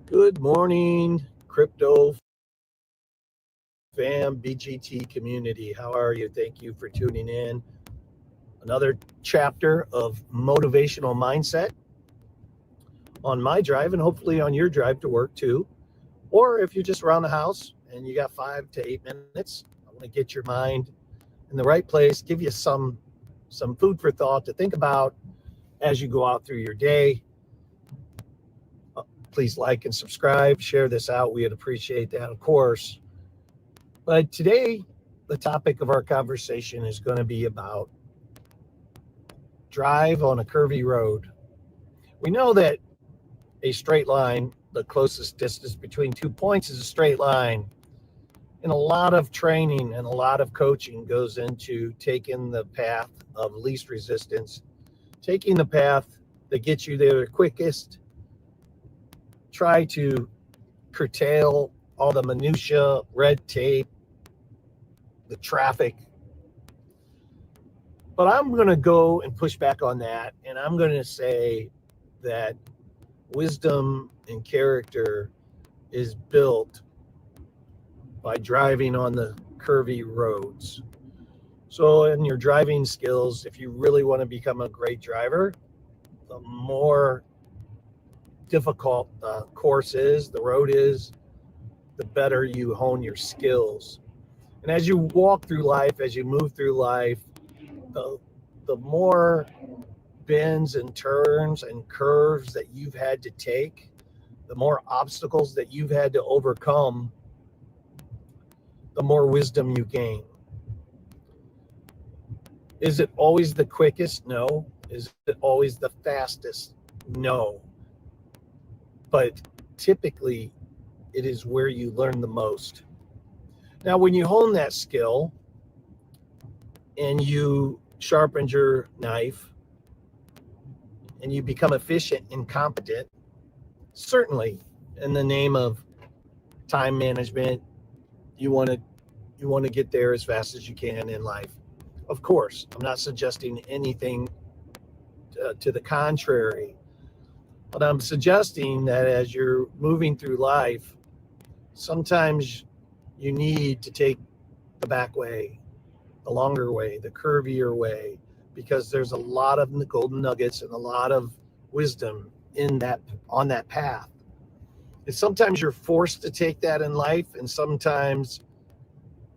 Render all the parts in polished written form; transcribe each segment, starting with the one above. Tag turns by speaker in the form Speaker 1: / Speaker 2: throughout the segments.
Speaker 1: Good morning, crypto fam, BGT community. How are you? Thank you for tuning in. Another chapter of motivational mindset on my drive and hopefully on your drive to work too. Or if you're just around the house and you got 5 to 8 minutes, I want to get your mind in the right place, give you some food for thought to think about as you go out through your day. Please like and subscribe, share this out. We'd appreciate that, of course. But today, the topic of our conversation is going to be about drive on a curvy road. We know that a straight line, the closest distance between 2 points, is a straight line. And a lot of training and a lot of coaching goes into taking the path of least resistance, taking the path that gets you there the quickest. Try to curtail all the minutia, red tape, the traffic. But I'm going to go and push back on that, and I'm going to say that wisdom and character is built by driving on the curvy roads. So in your driving skills, if you really want to become a great driver, the more difficult the course is, the road is, the better you hone your skills. And as you walk through life, as you move through life, the more bends and turns and curves that you've had to take, the more obstacles that you've had to overcome, the more wisdom you gain. Is it always the quickest? No. Is it always the fastest? No. But typically, it is where you learn the most. Now, when you hone that skill and you sharpen your knife and you become efficient and competent, certainly in the name of time management, you want to get there as fast as you can in life. Of course, I'm not suggesting anything to the contrary, but I'm suggesting that as you're moving through life, sometimes you need to take the back way, the longer way, the curvier way, because there's a lot of golden nuggets and a lot of wisdom on that path. And sometimes you're forced to take that in life, and sometimes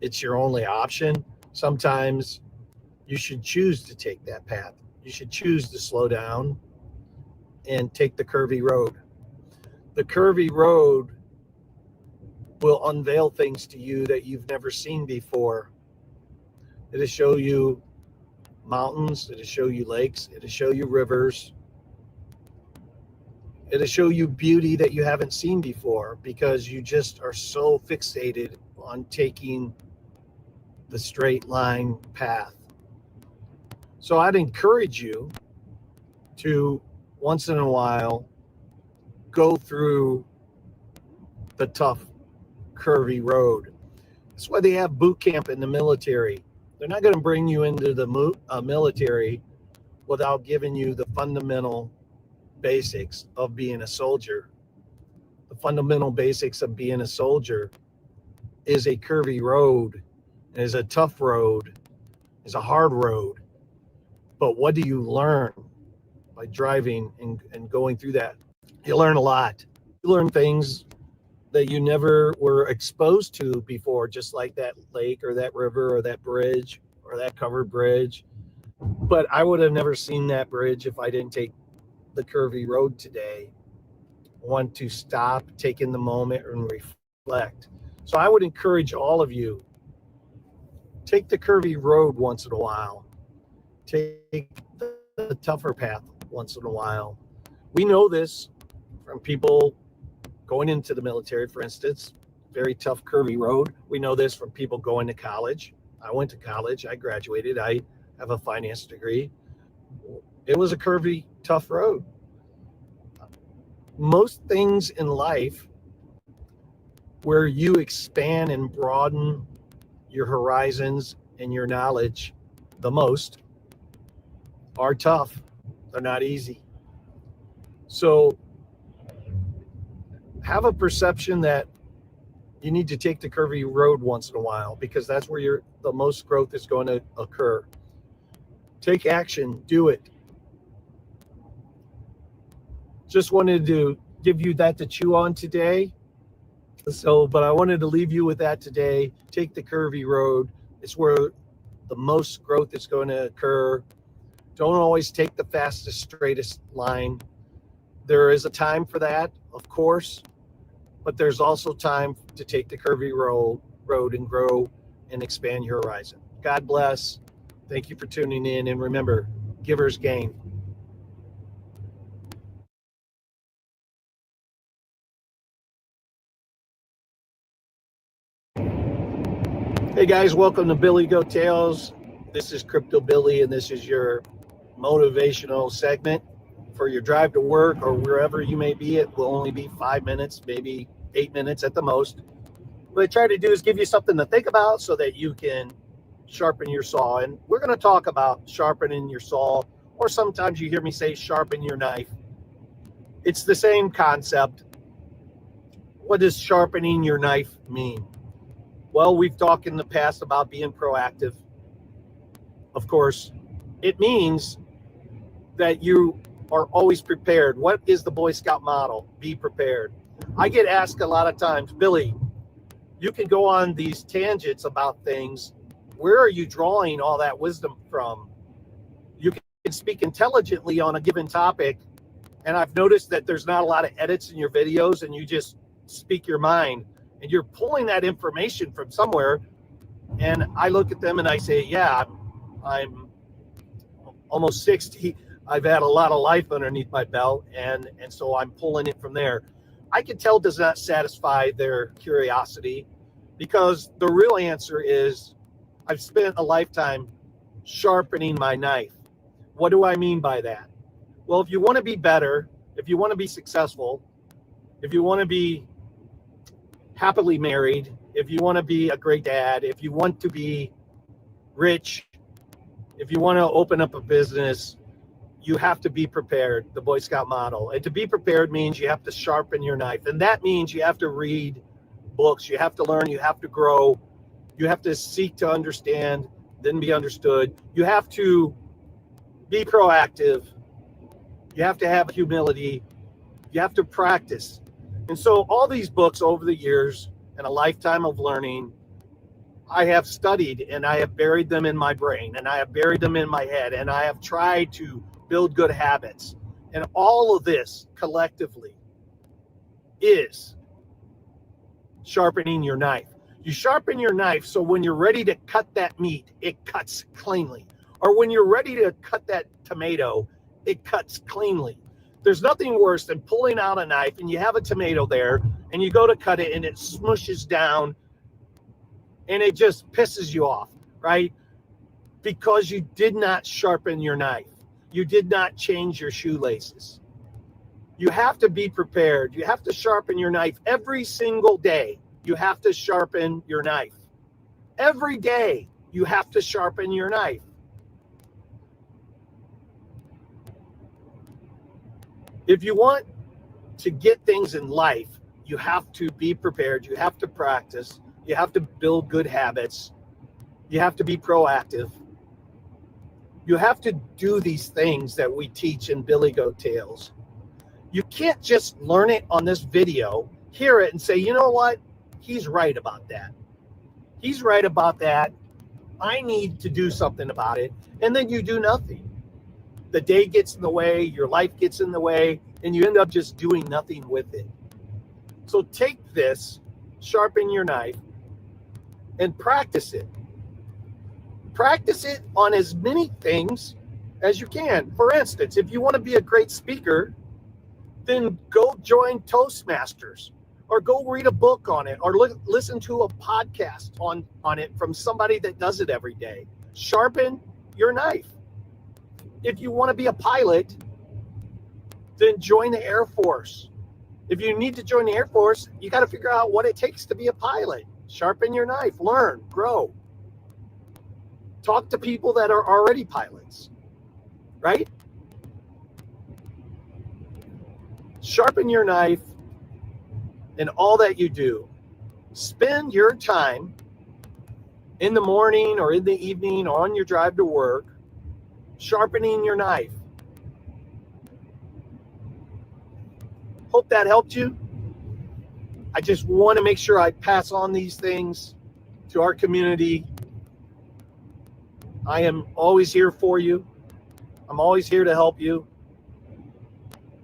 Speaker 1: it's your only option. Sometimes you should choose to take that path. You should choose to slow down and take the curvy road. The curvy road will unveil things to you that you've never seen before. It'll show you mountains, it'll show you lakes, it'll show you rivers. It'll show you beauty that you haven't seen before because you just are so fixated on taking the straight line path. So I'd encourage you to once in a while go through the tough, curvy road. That's why they have boot camp in the military. They're not going to bring you into the military without giving you the fundamental basics of being a soldier. The fundamental basics of being a soldier is a curvy road, is a tough road, is a hard road. But what do you learn by driving and going through that? You learn a lot. You learn things that you never were exposed to before, just like that lake or that river or that bridge or that covered bridge. But I would have never seen that bridge if I didn't take the curvy road today. I want to stop, take in the moment, and reflect. So I would encourage all of you, take the curvy road once in a while. Take the tougher path once in a while. We know this from people going into the military, for instance, very tough, curvy road. We know this from people going to college. I went to college. I graduated. I have a finance degree. It was a curvy, tough road. Most things in life where you expand and broaden your horizons and your knowledge the most are tough. They're not easy. So have a perception that you need to take the curvy road once in a while, because that's where the most growth is going to occur. Take action, do it. Just wanted to give you that to chew on today. But I wanted to leave you with that today. Take the curvy road. It's where the most growth is going to occur. Don't always take the fastest, straightest line. There is a time for that, of course, but there's also time to take the curvy road and grow and expand your horizon. God bless. Thank you for tuning in. And remember, givers gain. Hey guys, welcome to Billy Goat Tales. This is Crypto Billy, and this is your motivational segment for your drive to work or wherever you may be. It will only be 5 minutes, maybe 8 minutes at the most. What I try to do is give you something to think about so that you can sharpen your saw. And we're going to talk about sharpening your saw, or sometimes you hear me say sharpen your knife. It's the same concept. What does sharpening your knife mean? Well, we've talked in the past about being proactive. Of course, it means that you are always prepared. What is the Boy Scout model? Be prepared. I get asked a lot of times, Billy, you can go on these tangents about things. Where are you drawing all that wisdom from? You can speak intelligently on a given topic, and I've noticed that there's not a lot of edits in your videos, and you just speak your mind, and you're pulling that information from somewhere. And I look at them and I say, yeah, I'm almost 60. I've had a lot of life underneath my belt, and so I'm pulling it from there. I can tell it does not satisfy their curiosity, because the real answer is I've spent a lifetime sharpening my knife. What do I mean by that? Well, if you want to be better, if you want to be successful, if you want to be happily married, if you want to be a great dad, if you want to be rich, if you want to open up a business, you have to be prepared, the Boy Scout model. And to be prepared means you have to sharpen your knife. And that means you have to read books, you have to learn, you have to grow, you have to seek to understand, then be understood. You have to be proactive. You have to have humility. You have to practice. And so all these books over the years and a lifetime of learning, I have studied, and I have buried them in my brain, and I have buried them in my head, and I have tried to build good habits. And all of this collectively is sharpening your knife. You sharpen your knife so when you're ready to cut that meat, it cuts cleanly. Or when you're ready to cut that tomato, it cuts cleanly. There's nothing worse than pulling out a knife and you have a tomato there and you go to cut it and it smushes down and it just pisses you off, right? Because you did not sharpen your knife. You did not change your shoelaces. You have to be prepared. You have to sharpen your knife every single day. You have to sharpen your knife. Every day, you have to sharpen your knife. If you want to get things in life, you have to be prepared. You have to practice. You have to build good habits. You have to be proactive. You have to do these things that we teach in Billy Goat Tales. You can't just learn it on this video, hear it, and say, you know what? He's right about that. He's right about that. I need to do something about it. And then you do nothing. The day gets in the way, your life gets in the way, and you end up just doing nothing with it. So take this, sharpen your knife, and practice it. Practice it on as many things as you can. For instance, if you want to be a great speaker, then go join Toastmasters, or go read a book on it, or listen to a podcast on it from somebody that does it every day. Sharpen your knife. If you want to be a pilot, then join the Air Force. If you need to join the Air Force, you got to figure out what it takes to be a pilot. Sharpen your knife, learn, grow. Talk to people that are already pilots, right? Sharpen your knife in all that you do. Spend your time in the morning or in the evening or on your drive to work sharpening your knife. Hope that helped you. I just want to make sure I pass on these things to our community. I am always here for you. I'm always here to help you.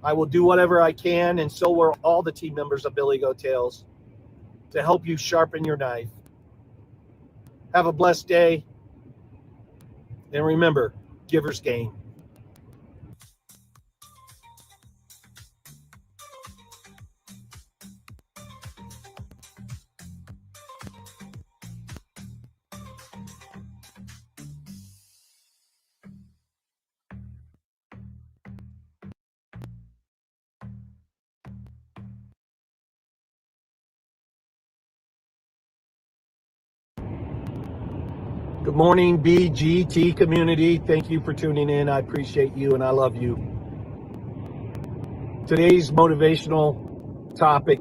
Speaker 1: I will do whatever I can, and so will all the team members of Billy Goat Tales, to help you sharpen your knife. Have a blessed day. And remember, givers gain. Good morning, BGT community. Thank you for tuning in. I appreciate you and I love you. Today's motivational topic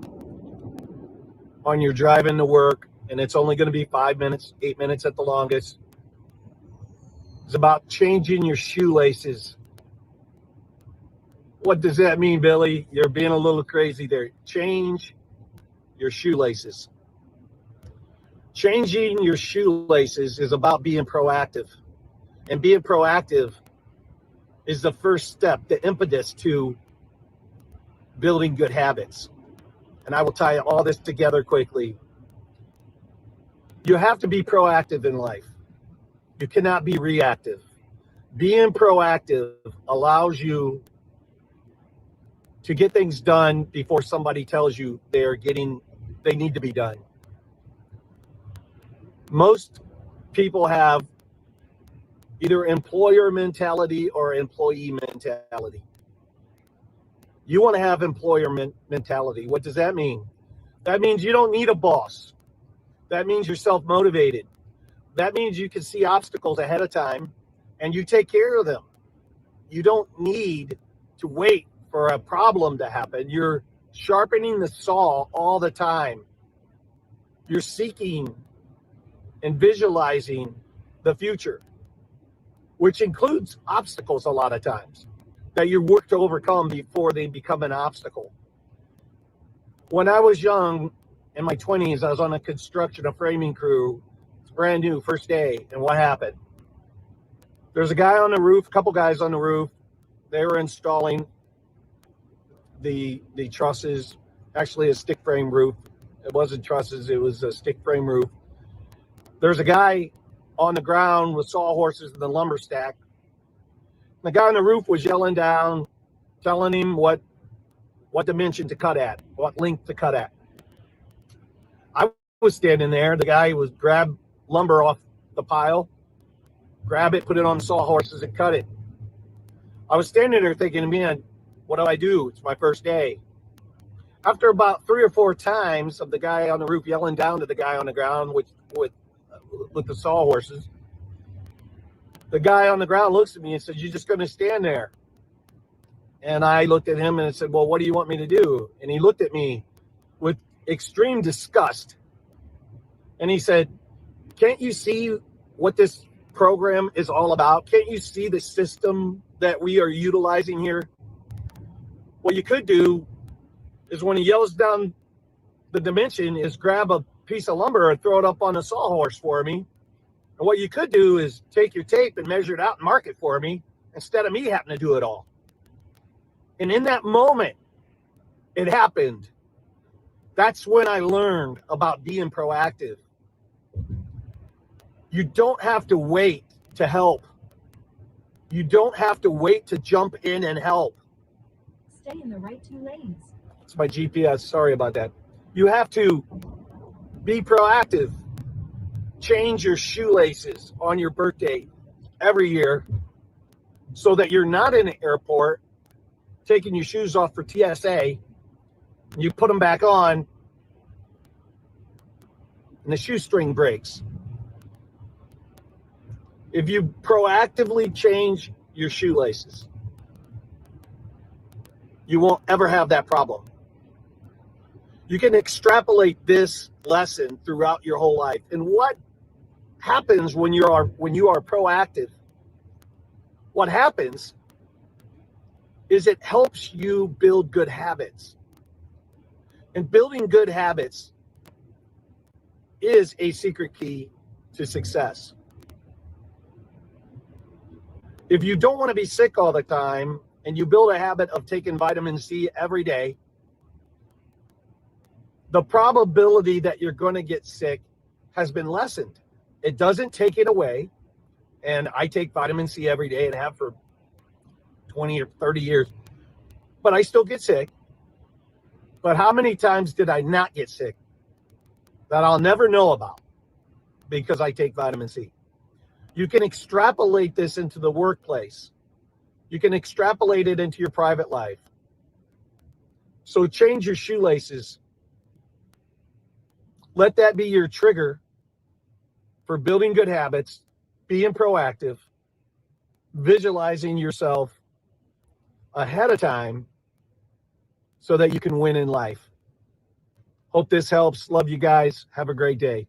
Speaker 1: on your drive into work, and it's only going to be 5 minutes, 8 minutes at the longest, is about changing your shoelaces. What does that mean, Billy? You're being a little crazy there. Change your shoelaces. Changing your shoelaces is about being proactive. And being proactive is the first step, the impetus to building good habits. And I will tie all this together quickly. You have to be proactive in life. You cannot be reactive. Being proactive allows you to get things done before somebody tells you they need to be done. Most people have either employer mentality or employee mentality. You want to have employer mentality. What does that mean? That means you don't need a boss. That means you're self-motivated. That means you can see obstacles ahead of time and you take care of them. You don't need to wait for a problem to happen. You're sharpening the saw all the time. You're seeking and visualizing the future, which includes obstacles a lot of times that you work to overcome before they become an obstacle. When I was young, in my 20s, I was on a construction, a framing crew. It's brand new, first day. And what happened? There's a guy on the roof, a couple guys on the roof. They were installing the trusses, actually a stick frame roof. It wasn't trusses, it was a stick frame roof. There's a guy on the ground with sawhorses in the lumber stack. The guy on the roof was yelling down, telling him what dimension to cut at, what length to cut at. I was standing there. The guy was grab lumber off the pile, grab it, put it on the sawhorses, and cut it. I was standing there thinking, man, what do I do? It's my first day. After about 3 or 4 times of the guy on the roof yelling down to the guy on the ground with the sawhorses, the guy on the ground looks at me and says, "You're just going to stand there." And I looked at him and I said, "Well, what do you want me to do?" And he looked at me with extreme disgust. And he said, "Can't you see what this program is all about? Can't you see the system that we are utilizing here? What you could do is when he yells down the dimension is grab a piece of lumber and throw it up on a sawhorse for me. And what you could do is take your tape and measure it out and mark it for me instead of me having to do it all." And in that moment, it happened. That's when I learned about being proactive. You don't have to wait to help. You don't have to wait to jump in and help.
Speaker 2: Stay in the right 2 lanes.
Speaker 1: It's my GPS. Sorry about that. You have to be proactive. Change your shoelaces on your birthday every year so that you're not in an airport taking your shoes off for TSA. You put them back on and the shoestring breaks. If you proactively change your shoelaces, you won't ever have that problem. You can extrapolate this lesson throughout your whole life. And what happens when you are proactive? What happens is it helps you build good habits. And building good habits is a secret key to success. If you don't want to be sick all the time and you build a habit of taking vitamin C every day, the probability that you're going to get sick has been lessened. It doesn't take it away. And I take vitamin C every day and have for 20 or 30 years, but I still get sick. But how many times did I not get sick that I'll never know about because I take vitamin C? You can extrapolate this into the workplace. You can extrapolate it into your private life. So change your shoelaces. Let that be your trigger for building good habits, being proactive, visualizing yourself ahead of time so that you can win in life. Hope this helps. Love you guys. Have a great day.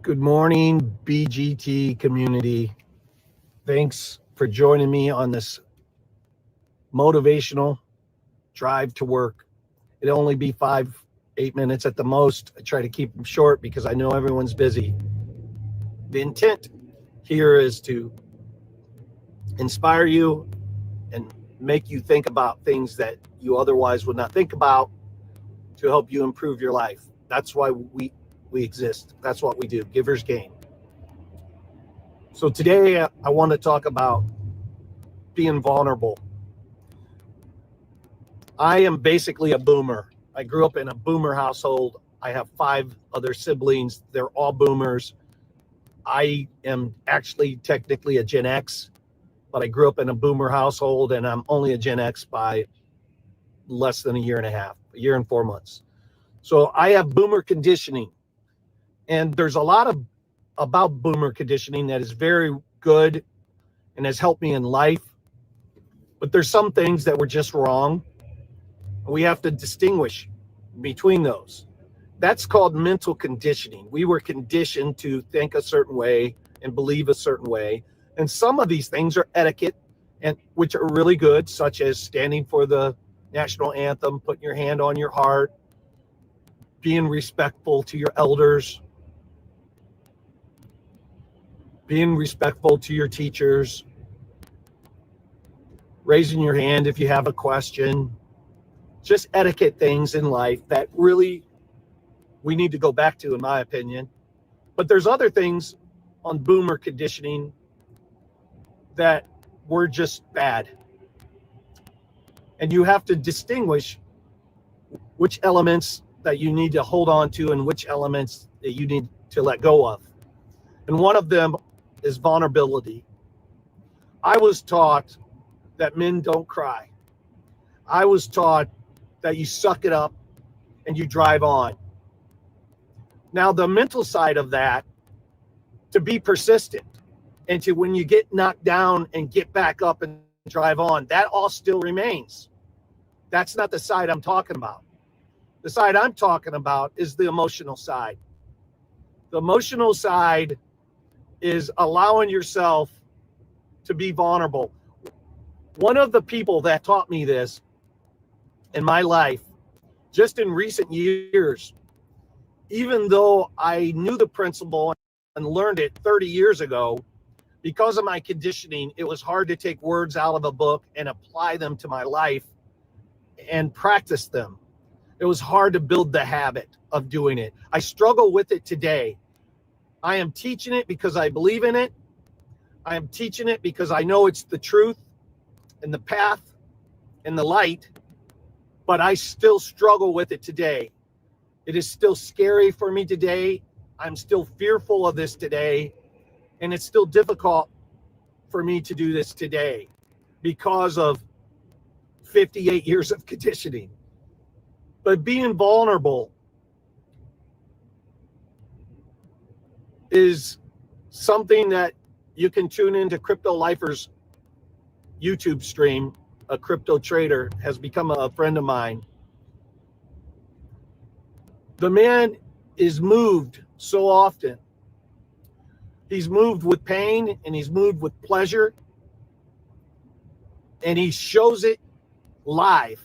Speaker 1: Good morning, BGT community. Thanks for joining me on this motivational drive to work. It'll only be 5-8 minutes at the most. I try to keep them short because I know everyone's busy. The intent here is to inspire you and make you think about things that you otherwise would not think about to help you improve your life. That's why we exist. That's what we do. Givers gain. So today I want to talk about being vulnerable. I am basically a boomer. I grew up in a boomer household. I have 5 other siblings. They're all boomers. I am actually technically a Gen X, but I grew up in a boomer household, and I'm only a Gen X by less than a year and a half, a year and 4 months. So I have boomer conditioning. And there's a lot about boomer conditioning that is very good and has helped me in life. But there's some things that were just wrong. We have to distinguish between those. That's called mental conditioning. We were conditioned to think a certain way and believe a certain way. And some of these things are etiquette, and which are really good, such as standing for the national anthem, putting your hand on your heart, being respectful to your elders, being respectful to your teachers, raising your hand if you have a question, just etiquette things in life that really we need to go back to, in my opinion. But there's other things on boomer conditioning that were just bad. And you have to distinguish which elements that you need to hold on to and which elements that you need to let go of. And one of them is vulnerability. I was taught that men don't cry. I was taught that you suck it up and you drive on. Now, the mental side of that, to be persistent and to, when you get knocked down and get back up and drive on, that all still remains. That's not the side I'm talking about. The side I'm talking about is the emotional side. The emotional side is allowing yourself to be vulnerable. One of the people that taught me this in my life, just in recent years, even though I knew the principle and learned it 30 years ago, because of my conditioning, it was hard to take words out of a book and apply them to my life and practice them. It was hard to build the habit of doing it. I struggle with it today. I am teaching it because I believe in it. I am teaching it because I know it's the truth and the path and the light, but I still struggle with it today. It is still scary for me today. I'm still fearful of this today, and it's still difficult for me to do this today because of 58 years of conditioning. But being vulnerable is something that you can tune into Crypto Lifer's YouTube stream a crypto trader, has become a friend of mine. The man is moved so often. He's moved with pain and he's moved with pleasure, and he shows it live.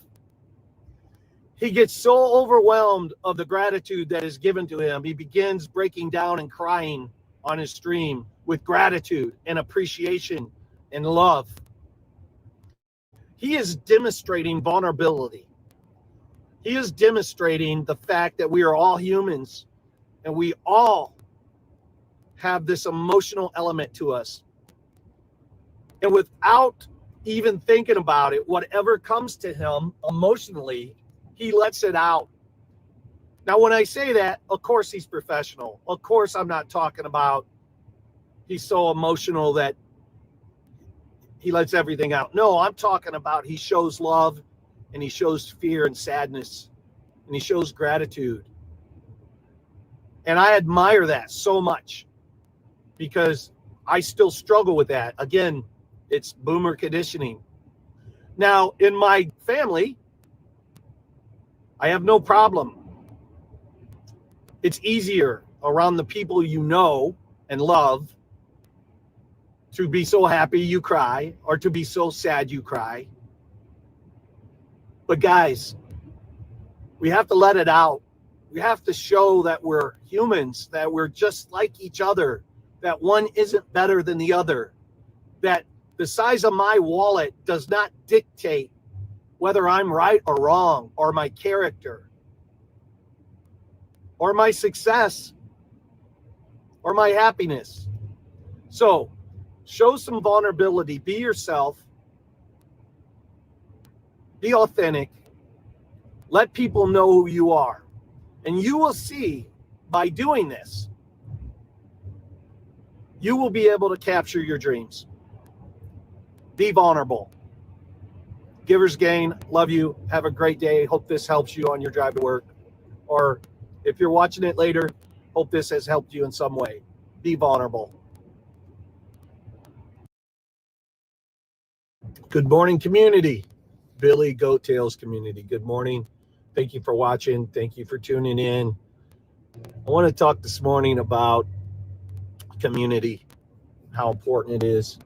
Speaker 1: He gets so overwhelmed of the gratitude that is given to him, he begins breaking down and crying on his stream with gratitude and appreciation and love. He is demonstrating vulnerability. He is demonstrating the fact that we are all humans and we all have this emotional element to us. And without even thinking about it, whatever comes to him emotionally, he lets it out. Now, when I say that, of course he's professional. Of course I'm not talking about he's so emotional that he lets everything out. No, I'm talking about he shows love and he shows fear and sadness and he shows gratitude. And I admire that so much because I still struggle with that. Again, it's boomer conditioning. Now, in my family, I have no problem. It's easier around the people you know and love to be so happy you cry or to be so sad you cry. But guys, we have to let it out. We have to show that we're humans, that we're just like each other, that one isn't better than the other, that the size of my wallet does not dictate whether I'm right or wrong, or my character, or my success, or my happiness. So, show some vulnerability. Be yourself. Be authentic. Let people know who you are. And you will see, by doing this, you will be able to capture your dreams. Be vulnerable. Givers gain. Love you. Have a great day. Hope this helps you on your drive to work. Or if you're watching it later, hope this has helped you in some way. Be vulnerable. Good morning, community. Billy Goat-Tails community. Good morning. Thank you for watching. Thank you for tuning in. I want to talk this morning about community, how important it is.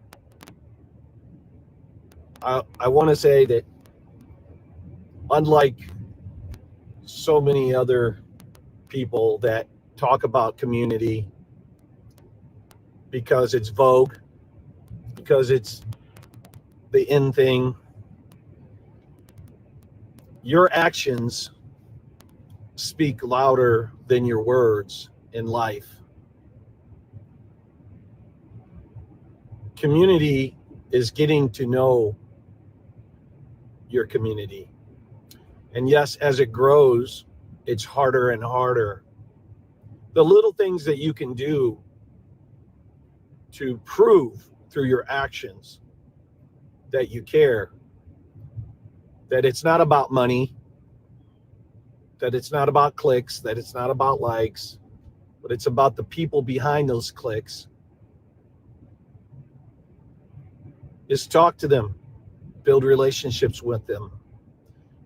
Speaker 1: I want to say that unlike so many other people that talk about community because it's vogue, because it's the in thing, your actions speak louder than your words in life. Community is getting to know your community. And yes, as it grows, it's harder and harder. The little things that you can do to prove through your actions that you care, that it's not about money, that it's not about clicks, that it's not about likes, but it's about the people behind those clicks, is talk to them, build relationships with them,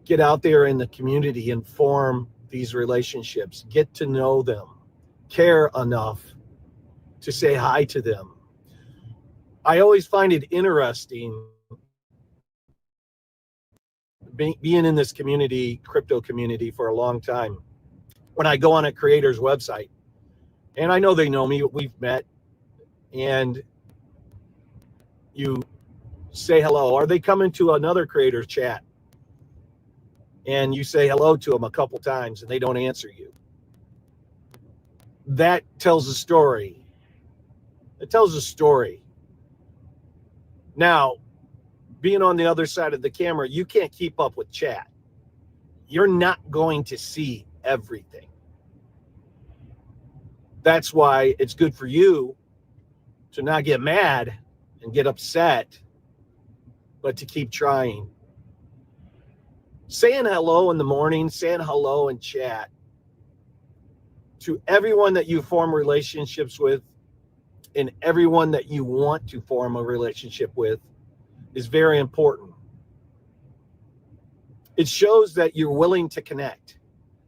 Speaker 1: get out there in the community and form these relationships, get to know them, care enough to say hi to them. I always find it interesting being in this community, crypto community, for a long time. When I go on a creator's website, and I know they know me, we've met, and you say hello, or they come into another creator's chat and you say hello to them a couple times and they don't answer you. That tells a story. It tells a story. Now, being on the other side of the camera, you can't keep up with chat. You're not going to see everything. That's why it's good for you to not get mad and get upset, but to keep trying. Saying hello in the morning, saying hello in chat to everyone that you form relationships with and everyone that you want to form a relationship with is very important. It shows that you're willing to connect.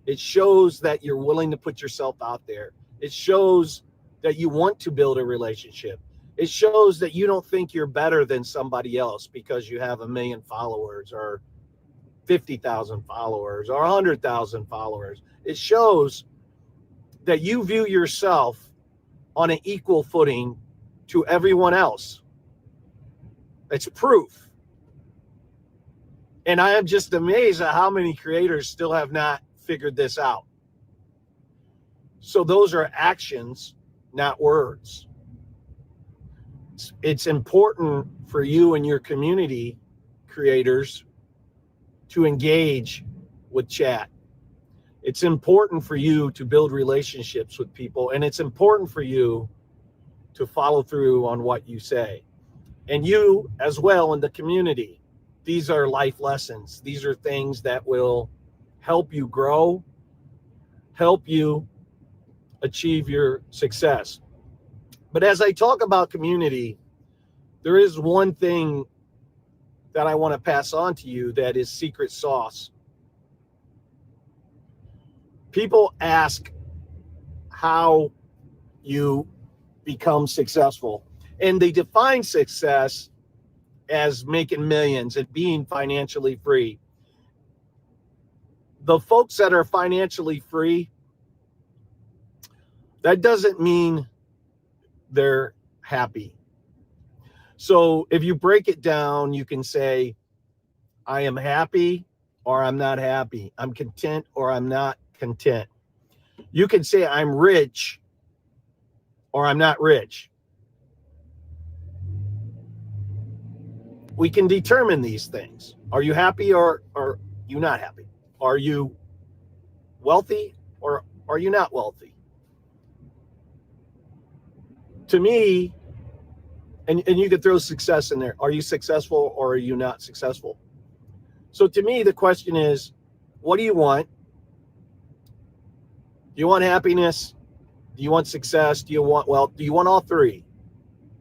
Speaker 1: It shows that you're willing to put yourself out there. It shows that you want to build a relationship. It shows that you don't think you're better than somebody else because you have 1 million followers or 50,000 followers or 100,000 followers. It shows that you view yourself on an equal footing to everyone else. It's proof. And I am just amazed at how many creators still have not figured this out. So those are actions, not words. It's important for you and your community creators to engage with chat. It's important for you to build relationships with people, and it's important for you to follow through on what you say. And you as well in the community. These are life lessons. These are things that will help you grow, help you achieve your success. But as I talk about community, there is one thing that I want to pass on to you that is secret sauce. People ask how you become successful, and they define success as making millions and being financially free. The folks that are financially free, that doesn't mean they're happy. So if you break it down, you can say, I am happy or I'm not happy. I'm content or I'm not content. You can say I'm rich or I'm not rich. We can determine these things. Are you happy or are you not happy? Are you wealthy or are you not wealthy? To me, and you could throw success in there. Are you successful or are you not successful? So to me, the question is, what do you want? Do you want happiness? Do you want success? Do you want wealth? Do you want all three?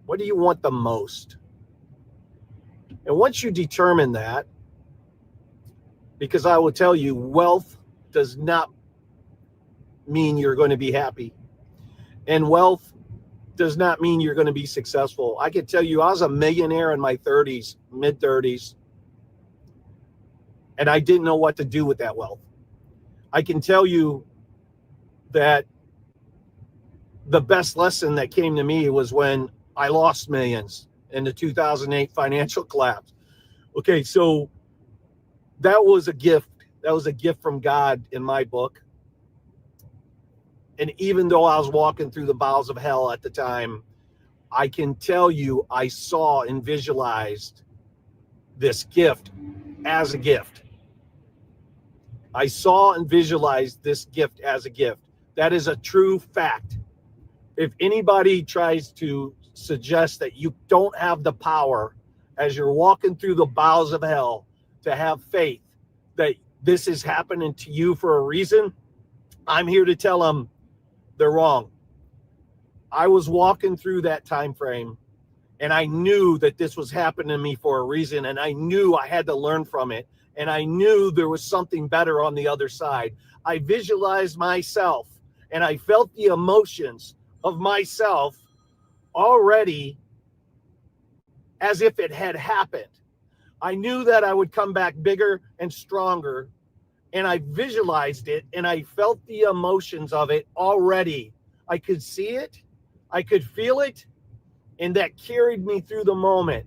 Speaker 1: What do you want the most? And once you determine that, because I will tell you, wealth does not mean you're going to be happy. And wealth does not mean you're going to be successful. I can tell you, I was a millionaire in my 30s, mid 30s, and I didn't know what to do with that wealth. I can tell you that the best lesson that came to me was when I lost millions in the 2008 financial collapse. Okay, so that was a gift. That was a gift from God in my book. And even though I was walking through the bowels of hell at the time, I can tell you I saw and visualized this gift as a gift. I saw and visualized this gift as a gift. That is a true fact. If anybody tries to suggest that you don't have the power as you're walking through the bowels of hell to have faith that this is happening to you for a reason, I'm here to tell them they're wrong. I was walking through that time frame and I knew that this was happening to me for a reason, and I knew I had to learn from it, and I knew there was something better on the other side. I visualized myself and I felt the emotions of myself already as if it had happened. I knew that I would come back bigger and stronger, and I visualized it and I felt the emotions of it already. I could see it, I could feel it, and that carried me through the moment.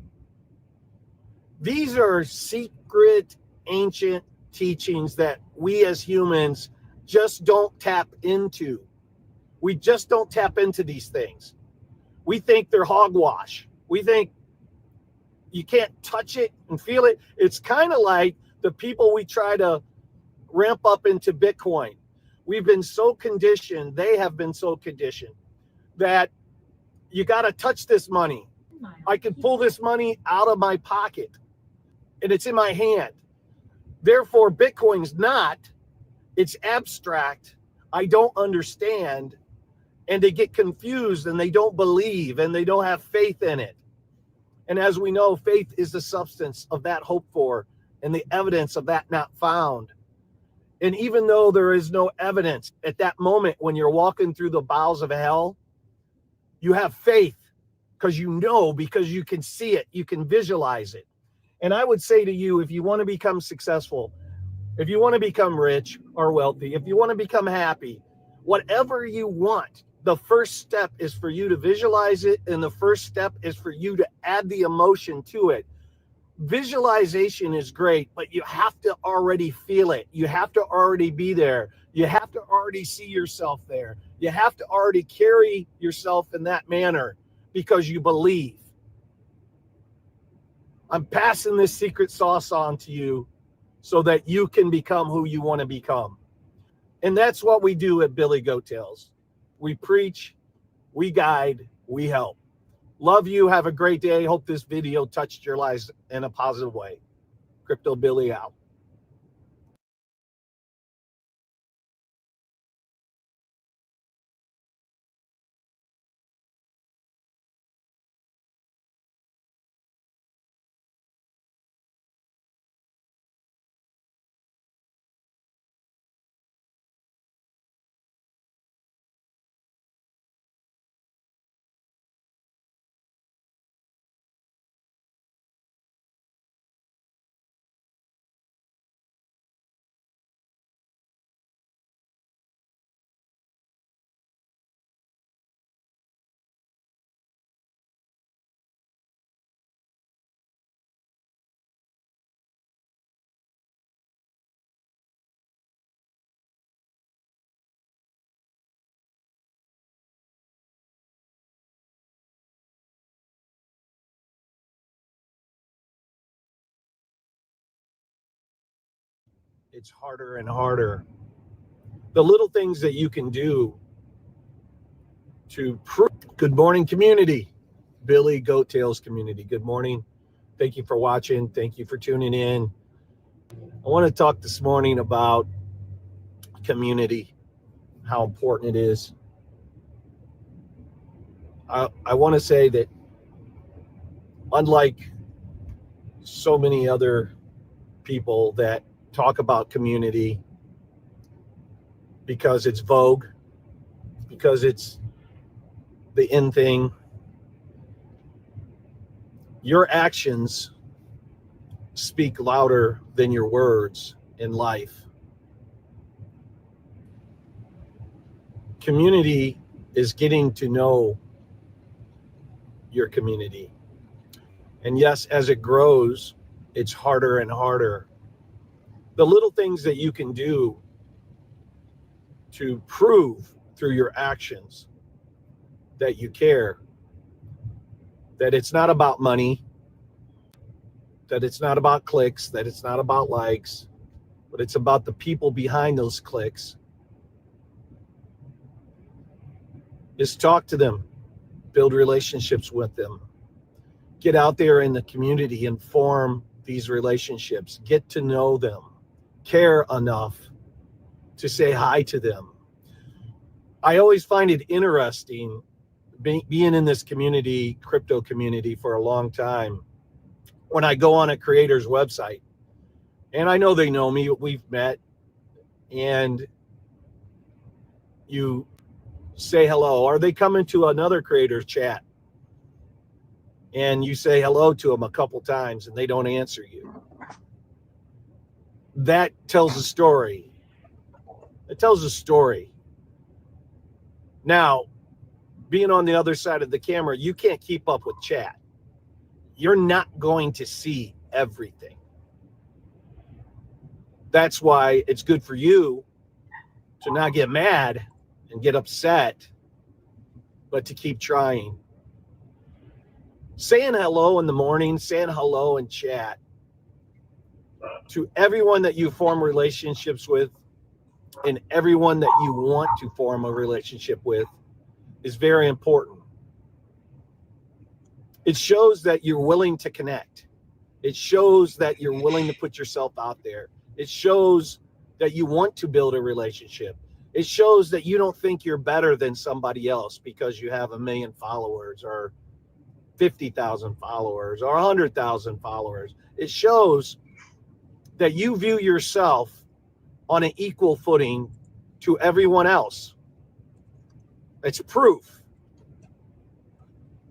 Speaker 1: These are secret, ancient teachings that we as humans just don't tap into. We just don't tap into these things. We think they're hogwash. We think you can't touch it and feel it. It's kind of like the people we try to ramp up into Bitcoin. We've been so conditioned, they have been so conditioned, that you got to touch this money. I can pull this money out of my pocket and it's in my hand. Therefore, Bitcoin's not. It's abstract. I don't understand. And they get confused and they don't believe and they don't have faith in it. And as we know, faith is the substance of that hoped for and the evidence of that not found. And even though there is no evidence at that moment when you're walking through the bowels of hell, you have faith because because you can see it, you can visualize it. And I would say to you, if you want to become successful, if you want to become rich or wealthy, if you want to become happy, whatever you want, the first step is for you to visualize it. And the first step is for you to add the emotion to it. Visualization is great, but you have to already feel it. You have to already be there. You have to already see yourself there. You have to already carry yourself in that manner because you believe. I'm passing this secret sauce on to you so that you can become who you want to become. And that's what we do at Billy Goat Tales. We preach, we guide, we help. Love you. Have a great day. Hope this video touched your lives in a positive way. Crypto Billy out. It's harder and harder. The little things that you can do to prove. Good morning, community. Billy Goat Tales community. Good morning. Thank you for watching. Thank you for tuning in. I want to talk this morning about community, how important it is. I want to say that unlike so many other people that talk about community because it's vogue, because it's the in thing, your actions speak louder than your words in life. Community is getting to know your community. And yes, as it grows, it's harder and harder. The little things that you can do to prove through your actions that you care, that it's not about money, that it's not about clicks, that it's not about likes, but it's about the people behind those clicks, is talk to them, build relationships with them, get out there in the community and form these relationships, get to know them, care enough to say hi to them. I always find it interesting being in this community, crypto community, for a long time. When I go on a creator's website, and I know they know me, we've met, and you say hello, or they come into another creator's chat and you say hello to them a couple times and they don't answer you. That tells a story. It tells a story. Now, being on the other side of the camera, you can't keep up with chat. You're not going to see everything. That's why it's good for you to not get mad and get upset, but to keep trying. Saying hello in the morning, saying hello in chat to everyone that you form relationships with and everyone that you want to form a relationship with is very important. It shows that you're willing to connect. It shows that you're willing to put yourself out there. It shows that you want to build a relationship. It shows that you don't think you're better than somebody else because you have 1 million followers or 50,000 followers or 100,000 followers. It shows that you view yourself on an equal footing to everyone else. It's proof.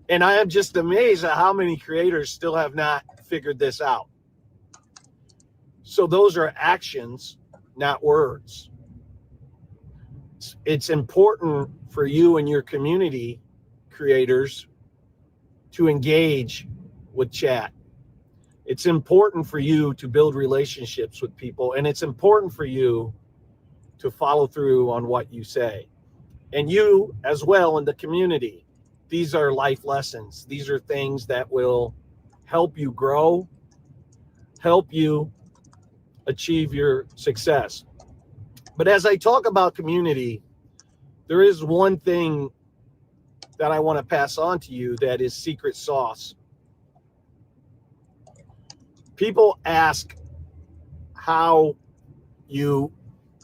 Speaker 1: And I am just amazed at how many creators still have not figured this out. So those are actions, not words. It's important for you and your community creators to engage with chat. It's important for you to build relationships with people, and it's important for you to follow through on what you say. And you as well in the community. These are life lessons. These are things that will help you grow, help you achieve your success. But as I talk about community, there is one thing that I want to pass on to you that is secret sauce. People ask how you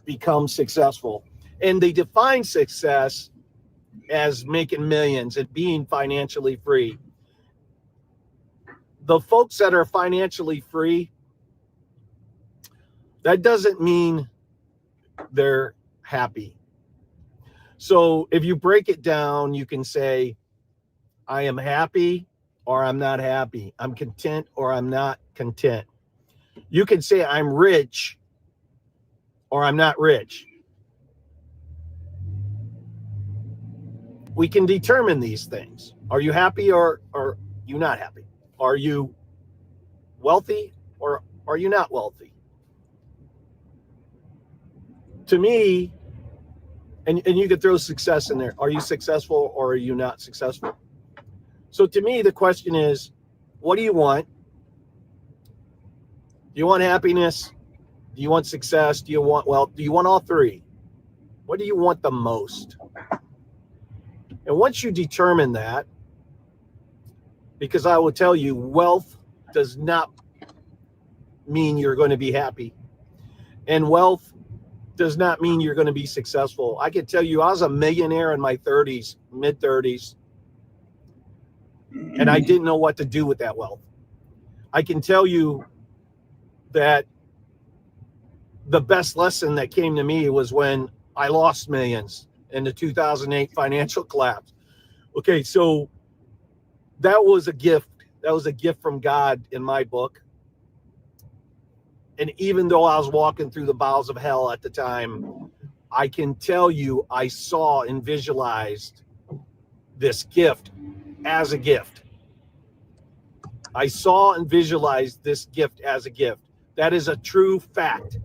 Speaker 1: become successful, and they define success as making millions and being financially free. The folks that are financially free, that doesn't mean they're happy. So if you break it down, you can say, I am happy or I'm not happy. I'm content or I'm not content. You can say I'm rich or I'm not rich. We can determine these things. Are you happy or are you not happy? Are you wealthy or are you not wealthy? To me, and you could throw success in there. Are you successful or are you not successful? So to me, the question is, what do you want? Do you want happiness? Do you want success? Do you want wealth? Do you want all three? What do you want the most? And once you determine that, because I will tell you, wealth does not mean you're going to be happy. And wealth does not mean you're going to be successful. I can tell you, I was a millionaire in my 30s, mid 30s, and I didn't know what to do with that wealth. I can tell you that the best lesson that came to me was when I lost millions in the 2008 financial collapse. Okay, so that was a gift. That was a gift from God in my book. And even though I was walking through the bowels of hell at the time, I can tell you I saw and visualized this gift as a gift. I saw and visualized this gift as a gift. That is a true fact.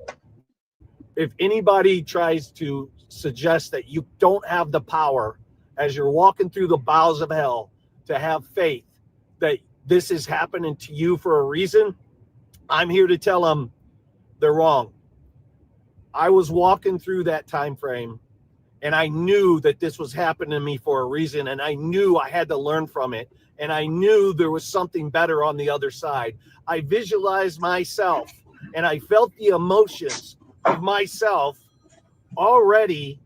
Speaker 1: If anybody tries to suggest that you don't have the power as you're walking through the bowels of hell to have faith that this is happening to you for a reason, I'm here to tell them they're wrong. I was walking through that time frame and I knew that this was happening to me for a reason, and I knew I had to learn from it, and I knew there was something better on the other side. I visualized myself and I felt the emotions of myself already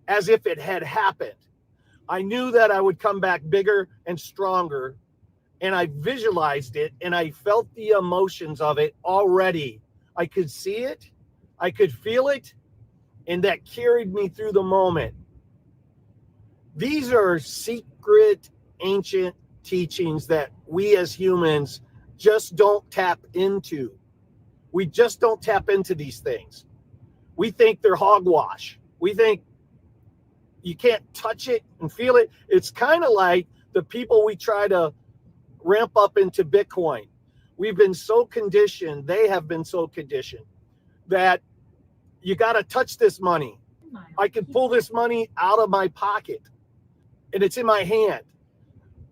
Speaker 1: as if it had happened. I knew that I would come back bigger and stronger, and I visualized it and I felt the emotions of it already. I could see it, I could feel it, and that carried me through the moment. These are secret, ancient teachings that we as humans just don't tap into. We just don't tap into these things. We think they're hogwash. We think you can't touch it and feel it. It's kind of like the people we try to ramp up into Bitcoin. We've been so conditioned, they have been so conditioned, that you got to touch this money. I can pull this money out of my pocket and it's in my hand.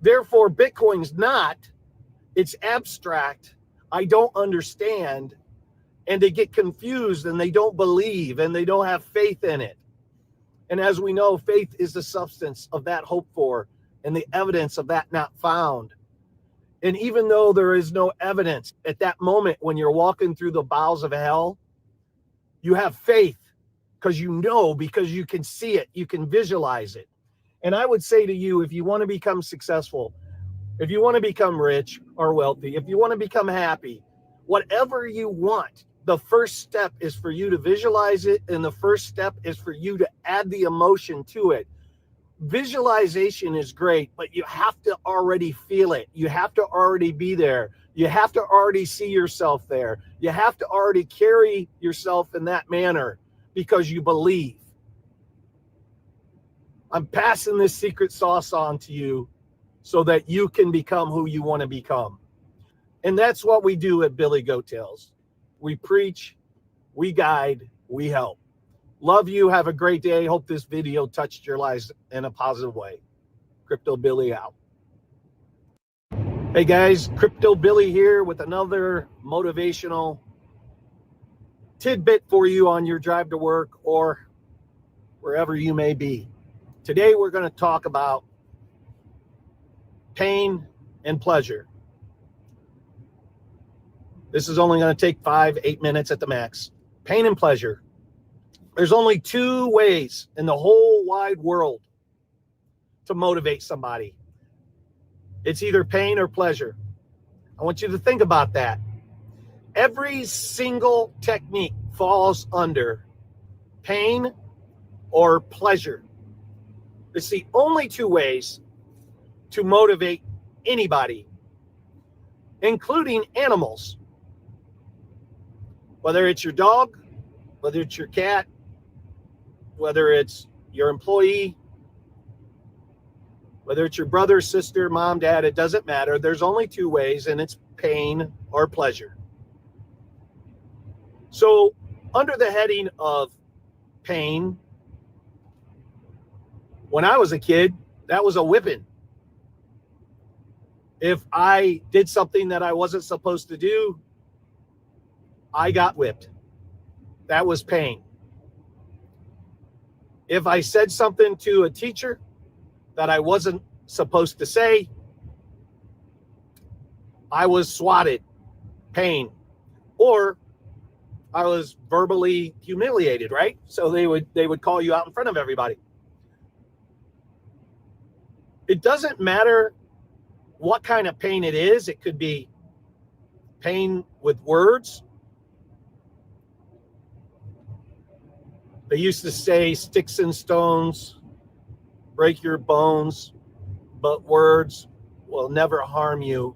Speaker 1: Therefore, Bitcoin's not. It's abstract. I don't understand. And they get confused and they don't believe and they don't have faith in it. And as we know, faith is the substance of that hoped for and the evidence of that not found. And even though there is no evidence at that moment when you're walking through the bowels of hell, you have faith because you know, because you can see it, you can visualize it. And I would say to you, if you want to become successful, if you want to become rich or wealthy, if you want to become happy, Whatever you want, the first step is for you to visualize it, and the first step is for you to add the emotion to it. Visualization is great, but you have to already feel it. You have to already be there. You have to already see yourself there. You have to already carry yourself in that manner because you believe. I'm passing this secret sauce on to you so that you can become who you want to become. And that's what we do at Billy Goat Tales. We preach, we guide, we help. Love you. Have a great day. Hope this video touched your lives in a positive way. Crypto Billy out. Hey guys, Crypto Billy here with another motivational tidbit for you on your drive to work or wherever you may be. Today we're going to talk about pain and pleasure. This is only going to take 5-8 minutes at the max. Pain and pleasure. There's only two ways in the whole wide world to motivate somebody. It's either pain or pleasure. I want you to think about that. Every single technique falls under pain or pleasure. It's the only two ways to motivate anybody, including animals. Whether it's your dog, whether it's your cat, whether it's your employee, whether it's your brother, sister, mom, dad, it doesn't matter. There's only two ways, and it's pain or pleasure. So under the heading of pain, when I was a kid, that was a whipping. If I did something that I wasn't supposed to do, I got whipped. That was pain. If I said something to a teacher that I wasn't supposed to say, I was swatted. Pain. Or I was verbally humiliated, right? So they would call you out in front of everybody. It doesn't matter what kind of pain it is. It could be pain with words. They used to say sticks and stones break your bones, but words will never harm you.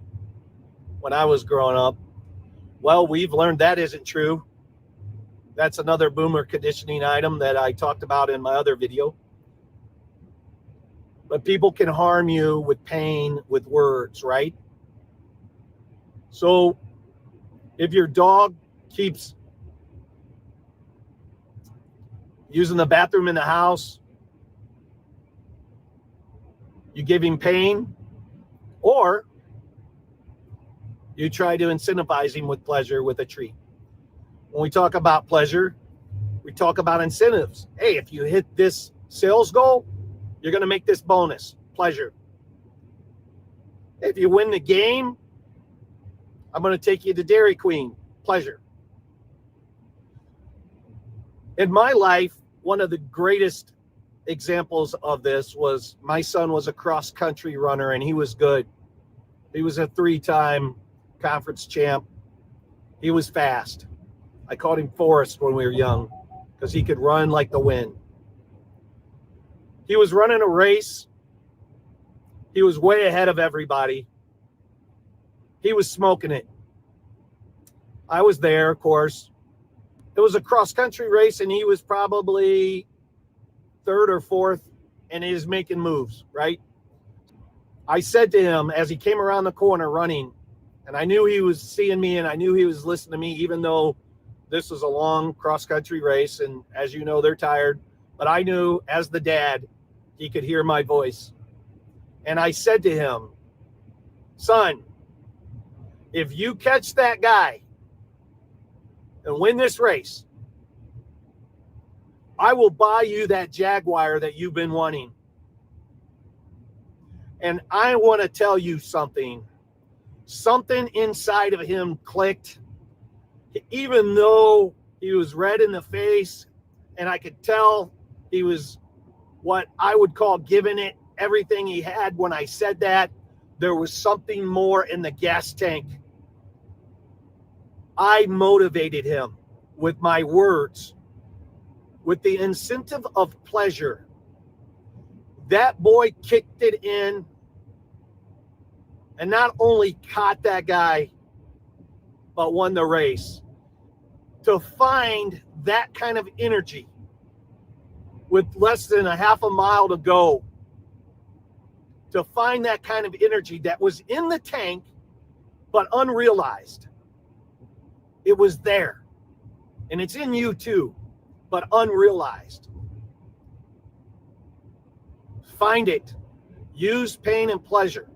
Speaker 1: When I was growing up, well, we've learned that isn't true. That's another boomer conditioning item that I talked about in my other video. But people can harm you with pain, with words, right? So if your dog keeps using the bathroom in the house, you give him pain, or you try to incentivize him with pleasure with a treat. When we talk about pleasure, we talk about incentives. Hey, if you hit this sales goal, you're going to make this bonus. Pleasure. If you win the game, I'm going to take you to Dairy Queen. Pleasure. In my life, one of the greatest examples of this was my son was a cross-country runner, and he was good. He was a 3-time conference champ. He was fast. I called him Forrest when we were young because he could run like the wind. He was running a race. He was way ahead of everybody. He was smoking it. I was there, of course. It was a cross-country race, and he was probably 3rd or 4th, and he was making moves, right? I said to him as he came around the corner running, and I knew he was seeing me, and I knew he was listening to me, even though this was a long cross-country race, and as you know, they're tired. But I knew, as the dad, he could hear my voice. And I said to him, son, if you catch that guy and win this race, I will buy you that Jaguar that you've been wanting. And I want to tell you something. Something inside of him clicked. Even though he was red in the face, and I could tell he was what I would call giving it everything he had when I said that, there was something more in the gas tank. I motivated him with my words, with the incentive of pleasure. That boy kicked it in and not only caught that guy, but won the race. To find that kind of energy with less than a half a mile to go, to find that kind of energy that was in the tank, but unrealized. It was there. And it's in you too, but unrealized. Find it. Use pain and pleasure.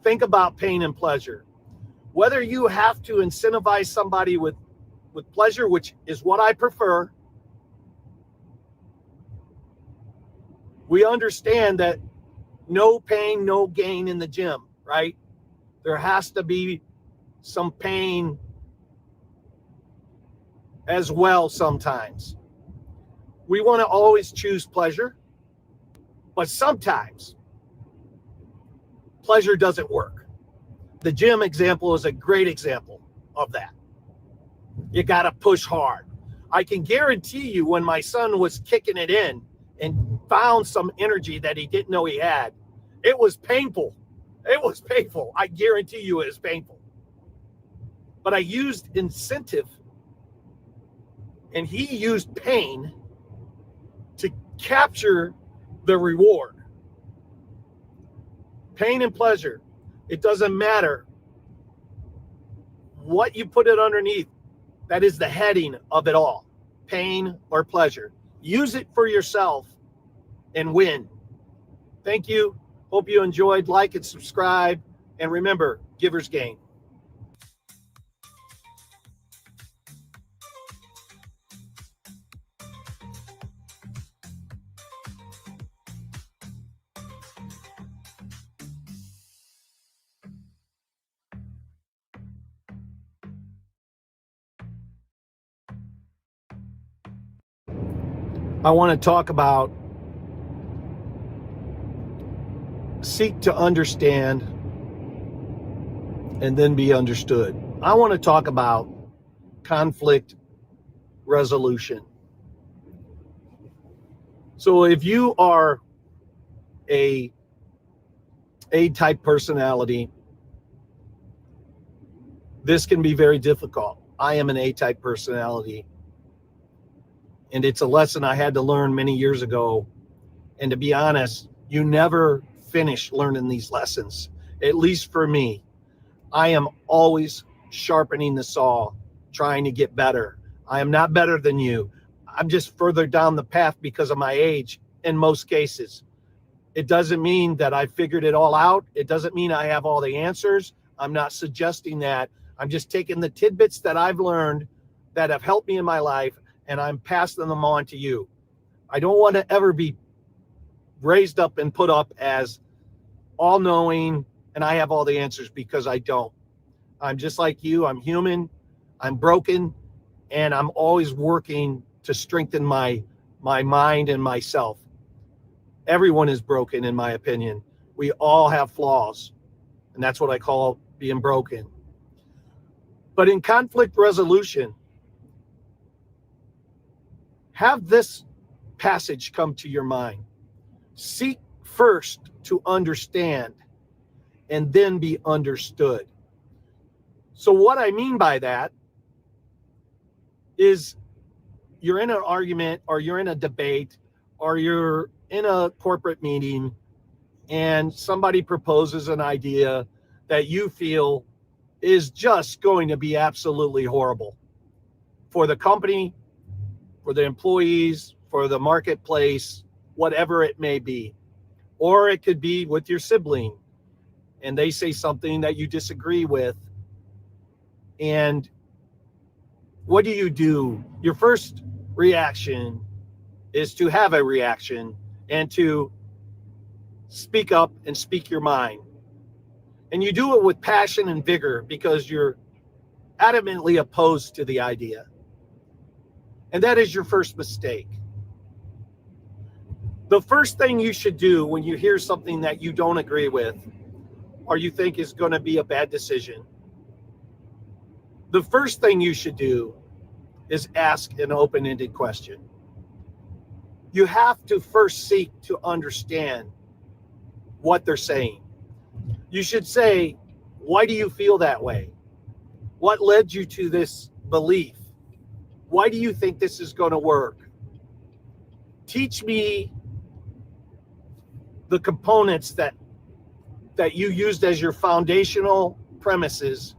Speaker 1: Think about pain and pleasure. Whether you have to incentivize somebody with pleasure, which is what I prefer, we understand that no pain, no gain in the gym, right? There has to be some pain as well sometimes. We want to always choose pleasure, but sometimes pleasure doesn't work. The gym example is a great example of that. You got to push hard. I can guarantee you when my son was kicking it in and found some energy that he didn't know he had, it was painful. It was painful. I guarantee you it was painful. But I used incentive and he used pain to capture the reward. Pain and pleasure. It doesn't matter what you put it underneath. That is the heading of it all. Pain or pleasure. Use it for yourself and win. Thank you. Hope you enjoyed. Like and subscribe. And remember, givers gain. I want to talk about seek to understand and then be understood. I want to talk about conflict resolution. So if you are a A-type personality, this can be very difficult. I am an A-type personality. And it's a lesson I had to learn many years ago. And to be honest, you never finish learning these lessons. At least for me, I am always sharpening the saw, trying to get better. I am not better than you. I'm just further down the path because of my age in most cases. It doesn't mean that I figured it all out. It doesn't mean I have all the answers. I'm not suggesting that. I'm just taking the tidbits that I've learned that have helped me in my life, and I'm passing them on to you. I don't want to ever be raised up and put up as all-knowing and I have all the answers, because I don't. I'm just like you. I'm human. I'm broken, and I'm always working to strengthen my mind and myself. Everyone is broken, in my opinion. We all have flaws, and that's what I call being broken. But in conflict resolution, have this passage come to your mind. Seek first to understand and then be understood. So what I mean by that is you're in an argument, or you're in a debate, or you're in a corporate meeting, and somebody proposes an idea that you feel is just going to be absolutely horrible for the company, for the employees, for the marketplace, whatever it may be. Or it could be with your sibling, and they say something that you disagree with. And what do? Your first reaction is to have a reaction and to speak up and speak your mind. And you do it with passion and vigor because you're adamantly opposed to the idea. And that is your first mistake. The first thing you should do when you hear something that you don't agree with, or you think is going to be a bad decision, The first thing you should do is ask an open-ended question. You have to first seek to understand what they're saying. You should say, why do you feel that way? What led you to this belief? Why do you think this is going to work? Teach me the components that you used as your foundational premises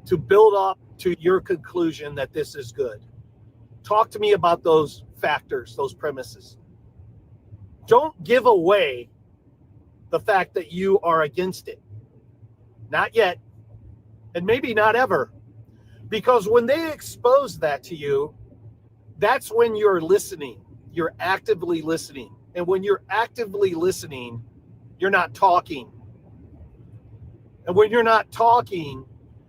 Speaker 1: to build up to your conclusion that this is good. Talk to me about those factors, those premises. Don't give away the fact that you are against it. Not yet, and maybe not ever. Because when they expose that to you, that's when you're listening. You're actively listening. And when you're actively listening, you're not talking. And when you're not talking,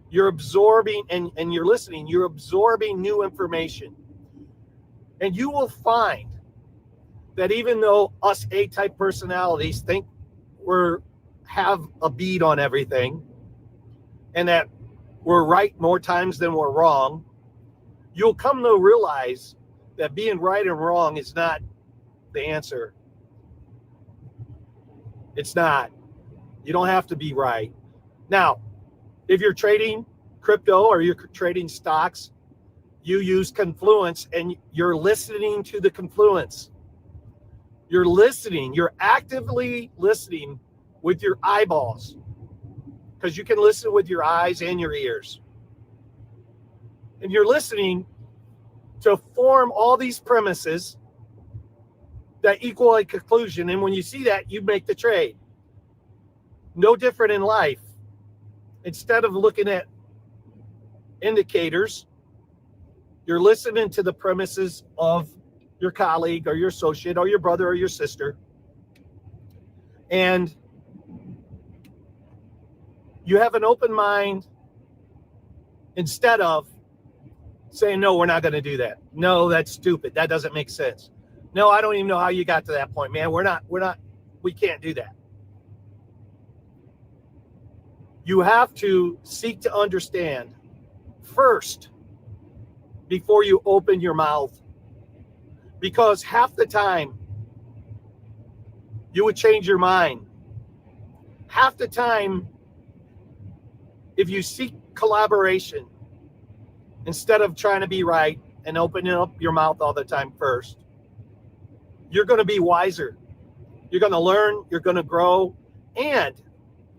Speaker 1: you're absorbing, and you're listening, you're absorbing new information. And you will find that even though us A-type personalities think have a bead on everything, and that we're right more times than we're wrong, you'll come to realize that being right and wrong is not the answer. It's not. You don't have to be right. Now, if you're trading crypto or you're trading stocks, you use confluence and you're listening to the confluence. You're listening. You're actively listening with your eyeballs, because you can listen with your eyes and your ears. And you're listening to form all these premises that equal a conclusion. And when you see that, you make the trade. No different in life. Instead of looking at indicators, you're listening to the premises of your colleague or your associate or your brother or your sister. And you have an open mind instead of saying, no, we're not going to do that. No, that's stupid. That doesn't make sense. No, I don't even know how you got to that point, man. We can't do that. You have to seek to understand first before you open your mouth, because half the time you would change your mind. Half the time, if you seek collaboration instead of trying to be right and opening up your mouth all the time first, you're going to be wiser. You're going to learn, you're going to grow, and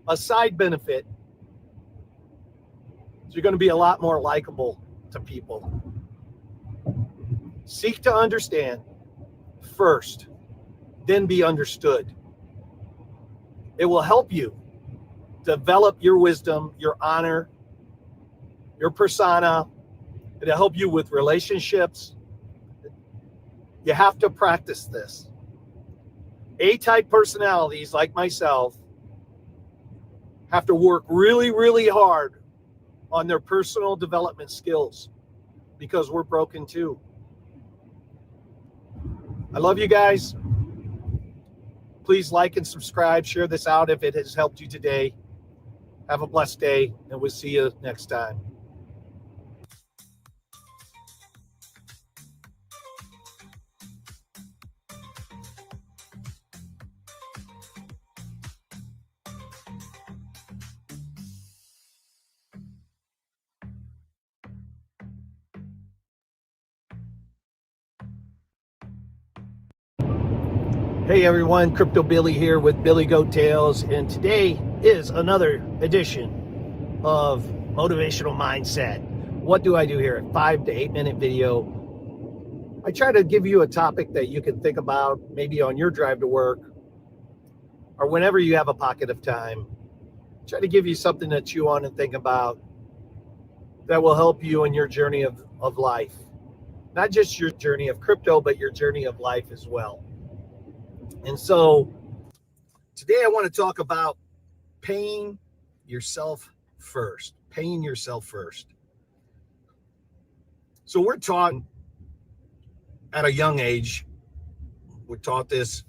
Speaker 1: a side benefit, you're going to be a lot more likable to people. Seek to understand first, then be understood. It will help you develop your wisdom, your honor, your persona. It'll help you with relationships. You have to practice this. A-type personalities like myself have to work really, really hard on their personal development skills, because we're broken too. I love you guys. Please like and subscribe. Share this out if it has helped you today. Have a blessed day, and we'll see you next time. Hey everyone, Crypto Billy here with Billy Goat Tales, and today is another edition of Motivational Mindset. What do I do here? A 5 to 8 minute video. I try to give you a topic that you can think about maybe on your drive to work or whenever you have a pocket of time. Try to give you something to chew on and think about that will help you in your journey of life. Not just your journey of crypto, but your journey of life as well. And so today I want to talk about paying yourself first. Paying yourself first. So we're taught at a young age, we're taught this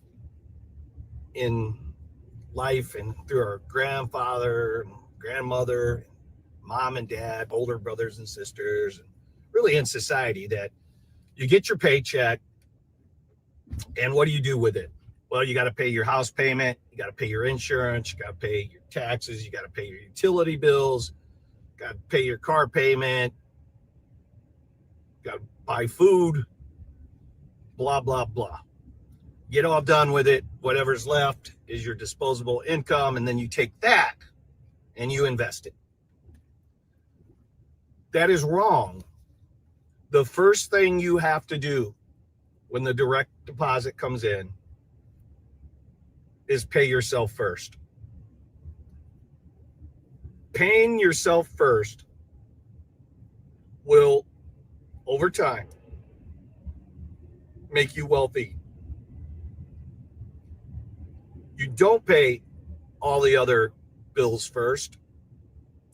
Speaker 1: in life and through our grandfather, and grandmother, mom and dad, older brothers and sisters, and really in society, that you get your paycheck, and what do you do with it? Well, you got to pay your house payment, you got to pay your insurance, you got to pay your taxes, you got to pay your utility bills, got to pay your car payment, got to buy food, blah, blah, blah. Get all done with it. Whatever's left is your disposable income, and then you take that and you invest it. That is wrong. The first thing you have to do when the direct deposit comes in is pay yourself first. Paying yourself first will, over time, make you wealthy. You don't pay all the other bills first.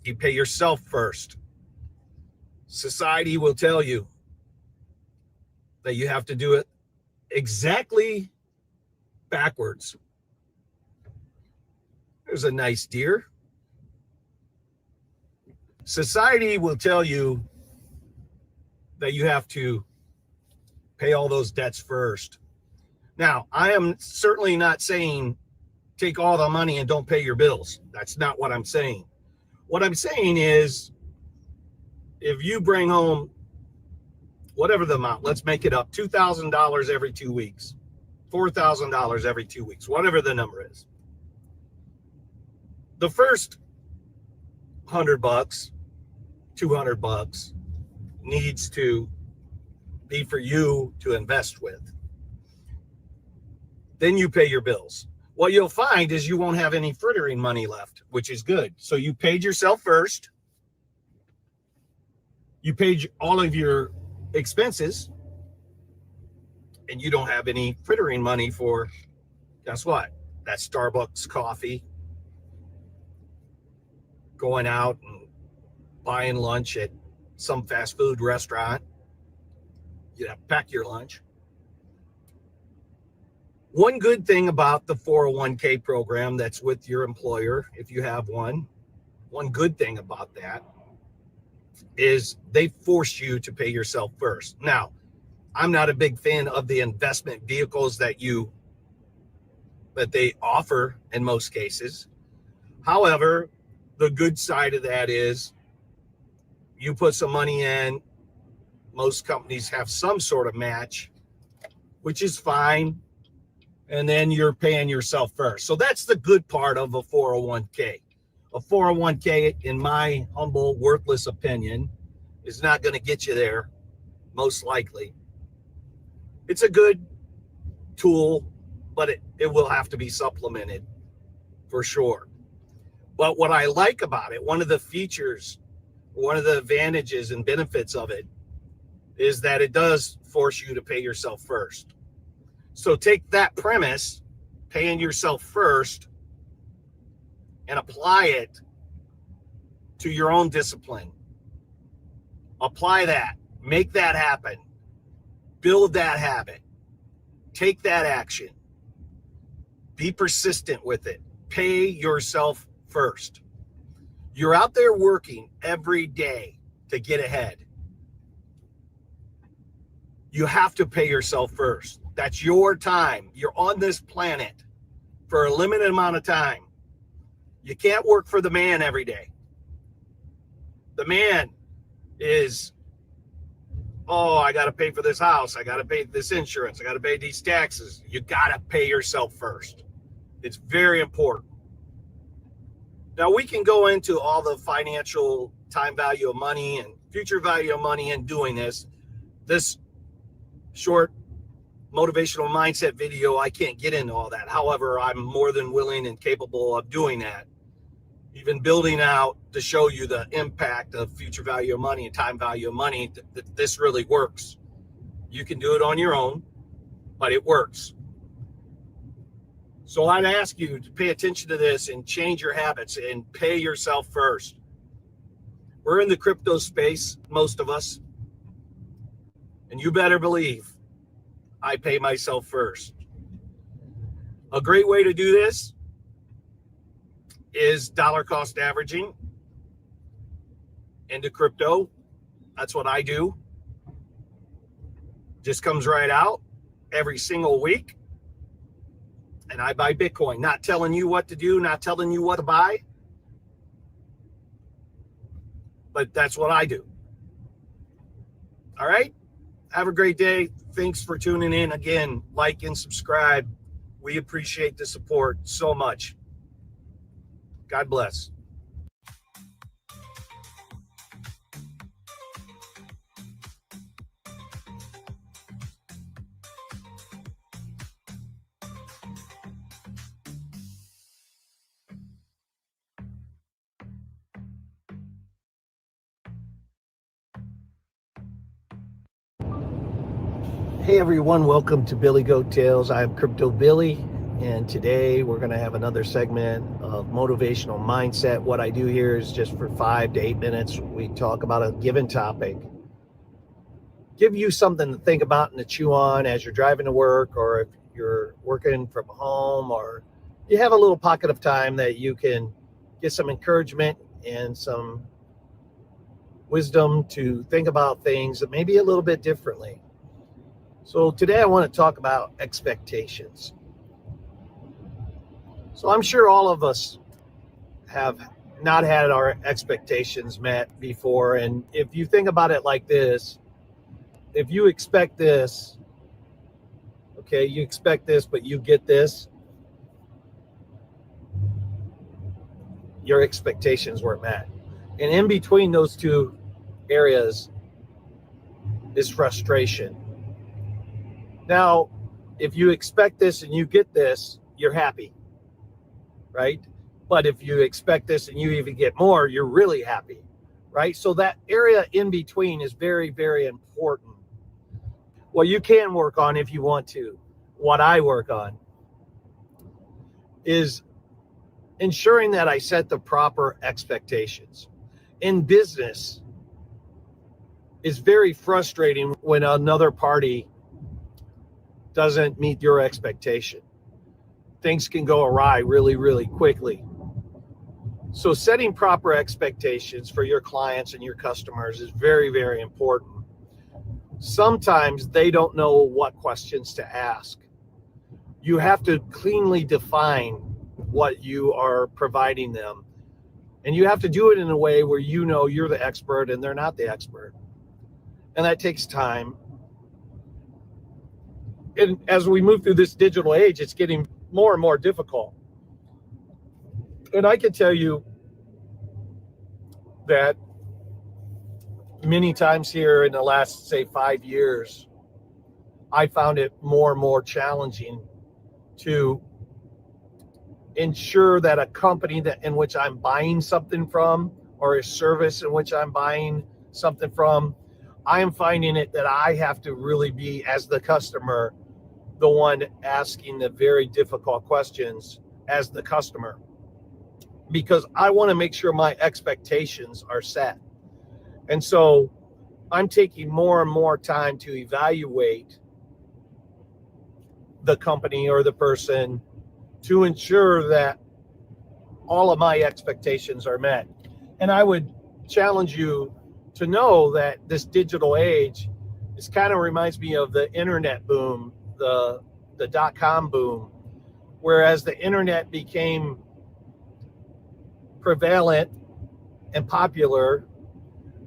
Speaker 1: You pay yourself first. Society will tell you that you have to do it exactly backwards. There's a nice deer. Society will tell you that you have to pay all those debts first. Now, I am certainly not saying take all the money and don't pay your bills. That's not what I'm saying. What I'm saying is, if you bring home whatever the amount, let's make it up, $2,000 every 2 weeks, $4,000 every 2 weeks, whatever the number is. The first $100, $200 needs to be for you to invest with. Then you pay your bills. What you'll find is you won't have any frittering money left, which is good. So you paid yourself first. You paid all of your expenses, and you don't have any frittering money for, guess what? That Starbucks coffee, going out and buying lunch at some fast food restaurant. You have to pack your lunch. One good thing about the 401k program that's with your employer, if you have one good thing about that is they force you to pay yourself first. Now, I'm not a big fan of the investment vehicles that they offer in most cases. However, the good side of that is you put some money in, most companies have some sort of match, which is fine. And then you're paying yourself first. So that's the good part of a 401k. A 401k, in my humble, worthless opinion, is not going to get you there, most likely. It's a good tool, but it will have to be supplemented for sure. But what I like about it, one of the features, one of the advantages and benefits of it, is that it does force you to pay yourself first. So take that premise, paying yourself first, and apply it to your own discipline. Apply that. Make that happen. Build that habit. Take that action. Be persistent with it. Pay yourself first. You're out there working every day to get ahead. You have to pay yourself first. That's your time. You're on this planet for a limited amount of time. You can't work for the man every day. The man is, oh, I got to pay for this house. I got to pay this insurance. I got to pay these taxes. You got to pay yourself first. It's very important. Now, we can go into all the financial time value of money and future value of money in doing this. This short motivational mindset video, I can't get into all that. However, I'm more than willing and capable of doing that. Even building out to show you the impact of future value of money and time value of money, that this really works. You can do it on your own, but it works. So I'd ask you to pay attention to this and change your habits and pay yourself first. We're in the crypto space, most of us, and you better believe I pay myself first. A great way to do this is dollar cost averaging. into crypto. That's what I do. Just comes right out every single week. And I buy Bitcoin, not telling you what to do, not telling you what to buy. But that's what I do. All right. Have a great day. Thanks for tuning in. Again, like and subscribe. We appreciate the support so much. God bless. Hey everyone, welcome to Billy Goat Tales. I'm Crypto Billy, and today we're going to have another segment of motivational mindset. What I do here is just for 5 to 8 minutes, we talk about a given topic, give you something to think about and to chew on as you're driving to work, or if you're working from home, or you have a little pocket of time that you can get some encouragement and some wisdom to think about things maybe a little bit differently. So today I want to talk about expectations. So I'm sure all of us have not had our expectations met before. And if you think about it like this, if you expect this, okay, you expect this, but you get this, your expectations weren't met. And in between those two areas is frustration. Now, if you expect this and you get this, you're happy, right? But if you expect this and you even get more, you're really happy, right? So that area in between is very, very important. What you can work on if you want to, what I work on, is ensuring that I set the proper expectations. In business, it's very frustrating when another party doesn't meet your expectation. Things can go awry really, really quickly. So setting proper expectations for your clients and your customers is very, very important. Sometimes they don't know what questions to ask. You have to cleanly define what you are providing them. And you have to do it in a way where you know you're the expert and they're not the expert. And that takes time. And as we move through this digital age, it's getting more and more difficult. And I can tell you that many times here in the last, say, 5 years, I found it more and more challenging to ensure that a company in which I'm buying something from, or a service in which I'm buying something from, I am finding it that I have to really be, as the customer, the one asking the very difficult questions as the customer, because I want to make sure my expectations are set. And so I'm taking more and more time to evaluate the company or the person to ensure that all of my expectations are met. And I would challenge you to know that this digital age, this kind of reminds me of the internet boom, the dot-com boom, whereas the internet became prevalent and popular,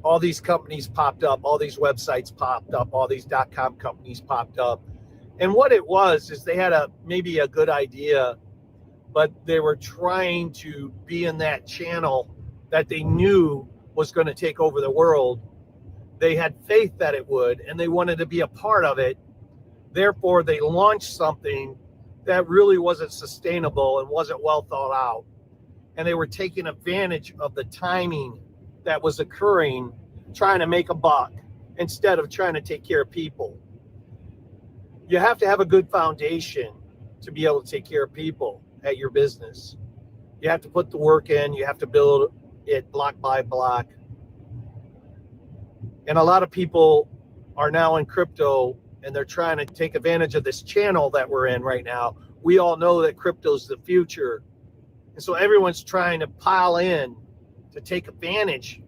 Speaker 1: all these companies popped up, all these websites popped up, all these dot-com companies popped up. And what it was is they had maybe a good idea, but they were trying to be in that channel that they knew was going to take over the world. They had faith that it would, and they wanted to be a part of it. Therefore, they launched something that really wasn't sustainable and wasn't well thought out. And they were taking advantage of the timing that was occurring, trying to make a buck instead of trying to take care of people. You have to have a good foundation to be able to take care of people at your business. You have to put the work in. You have to build it block by block. And a lot of people are now in crypto, and they're trying to take advantage of this channel that we're in right now. We all know that crypto's the future. And so everyone's trying to pile in to take advantage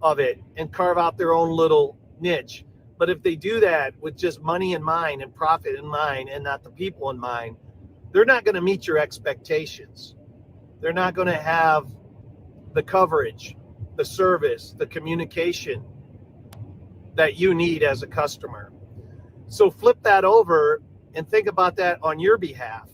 Speaker 1: of it and carve out their own little niche. But if they do that with just money in mind and profit in mind and not the people in mind, they're not going to meet your expectations. They're not going to have the coverage, the service, the communication that you need as a customer. So flip that over and think about that on your behalf.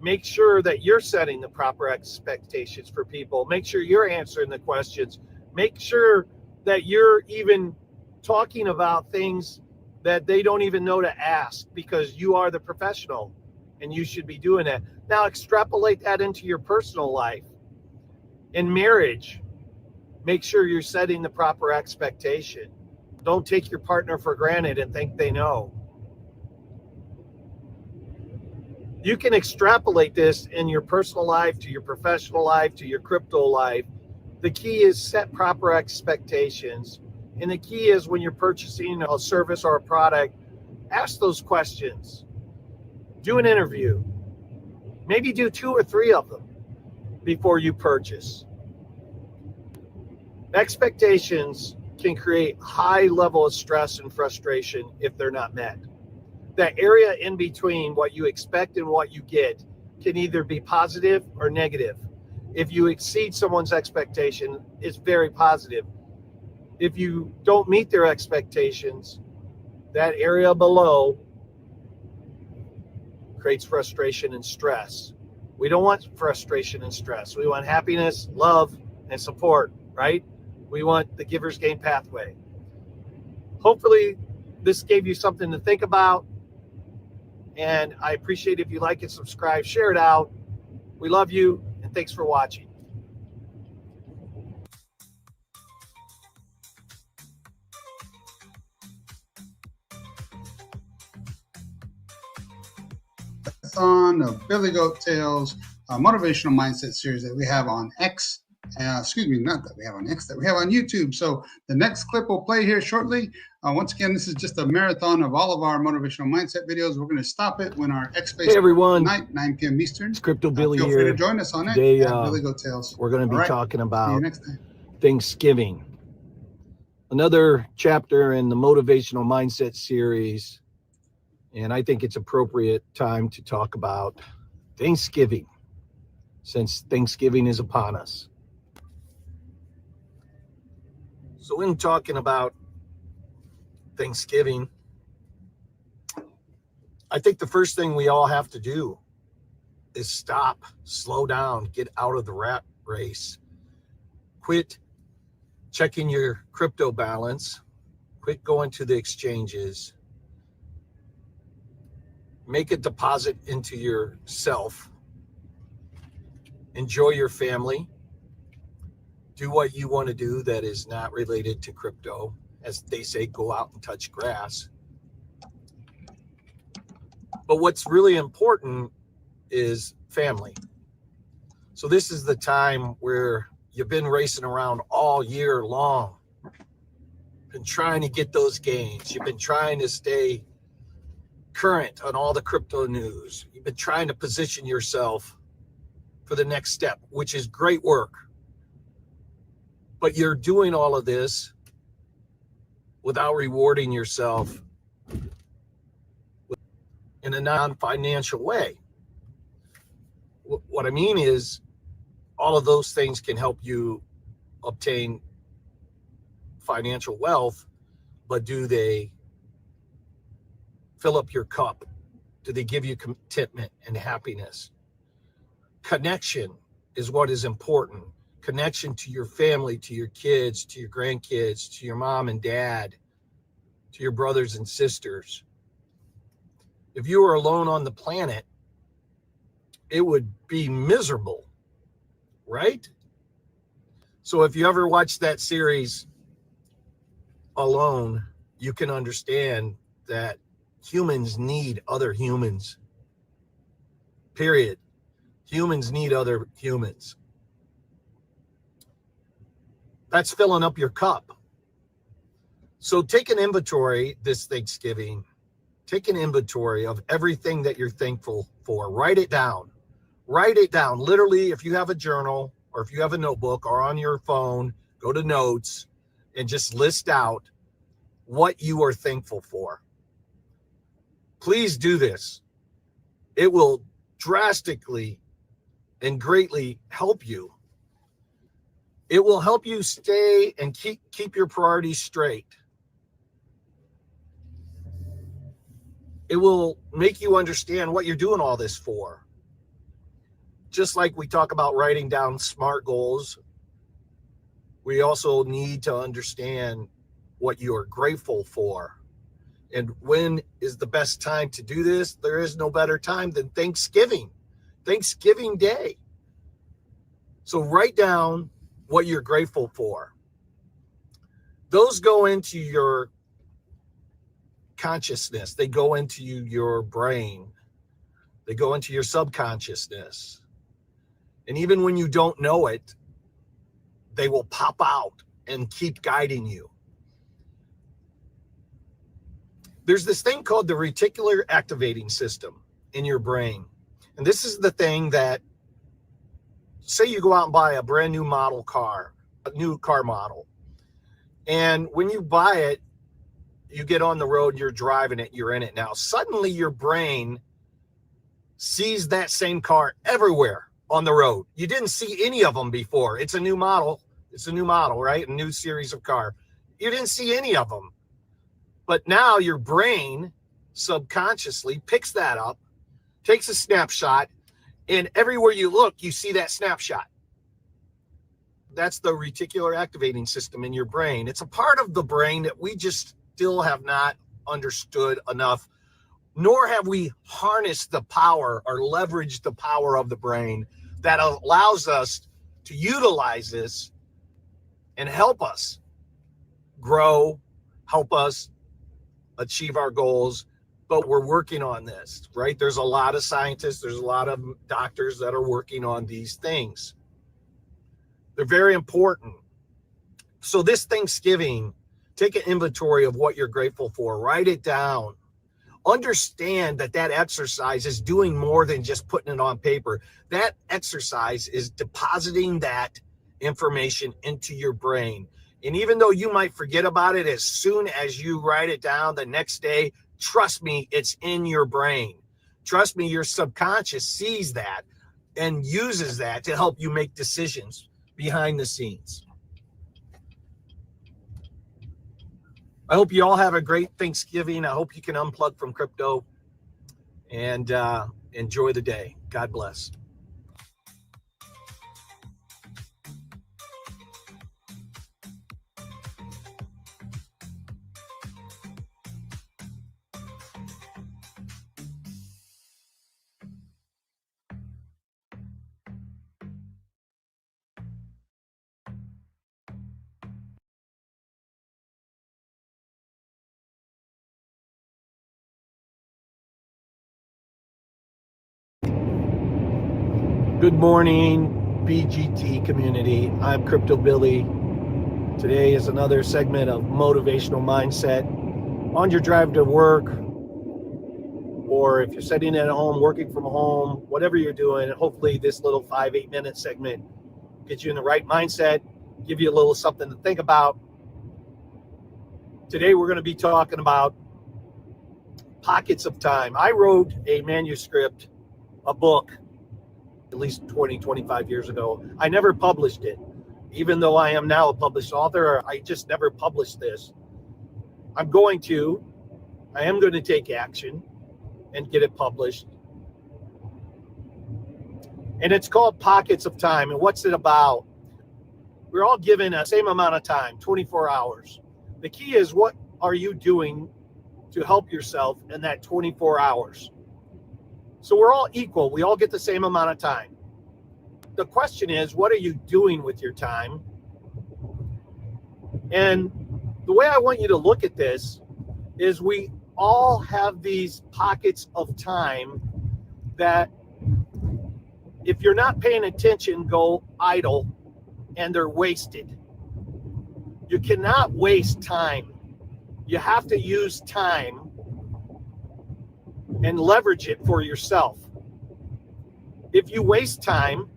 Speaker 1: Make sure that you're setting the proper expectations for people. Make sure you're answering the questions. Make sure that you're even talking about things that they don't even know to ask, because you are the professional and you should be doing that. Now extrapolate that into your personal life. In marriage, make sure you're setting the proper expectation. Don't take your partner for granted and think they know. You can extrapolate this in your personal life to your professional life to your crypto life. The key is set proper expectations. And the key is when you're purchasing a service or a product, ask those questions. Do an interview. Maybe do 2 or 3 of them before you purchase. Expectations can create high level of stress and frustration if they're not met. That area in between what you expect and what you get can either be positive or negative. If you exceed someone's expectation, it's very positive. If you don't meet their expectations, that area below creates frustration and stress. We don't want frustration and stress. We want happiness, love, and support, right? We want the giver's gain pathway. Hopefully, this gave you something to think about. And I appreciate if you like it, subscribe, share it out. We love you, and thanks for watching.
Speaker 3: On the Billy Goat Tales motivational mindset series that we have on X. Not that we have on X, that we have on YouTube. So the next clip will play here shortly. Once again, this is just a marathon of all of our motivational mindset videos. We're going to stop it when our X space.
Speaker 1: Hey everyone,
Speaker 3: tonight, 9 p.m. Eastern.
Speaker 1: It's Crypto Billy
Speaker 3: feel
Speaker 1: here.
Speaker 3: Free to join us on
Speaker 1: Today,
Speaker 3: it. Billy Goat Tales.
Speaker 1: We're going to be talking about
Speaker 3: next time.
Speaker 1: Thanksgiving. Another chapter in the motivational mindset series. And I think it's appropriate time to talk about Thanksgiving, since Thanksgiving is upon us. So when talking about Thanksgiving, I think the first thing we all have to do is stop, slow down, get out of the rat race. Quit checking your crypto balance. Quit going to the exchanges. Make a deposit into yourself. Enjoy your family. Do what you want to do that is not related to crypto. As they say, go out and touch grass. But what's really important is family. So this is the time where you've been racing around all year long. Been trying to get those gains. You've been trying to stay current on all the crypto news. You've been trying to position yourself for the next step, which is great work. But you're doing all of this without rewarding yourself in a non-financial way. What I mean is, all of those things can help you obtain financial wealth, but do they fill up your cup? Do they give you contentment and happiness? Connection is what is important. Connection to your family, to your kids, to your grandkids, to your mom and dad, to your brothers and sisters. If you were alone on the planet, it would be miserable, right? So if you ever watch that series Alone, you can understand that humans need other humans. Period. Humans need other humans. That's filling up your cup. So take an inventory this Thanksgiving. Take an inventory of everything that you're thankful for. Write it down. Write it down. Literally, if you have a journal or if you have a notebook or on your phone, go to notes. and just list out what you are thankful for. Please do this. It will drastically and greatly help you. It will help you stay and keep your priorities straight. It will make you understand what you're doing all this for. Just like we talk about writing down SMART goals, we also need to understand what you are grateful for. And when is the best time to do this? There is no better time than Thanksgiving Day. So write down what you're grateful for. Those go into your consciousness. They go into your brain. They go into your subconsciousness. And even when you don't know it, they will pop out and keep guiding you. There's this thing called the reticular activating system in your brain. And this is the thing that, say you go out and buy a brand new model car, a new car model. And when you buy it, you get on the road, you're driving it, you're in it now. Suddenly your brain sees that same car everywhere on the road. You didn't see any of them before. It's a new model. It's a new model, right? A new series of car. You didn't see any of them. But now your brain subconsciously picks that up, takes a snapshot, and everywhere you look, you see that snapshot. That's the reticular activating system in your brain. It's a part of the brain that we just still have not understood enough, nor have we harnessed the power or leveraged the power of the brain that allows us to utilize this and help us grow, help us achieve our goals. But we're working on this, right? There's a lot of scientists, there's a lot of doctors that are working on these things. They're very important. So this Thanksgiving, take an inventory of what you're grateful for. Write it down. Understand that exercise is doing more than just putting it on paper. That exercise is depositing that information into your brain. And even though you might forget about it, as soon as you write it down the next day, trust me, it's in your brain. Trust me, your subconscious sees that and uses that to help you make decisions behind the scenes. I hope you all have a great Thanksgiving. I hope you can unplug from crypto and enjoy the day. God bless. Good morning, BGT community. I'm Crypto Billy. Today is another segment of Motivational Mindset. On your drive to work, or if you're sitting at home, working from home, whatever you're doing, hopefully this little 5-8 minute segment gets you in the right mindset, give you a little something to think about. Today we're going to be talking about pockets of time. I wrote a manuscript, a book, at least 25 years ago. I never published it. Even though I am now a published author, I just never published this. I am going to take action and get it published. And it's called Pockets of Time. And what's it about? We're all given the same amount of time, 24 hours. The key is, what are you doing to help yourself in that 24 hours? So we're all equal. We all get the same amount of time. The question is, what are you doing with your time? And the way I want you to look at this is, we all have these pockets of time that, if you're not paying attention, go idle and they're wasted. You cannot waste time. You have to use time and leverage it for yourself. If you waste time,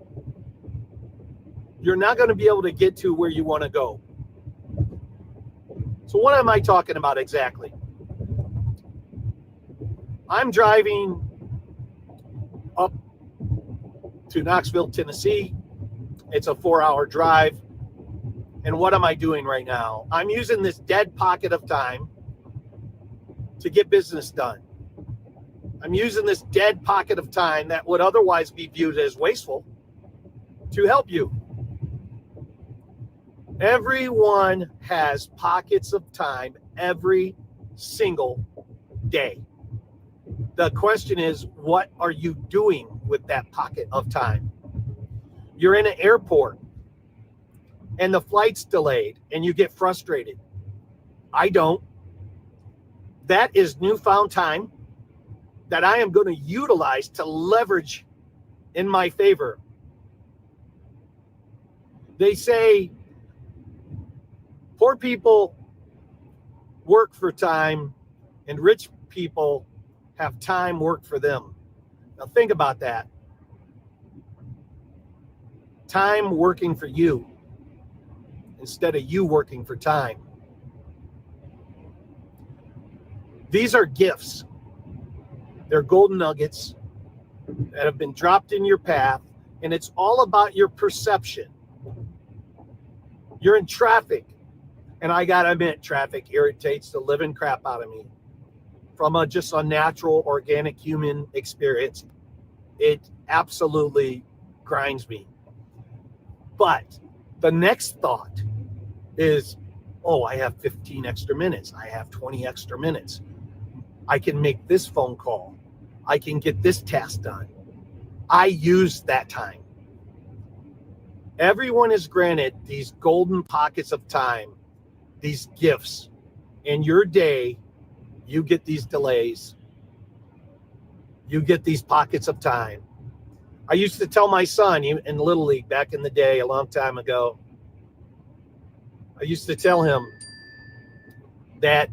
Speaker 1: you're not going to be able to get to where you want to go. So what am I talking about exactly? I'm driving up to Knoxville, Tennessee. It's a 4-hour drive. And what am I doing right now? I'm using this dead pocket of time to get business done. I'm using this dead pocket of time that would otherwise be viewed as wasteful to help you. Everyone has pockets of time every single day. The question is, what are you doing with that pocket of time? You're in an airport and the flight's delayed and you get frustrated. I don't. That is newfound time that I am going to utilize to leverage in my favor. They say poor people work for time and rich people have time work for them. Now think about that. Time working for you instead of you working for time. These are gifts. They're golden nuggets that have been dropped in your path, and it's all about your perception. You're in traffic, and I gotta admit, traffic irritates the living crap out of me. From just a natural, organic human experience, it absolutely grinds me. But the next thought is, oh, I have 15 extra minutes. I have 20 extra minutes. I can make this phone call. I can get this task done. I use that time. Everyone is granted these golden pockets of time, these gifts. In your day, you get these delays. You get these pockets of time. I used to tell my son in Little League back in the day, a long time ago, I used to tell him that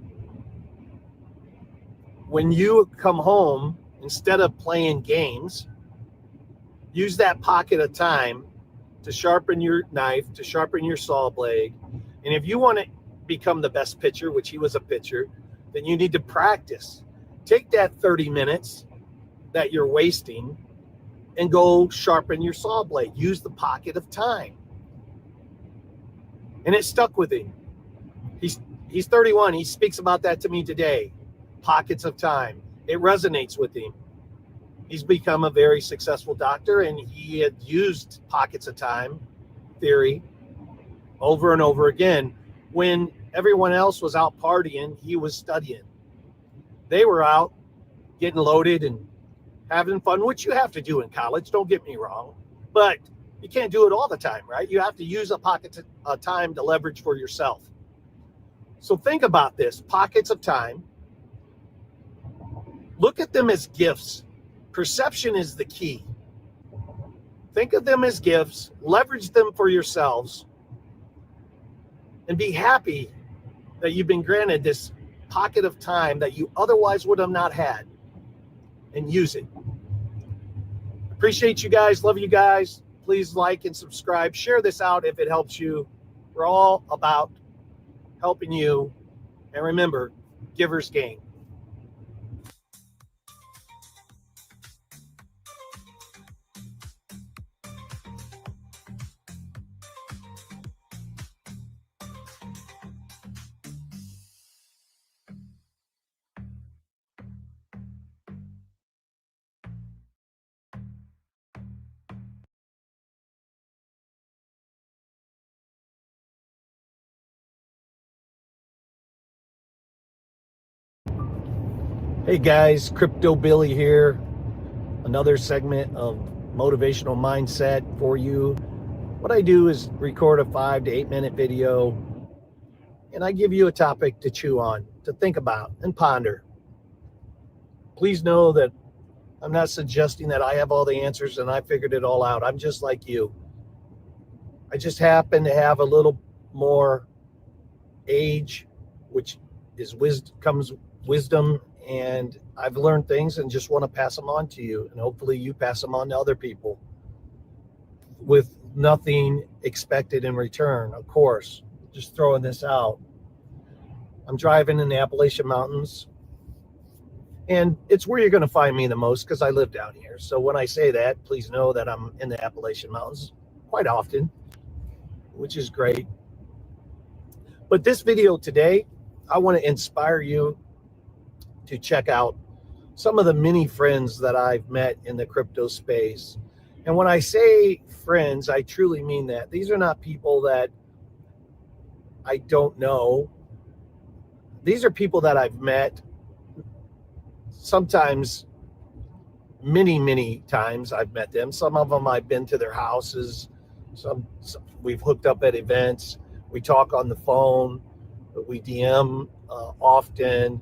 Speaker 1: when you come home, instead of playing games, use that pocket of time to sharpen your knife, to sharpen your saw blade. And if you want to become the best pitcher, which he was a pitcher, then you need to practice. Take that 30 minutes that you're wasting and go sharpen your saw blade. Use the pocket of time. And it stuck with him. He's 31. He speaks about that to me today. Pockets of time. It resonates with him. He's become a very successful doctor, and he had used pockets of time theory over and over again. When everyone else was out partying, he was studying. They were out getting loaded and having fun, which you have to do in college, don't get me wrong. But you can't do it all the time, right? You have to use a pocket of time to leverage for yourself. So think about this, pockets of time. Look at them as gifts. Perception is the key. Think of them as gifts, leverage them for yourselves, and be happy that you've been granted this pocket of time that you otherwise would have not had, and use it. Appreciate you guys. Love you guys. Please like and subscribe. Share this out if it helps you. We're all about helping you. And remember, givers gain. Hey guys, Crypto Billy here. Another segment of motivational mindset for you. What I do is record a 5 to 8 minute video, and I give you a topic to chew on, to think about and ponder. Please know that I'm not suggesting that I have all the answers and I figured it all out. I'm just like you. I just happen to have a little more age, which is comes wisdom, and I've learned things and just want to pass them on to you, and hopefully you pass them on to other people with nothing expected in return. Of course, just throwing this out. I'm driving in the Appalachian Mountains. And it's where you're going to find me the most because I live down here. So when I say that, please know that I'm in the Appalachian Mountains quite often, which is great. But this video today, I want to inspire you to check out some of the many friends that I've met in the crypto space. And when I say friends, I truly mean that. These are not people that I don't know. These are people that I've met. Sometimes, many times I've met them. Some of them I've been to their houses. Some we've hooked up at events. We talk on the phone. We DM often.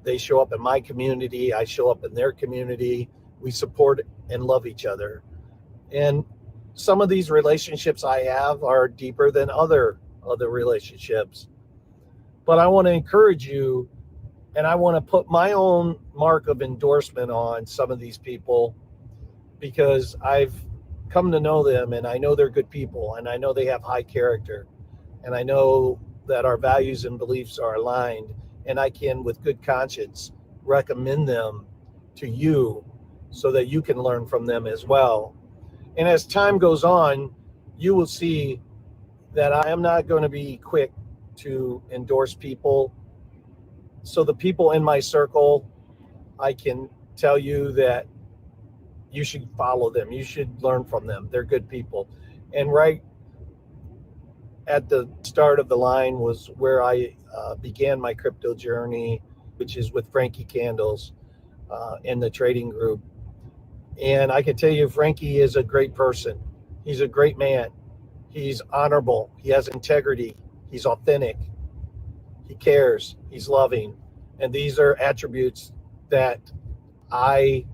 Speaker 1: They show up in my community. I show up in their community. We support and love each other. And some of these relationships I have are deeper than other relationships. But I want to encourage you, and I want to put my own mark of endorsement on some of these people because I've come to know them, and I know they're good people, and I know they have high character, and I know that our values and beliefs are aligned, and I can, with good conscience, recommend them to you so that you can learn from them as well. And as time goes on, you will see that I am not going to be quick to endorse people. So the people in my circle, I can tell you that you should follow them. You should learn from them. They're good people. And right at the start of the line was where I began my crypto journey, which is with Frankie Candles in the trading group. And I can tell you, Frankie is a great person. He's a great man. He's honorable. He has integrity. He's authentic. He cares. He's loving. And these are attributes that I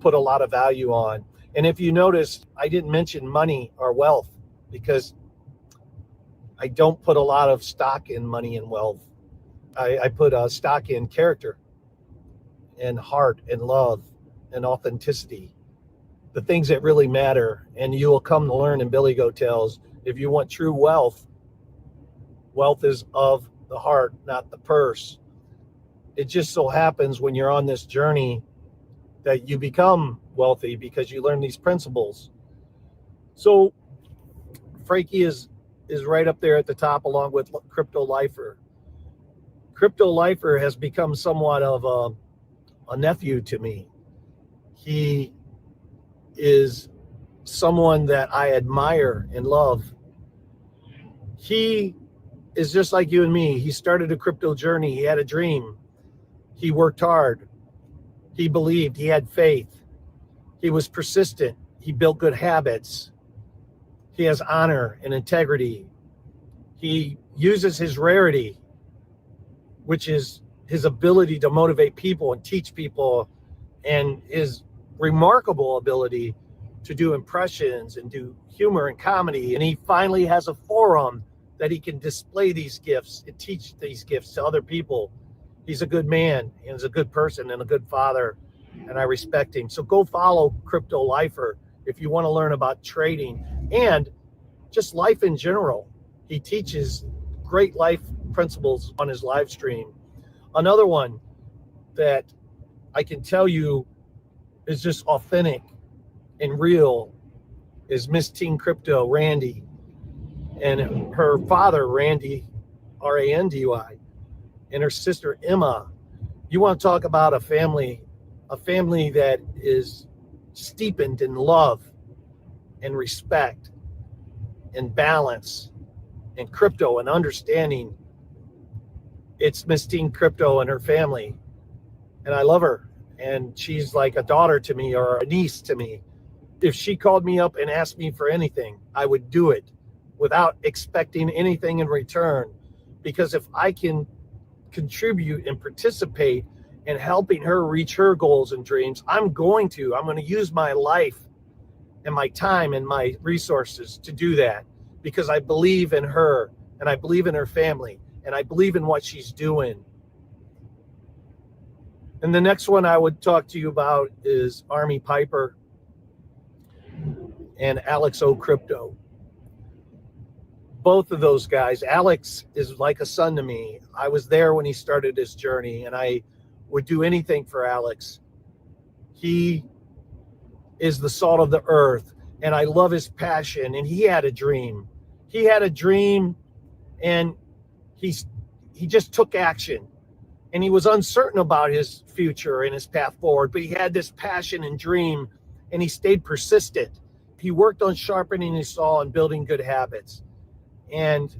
Speaker 1: put a lot of value on. And if you notice, I didn't mention money or wealth because I don't put a lot of stock in money and wealth. I put a stock in character and heart and love and authenticity, the things that really matter. And you will come to learn in Billy Goat Tales, if you want true wealth, wealth is of the heart, not the purse. It just so happens when you're on this journey that you become wealthy because you learn these principles. So Frankie is right up there at the top along with Crypto Lifer. Crypto Lifer has become somewhat of a nephew to me. He is someone that I admire and love. He is just like you and me. He started a crypto journey. He had a dream. He worked hard. He believed. He had faith. He was persistent. He built good habits. He has honor and integrity. He uses his rarity, which is his ability to motivate people and teach people, and his remarkable ability to do impressions and do humor and comedy. And he finally has a forum that he can display these gifts and teach these gifts to other people. He's a good man, and he's a good person and a good father, and I respect him. So go follow Crypto Lifer if you want to learn about trading and just life in general. He teaches great life principles on his live stream. Another one that I can tell you is just authentic and real is Miss Teen Crypto, Randy, and her father, Randy, R-A-N-D-Y, and her sister, Emma. You want to talk about a family that is steeped in love and respect and balance and crypto and understanding. It's Miss Teen Crypto and her family. And I love her. And she's like a daughter to me or a niece to me. If she called me up and asked me for anything, I would do it without expecting anything in return. Because if I can contribute and participate in helping her reach her goals and dreams, I'm going to use my life and my time and my resources to do that because I believe in her and I believe in her family and I believe in what she's doing. And the next one I would talk to you about is Army Piper and Alex O Crypto. both of those guys. Alex is like a son to me. I was there when he started his journey, and I would do anything for Alex. He is the salt of the earth, and I love his passion. And he had a dream. He had a dream, and he's he just took action. And he was uncertain about his future and his path forward, but he had this passion and dream, and he stayed persistent. He worked on sharpening his saw and building good habits. And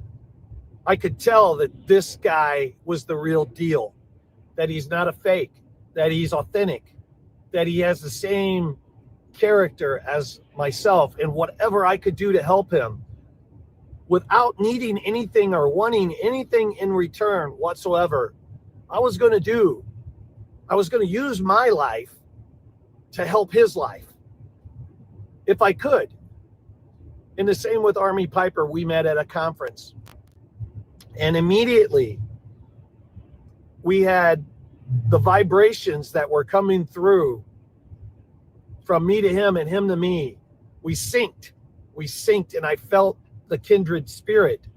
Speaker 1: I could tell that this guy was the real deal, that he's not a fake, that he's authentic, that he has the same character as myself, and whatever I could do to help him without needing anything or wanting anything in return whatsoever, I was going to do. I was going to use my life to help his life if I could. And the same with Army Piper. We met at a conference, and immediately we had the vibrations that were coming through from me to him and him to me. We synced, and I felt the kindred spirit.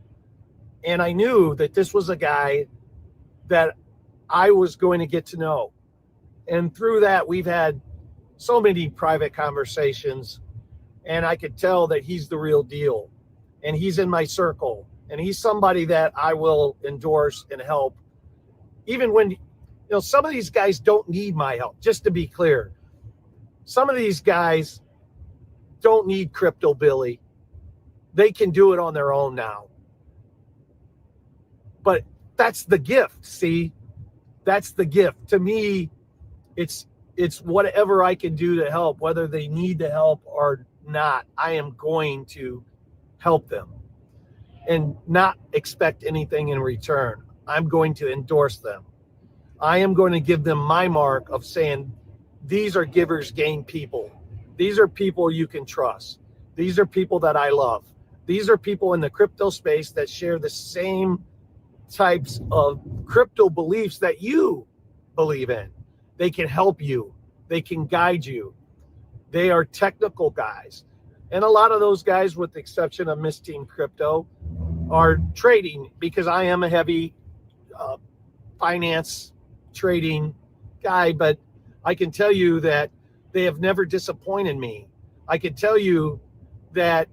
Speaker 1: And I knew that this was a guy that I was going to get to know. And through that, we've had so many private conversations, and I could tell that he's the real deal. And he's in my circle, and he's somebody that I will endorse and help. Even when, some of these guys don't need my help, just to be clear. Some of these guys don't need Crypto Billy. They can do it on their own now. But that's the gift, see? That's the gift. To me, it's whatever I can do to help, whether they need the help or not. I am going to help them and not expect anything in return. I'm going to endorse them. I am going to give them my mark of saying, these are givers gain people. These are people you can trust. These are people that I love. These are people in the crypto space that share the same types of crypto beliefs that you believe in. They can help you. They can guide you. They are technical guys. And a lot of those guys, with the exception of Miss Team Crypto, are trading, because I am a heavy finance trading guy. But I can tell you that they have never disappointed me. I can tell you that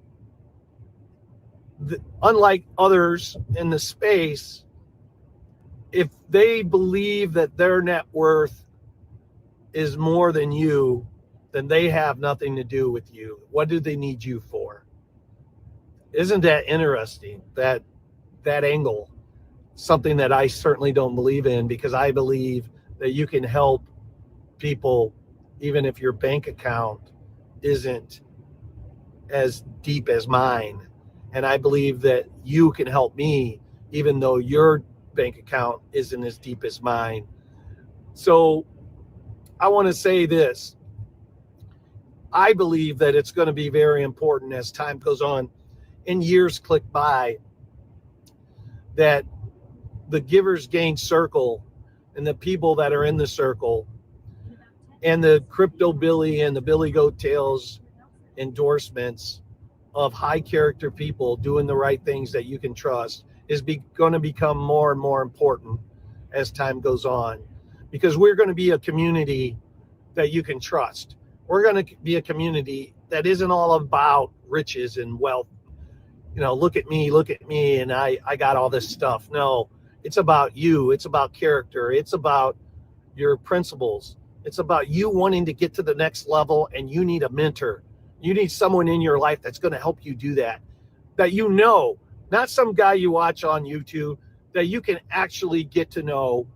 Speaker 1: unlike others in the space, if they believe that their net worth is more than you, then they have nothing to do with you. What do they need you for? Isn't that interesting? That angle, something that I certainly don't believe in, because I believe that you can help people even if your bank account isn't as deep as mine. And I believe that you can help me even though your bank account isn't as deep as mine. So I want to say this. I believe that it's going to be very important as time goes on and years click by, that the givers gain circle and the people that are in the circle and the Crypto Billy and the Billy Goat Tales endorsements of high character people doing the right things that you can trust is going to become more and more important as time goes on, because we're going to be a community that you can trust. We're going to be a community that isn't all about riches and wealth. Look at me, and I got all this stuff. No, it's about you. It's about character. It's about your principles. It's about you wanting to get to the next level, and you need a mentor. You need someone in your life that's going to help you do that. That not some guy you watch on YouTube, that you can actually get to know,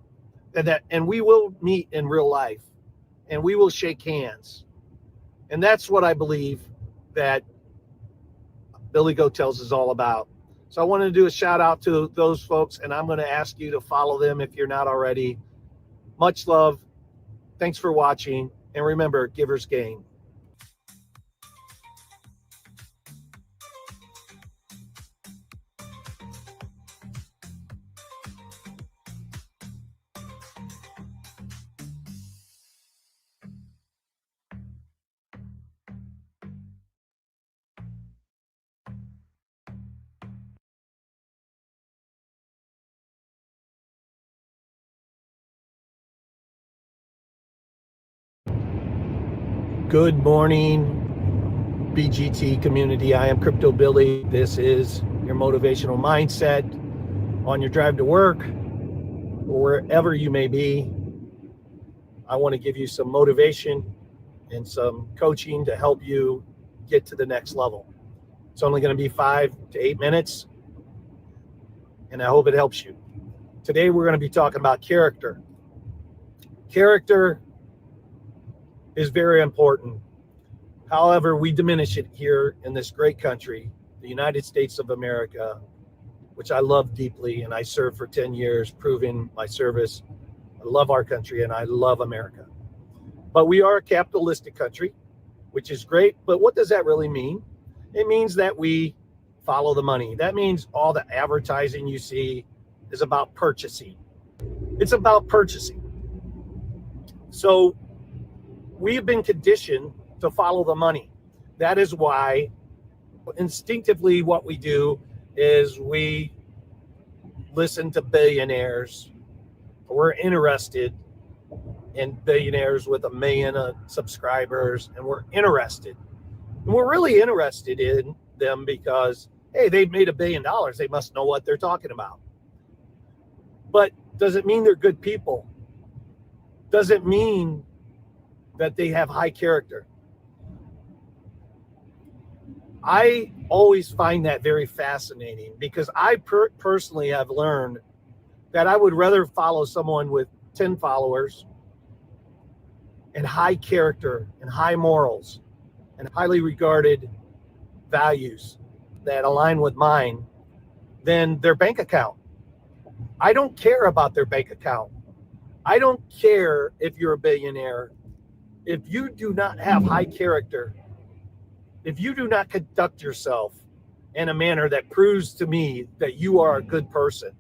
Speaker 1: and we will meet in real life, and we will shake hands. And that's what I believe that Billy Goat Tales is all about. So I wanted to do a shout out to those folks, and I'm going to ask you to follow them if you're not already. Much love. Thanks for watching. And remember, givers gain. Good morning, BGT community. I am Crypto Billy. This is your motivational mindset on your drive to work or wherever you may be. I want to give you some motivation and some coaching to help you get to the next level. It's only going to be 5 to 8 minutes, and I hope it helps you. Today, we're going to be talking about character. Character is very important. However, we diminish it here in this great country, the United States of America, which I love deeply, and I served for 10 years, proving my service. I love our country, and I love America. But we are a capitalistic country, which is great. But what does that really mean? It means that we follow the money. That means all the advertising you see is about purchasing. It's about purchasing. So we've been conditioned to follow the money. That is why instinctively what we do is we listen to billionaires. We're interested in billionaires with 1 million subscribers, and we're interested. And we're really interested in them because, hey, they've made $1 billion. They must know what they're talking about. But does it mean they're good people? Does it mean that they have high character? I always find that very fascinating because I personally have learned that I would rather follow someone with 10 followers and high character and high morals and highly regarded values that align with mine than their bank account. I don't care about their bank account. I don't care if you're a billionaire. If you do not have high character, if you do not conduct yourself in a manner that proves to me that you are a good person,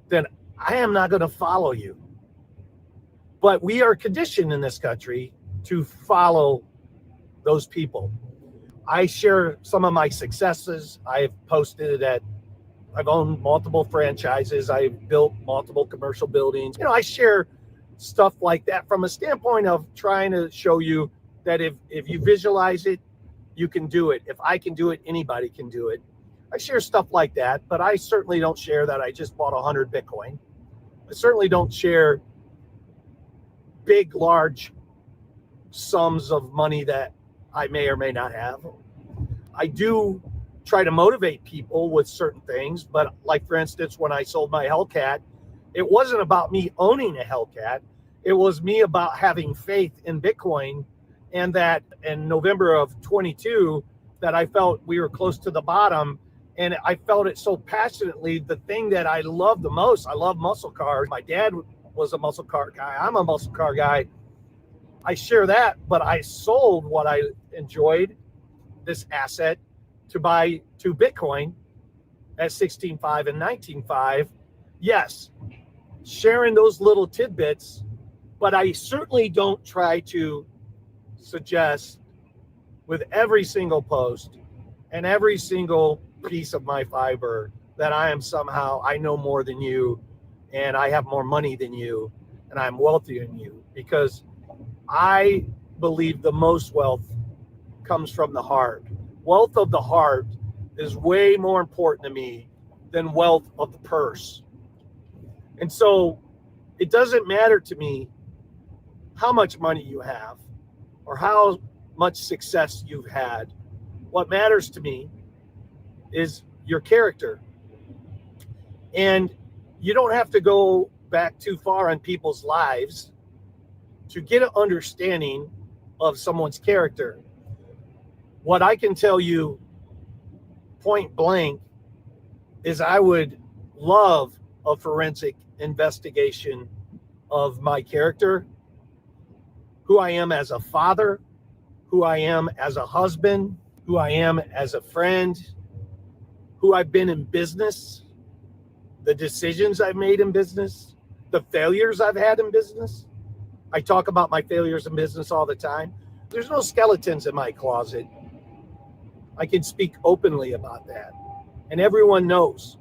Speaker 1: then I am not going to follow you. But we are conditioned in this country to follow those people. I share some of my successes. I've posted that I've owned multiple franchises. I've built multiple commercial buildings. I share stuff like that from a standpoint of trying to show you that if you visualize it, you can do it. If I can do it, anybody can do it. I share stuff like that, but I certainly don't share that I just bought 100 Bitcoin. I certainly don't share big, large sums of money that I may or may not have. I do try to motivate people with certain things, but like, for instance, when I sold my Hellcat, it wasn't about me owning a Hellcat. It was me about having faith in Bitcoin, and that in November of 22, that I felt we were close to the bottom, and I felt it so passionately. The thing that I love the most, I love muscle cars. My dad was a muscle car guy. I'm a muscle car guy. I share that, but I sold what I enjoyed, this asset, to buy 2 Bitcoin at 16.5 and 19.5. Yes, sharing those little tidbits, but I certainly don't try to suggest with every single post and every single piece of my fiber that I am somehow, I know more than you, and I have more money than you, and I'm wealthier than you, because I believe the most wealth comes from the heart. Wealth of the heart is way more important to me than wealth of the purse. And so it doesn't matter to me how much money you have or how much success you've had. What matters to me is your character. And you don't have to go back too far in people's lives to get an understanding of someone's character. What I can tell you point blank is I would love a forensic investigation of my character, who I am as a father, who I am as a husband, who I am as a friend, who I've been in business, the decisions I've made in business, the failures I've had in business. I talk about my failures in business all the time. There's no skeletons in my closet. I can speak openly about that. And everyone knows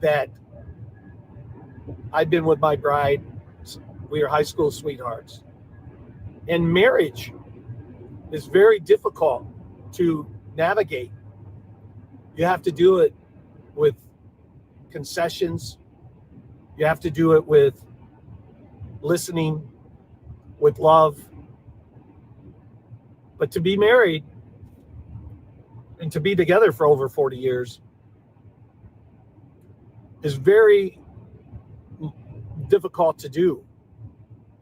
Speaker 1: that I've been with my bride. We are high school sweethearts. And marriage is very difficult to navigate. You have to do it with concessions. You have to do it with listening, with love. But to be married and to be together for over 40 years is very difficult to do.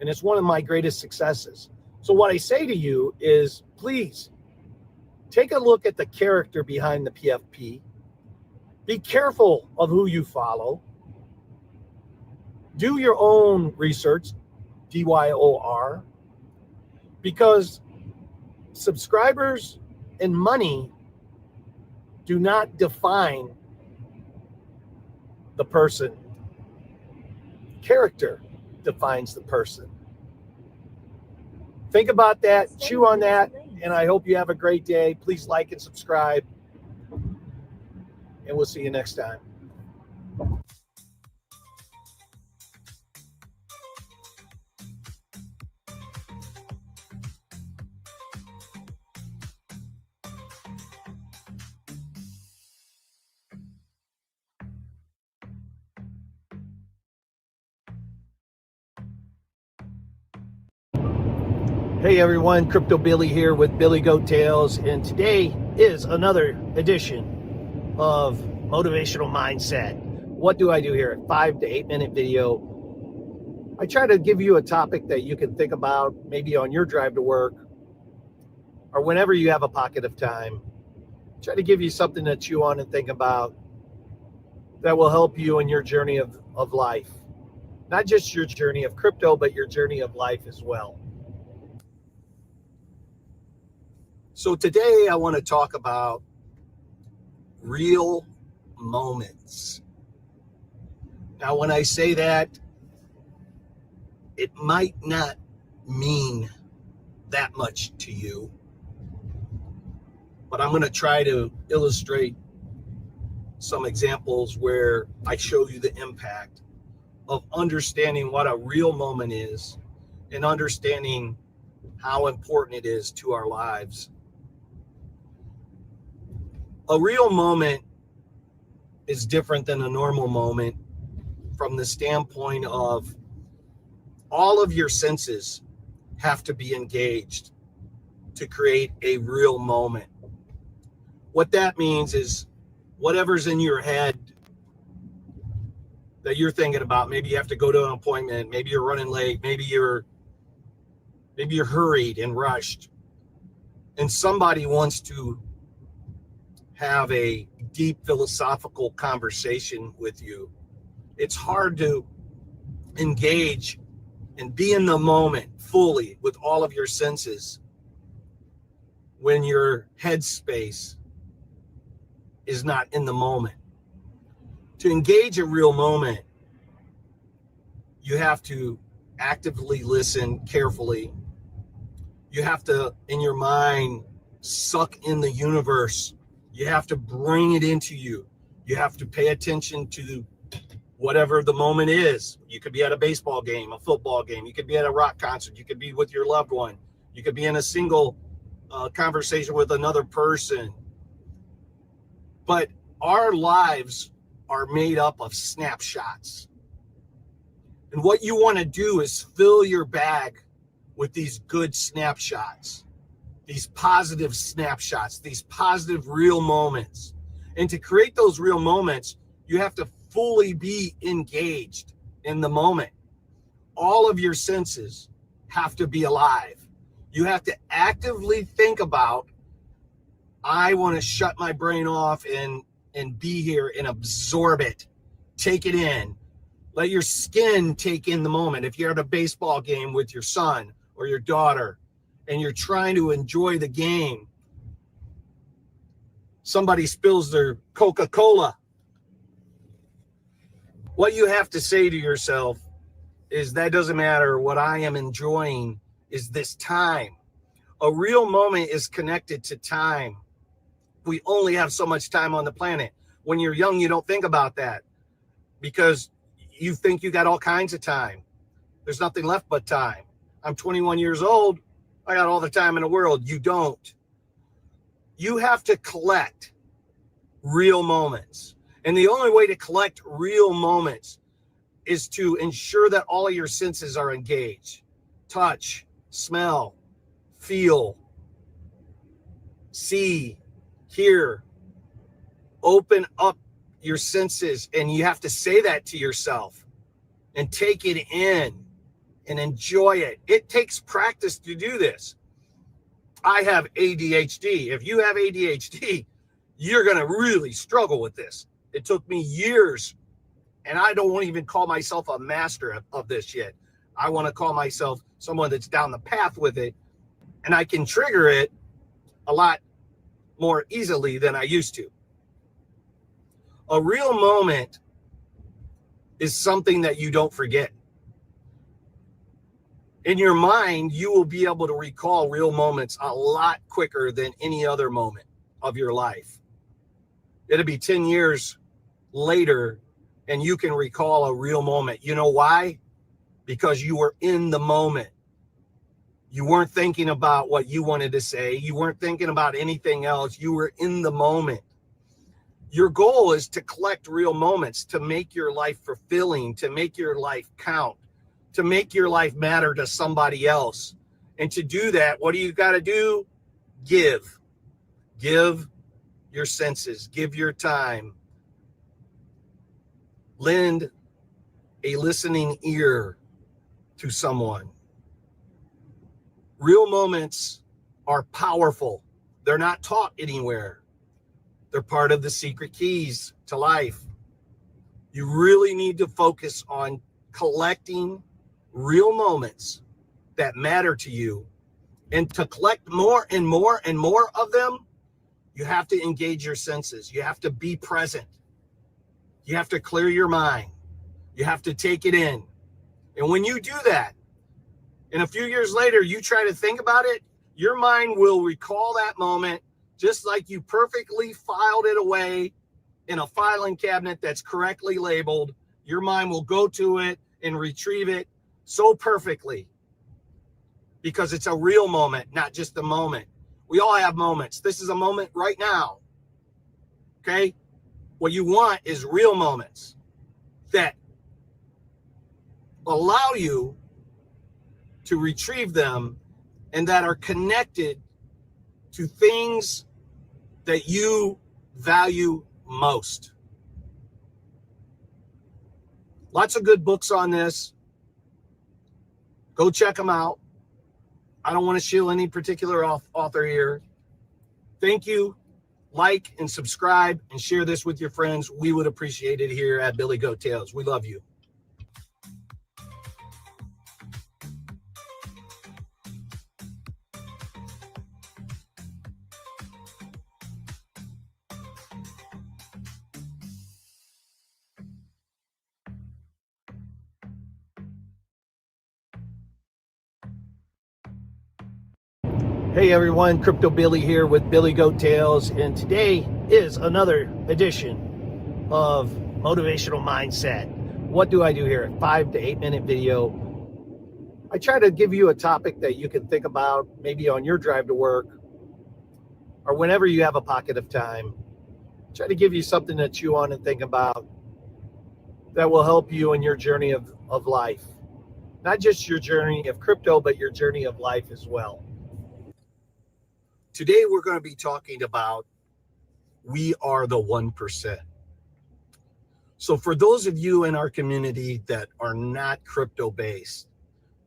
Speaker 1: And it's one of my greatest successes. So what I say to you is, please take a look at the character behind the PFP. Be careful of who you follow. Do your own research, DYOR, because subscribers and money do not define the person. Character defines the person. Think about that, chew on that, and I hope you have a great day. Please like and subscribe, and we'll see you next time. Hey everyone, Crypto Billy here with Billy Goat Tales, and today is another edition of Motivational Mindset. What do I do here? A 5 to 8 minute video. I try to give you a topic that you can think about, maybe on your drive to work, or whenever you have a pocket of time. Try to give you something to chew on and think about that will help you in your journey of life. Not just your journey of crypto, but your journey of life as well. So today I want to talk about real moments. Now, when I say that, it might not mean that much to you, but I'm going to try to illustrate some examples where I show you the impact of understanding what a real moment is and understanding how important it is to our lives. A real moment is different than a normal moment from the standpoint of all of your senses have to be engaged to create a real moment. What that means is whatever's in your head that you're thinking about, maybe you have to go to an appointment, maybe you're running late, maybe you're hurried and rushed, and somebody wants to have a deep philosophical conversation with you. It's hard to engage and be in the moment fully with all of your senses when your headspace is not in the moment. To engage a real moment, you have to actively listen carefully. You have to, in your mind, suck in the universe. You have to bring it into you. You have to pay attention to whatever the moment is. You could be at a baseball game, a football game. You could be at a rock concert. You could be with your loved one. You could be in a single conversation with another person. But our lives are made up of snapshots. And what you want to do is fill your bag with these good snapshots, these positive snapshots, these positive real moments. And to create those real moments, you have to fully be engaged in the moment. All of your senses have to be alive. You have to actively think about, I want to shut my brain off and be here and absorb it. Take it in. Let your skin take in the moment. If you're at a baseball game with your son or your daughter and you're trying to enjoy the game, somebody spills their Coca-Cola. What you have to say to yourself is, that doesn't matter. What I am enjoying is this time. A real moment is connected to time. We only have so much time on the planet. When you're young, you don't think about that because you think you got all kinds of time. There's nothing left but time. I'm 21 years old. I got all the time in the world. You don't. You have to collect real moments. And the only way to collect real moments is to ensure that all of your senses are engaged. Touch, smell, feel, see, hear. Open up your senses, and you have to say that to yourself and take it in and enjoy it. It takes practice to do this. I have ADHD. If you have ADHD, you're going to really struggle with this. It took me years, and I don't want to even call myself a master of this yet. I want to call myself someone that's down the path with it, and I can trigger it a lot more easily than I used to. A real moment is something that you don't forget. In your mind, you will be able to recall real moments a lot quicker than any other moment of your life. It'll be 10 years later, and you can recall a real moment. You know why? Because you were in the moment. You weren't thinking about what you wanted to say. You weren't thinking about anything else. You were in the moment. Your goal is to collect real moments, to make your life fulfilling, to make your life count, to make your life matter to somebody else. And to do that, what do you got to do? Give. Give your senses. Give your time. Lend a listening ear to someone. Real moments are powerful. They're not taught anywhere. They're part of the secret keys to life. You really need to focus on collecting real moments that matter to you. And to collect more and more and more of them, you have to engage your senses. You have to be present. You have to clear your mind. You have to take it in. And when you do that, and a few years later, you try to think about it, your mind will recall that moment just like you perfectly filed it away in a filing cabinet that's correctly labeled. Your mind will go to it and retrieve it so perfectly because it's a real moment, not just a moment. We all have moments. This is a moment right now. Okay? What you want is real moments that allow you to retrieve them and that are connected to things that you value most. Lots of good books on this. Go check them out. I don't want to shield any particular author here. Thank you. Like and subscribe and share this with your friends. We would appreciate it here at Billy Goat Tales. We love you. Hey everyone, Crypto Billy here with Billy Goat Tales, and today is another edition of Motivational Mindset. What do I do here? A 5 to 8 minute video. I try to give you a topic that you can think about maybe on your drive to work or whenever you have a pocket of time. Try to give you something to chew on and think about that will help you in your journey of life. Not just your journey of crypto, but your journey of life as well. Today, we're going to be talking about we are the 1%. So for those of you in our community that are not crypto based,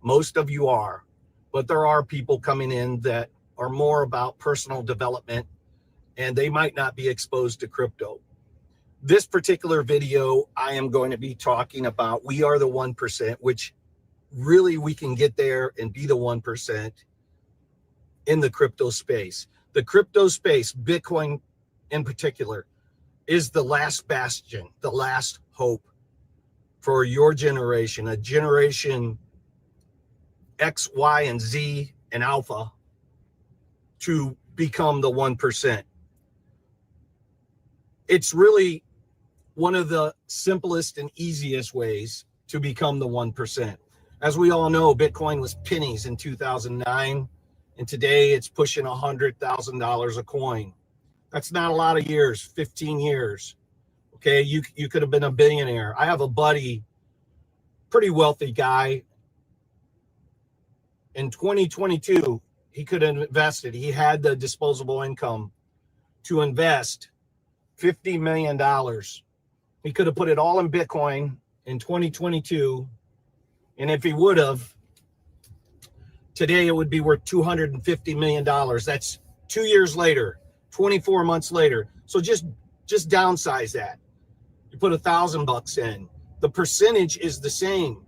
Speaker 1: most of you are, but there are people coming in that are more about personal development and they might not be exposed to crypto. This particular video, I am going to be talking about we are the 1%, which really we can get there and be the 1%. In the crypto space. The crypto space, Bitcoin in particular, is the last bastion, the last hope for your generation, a generation X, Y, and Z and Alpha to become the 1%. It's really one of the simplest and easiest ways to become the 1%. As we all know, Bitcoin was pennies in 2009. and today it's pushing $100,000 a coin. That's not a lot of years, 15 years. Okay, you could have been a billionaire. I have a buddy, pretty wealthy guy. In 2022, he could have invested. He had the disposable income to invest $50 million. He could have put it all in Bitcoin in 2022. And if he would have, today it would be worth $250 million. That's 2 years later, 24 months later. So just downsize that. You put $1,000 in. The percentage is the same.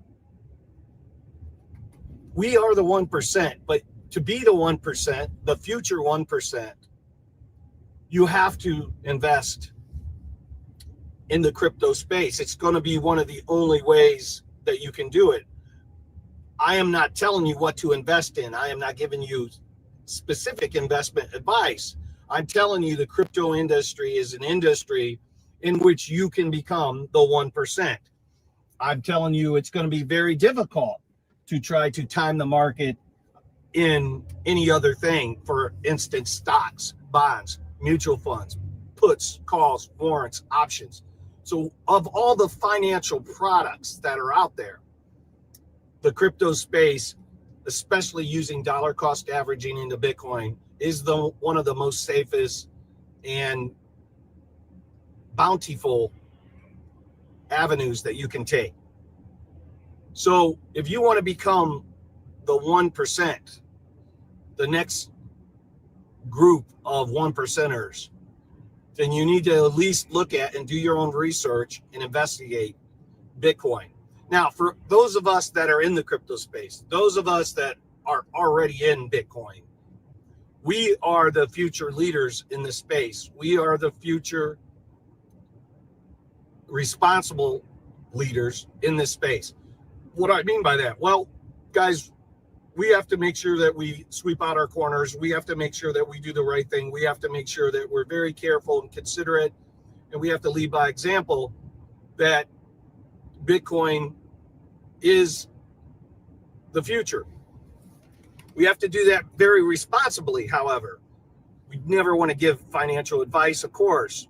Speaker 1: We are the 1%, but to be the 1%, the future 1%, you have to invest in the crypto space. It's going to be one of the only ways that you can do it. I am not telling you what to invest in. I am not giving you specific investment advice. I'm telling you the crypto industry is an industry in which you can become the 1%. I'm telling you it's going to be very difficult to try to time the market in any other thing. For instance, stocks, bonds, mutual funds, puts, calls, warrants, options. So of all the financial products that are out there, the crypto space, especially using dollar cost averaging into Bitcoin, is one of the most safest and bountiful avenues that you can take. So if you want to become the 1%, the next group of 1%ers, then you need to at least look at and do your own research and investigate Bitcoin. Now, for those of us that are in the crypto space, those of us that are already in Bitcoin, we are the future leaders in this space. We are the future responsible leaders in this space. What do I mean by that? Well, guys, we have to make sure that we sweep out our corners. We have to make sure that we do the right thing. We have to make sure that we're very careful and considerate, and we have to lead by example that Bitcoin is the future. We have to do that very responsibly, however. We never want to give financial advice, of course.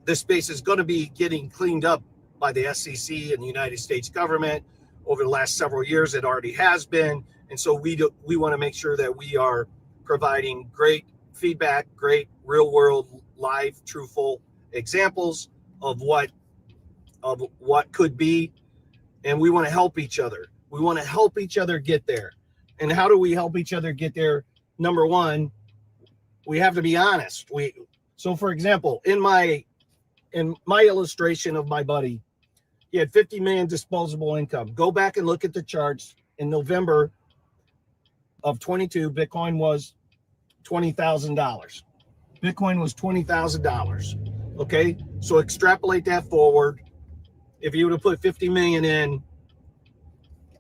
Speaker 1: This space is going to be getting cleaned up by the SEC and the United States government over the last several years. It already has been. And so we want to make sure that we are providing great feedback, great real world, live, truthful examples of what could be. And we want to help each other. We want to help each other get there. And how do we help each other get there? Number one, we have to be honest. So for example, in my illustration of my buddy, he had 50 million disposable income. Go back and look at the charts. In November of 22, Bitcoin was $20,000. Bitcoin was $20,000. Okay, so extrapolate that forward. If you would have put 50 million in,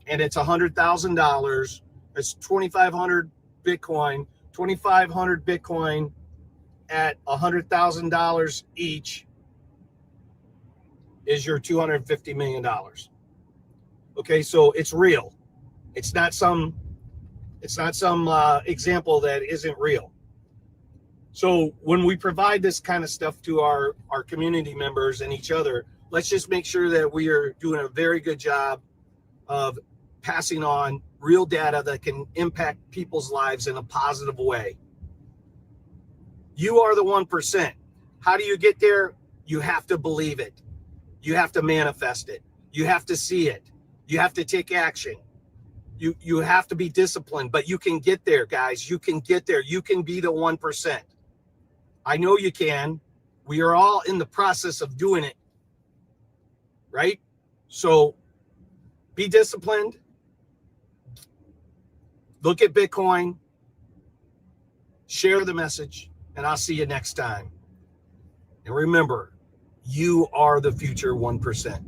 Speaker 1: and it's $100,000, it's 2,500 Bitcoin. 2,500 Bitcoin at $100,000 each is your $250 million. Okay, so it's real. It's not some example that isn't real. So when we provide this kind of stuff to our community members and each other, let's just make sure that we are doing a very good job of passing on real data that can impact people's lives in a positive way. You are the 1%. How do you get there? You have to believe it. You have to manifest it. You have to see it. You have to take action. You have to be disciplined, but you can get there, guys. You can get there. You can be the 1%. I know you can. We are all in the process of doing it, right? So be disciplined. Look at Bitcoin. Share the message, and I'll see you next time. And remember, you are the future 1%.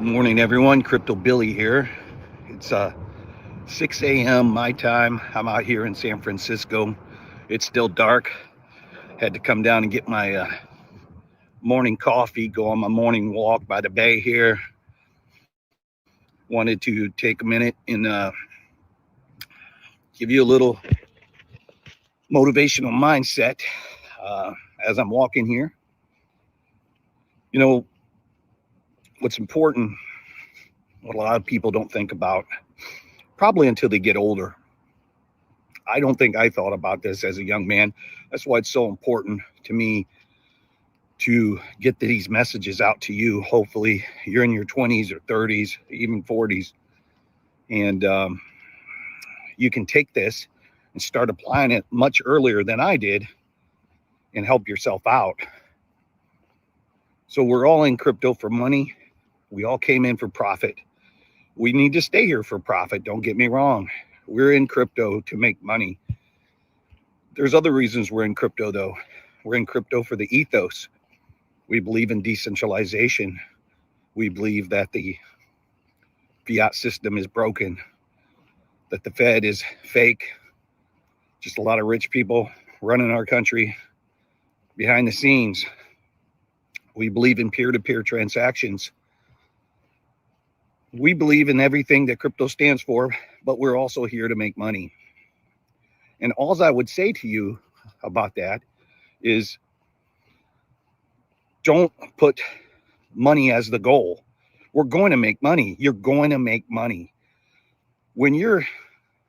Speaker 4: Morning, everyone. Crypto Billy here. It's 6 a.m. my time. I'm out here in San Francisco. It's still dark. Had to come down and get my morning coffee, go on my morning walk by the bay here. Wanted to take a minute and give you a little motivational mindset as I'm walking here. You know, what's important, what a lot of people don't think about, probably until they get older. I don't think I thought about this as a young man. That's why it's so important to me to get these messages out to you. Hopefully you're in your 20s or 30s, even 40s, and you can take this and start applying it much earlier than I did and help yourself out. So we're all in crypto for money. We all came in for profit. We need to stay here for profit. Don't get me wrong. We're in crypto to make money. There's other reasons we're in crypto, though. We're in crypto for the ethos. We believe in decentralization. We believe that the fiat system is broken, that the Fed is fake, just a lot of rich people running our country behind the scenes. We believe in peer-to-peer transactions. We believe in everything that crypto stands for, but we're also here to make money. And all I would say to you about that is don't put money as the goal. We're going to make money. You're going to make money. When you're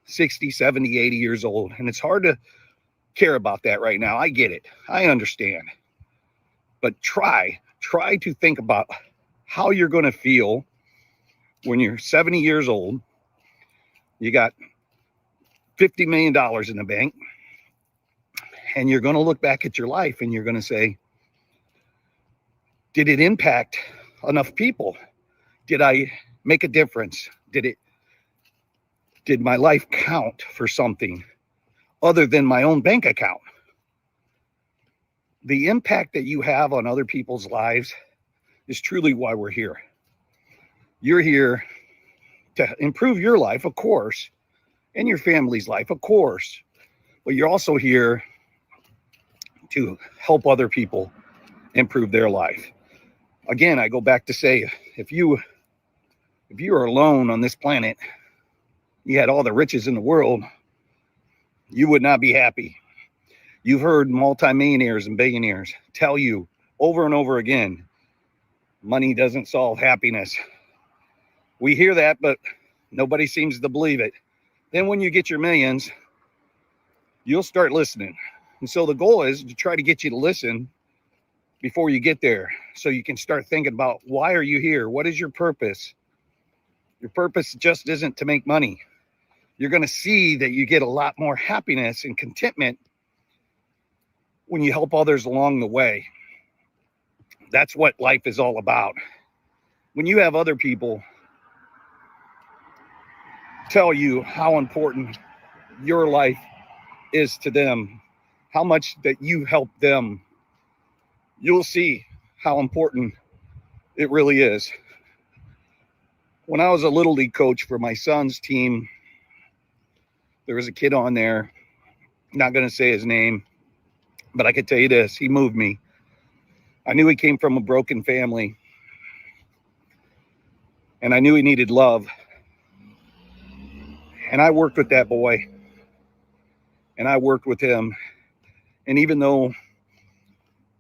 Speaker 4: 60, 70, 80 years old, and it's hard to care about that right now. I get it. I understand. But try to think about how you're going to feel when you're 70 years old. You got $50 million in the bank, and you're going to look back at your life and you're going to say, did it impact enough people? Did I make a difference? Did my life count for something other than my own bank account? The impact that you have on other people's lives is truly why we're here. You're here to improve your life, of course, and your family's life, of course, but you're also here to help other people improve their life. Again, I go back to say, if you were alone on this planet, you had all the riches in the world, you would not be happy. You've heard multimillionaires and billionaires tell you over and over again, money doesn't solve happiness. We hear that, but nobody seems to believe it. Then when you get your millions, you'll start listening. And so the goal is to try to get you to listen before you get there, so you can start thinking about, why are you here? What is your purpose? Your purpose just isn't to make money. You're going to see that you get a lot more happiness and contentment when you help others along the way. That's what life is all about. When you have other people tell you how important your life is to them, how much that you help them, you'll see how important it really is. When I was a little league coach for my son's team, there was a kid on there, not going to say his name, but I could tell you this, he moved me. I knew he came from a broken family, and I knew he needed love. And I worked with that boy, and I worked with him. And even though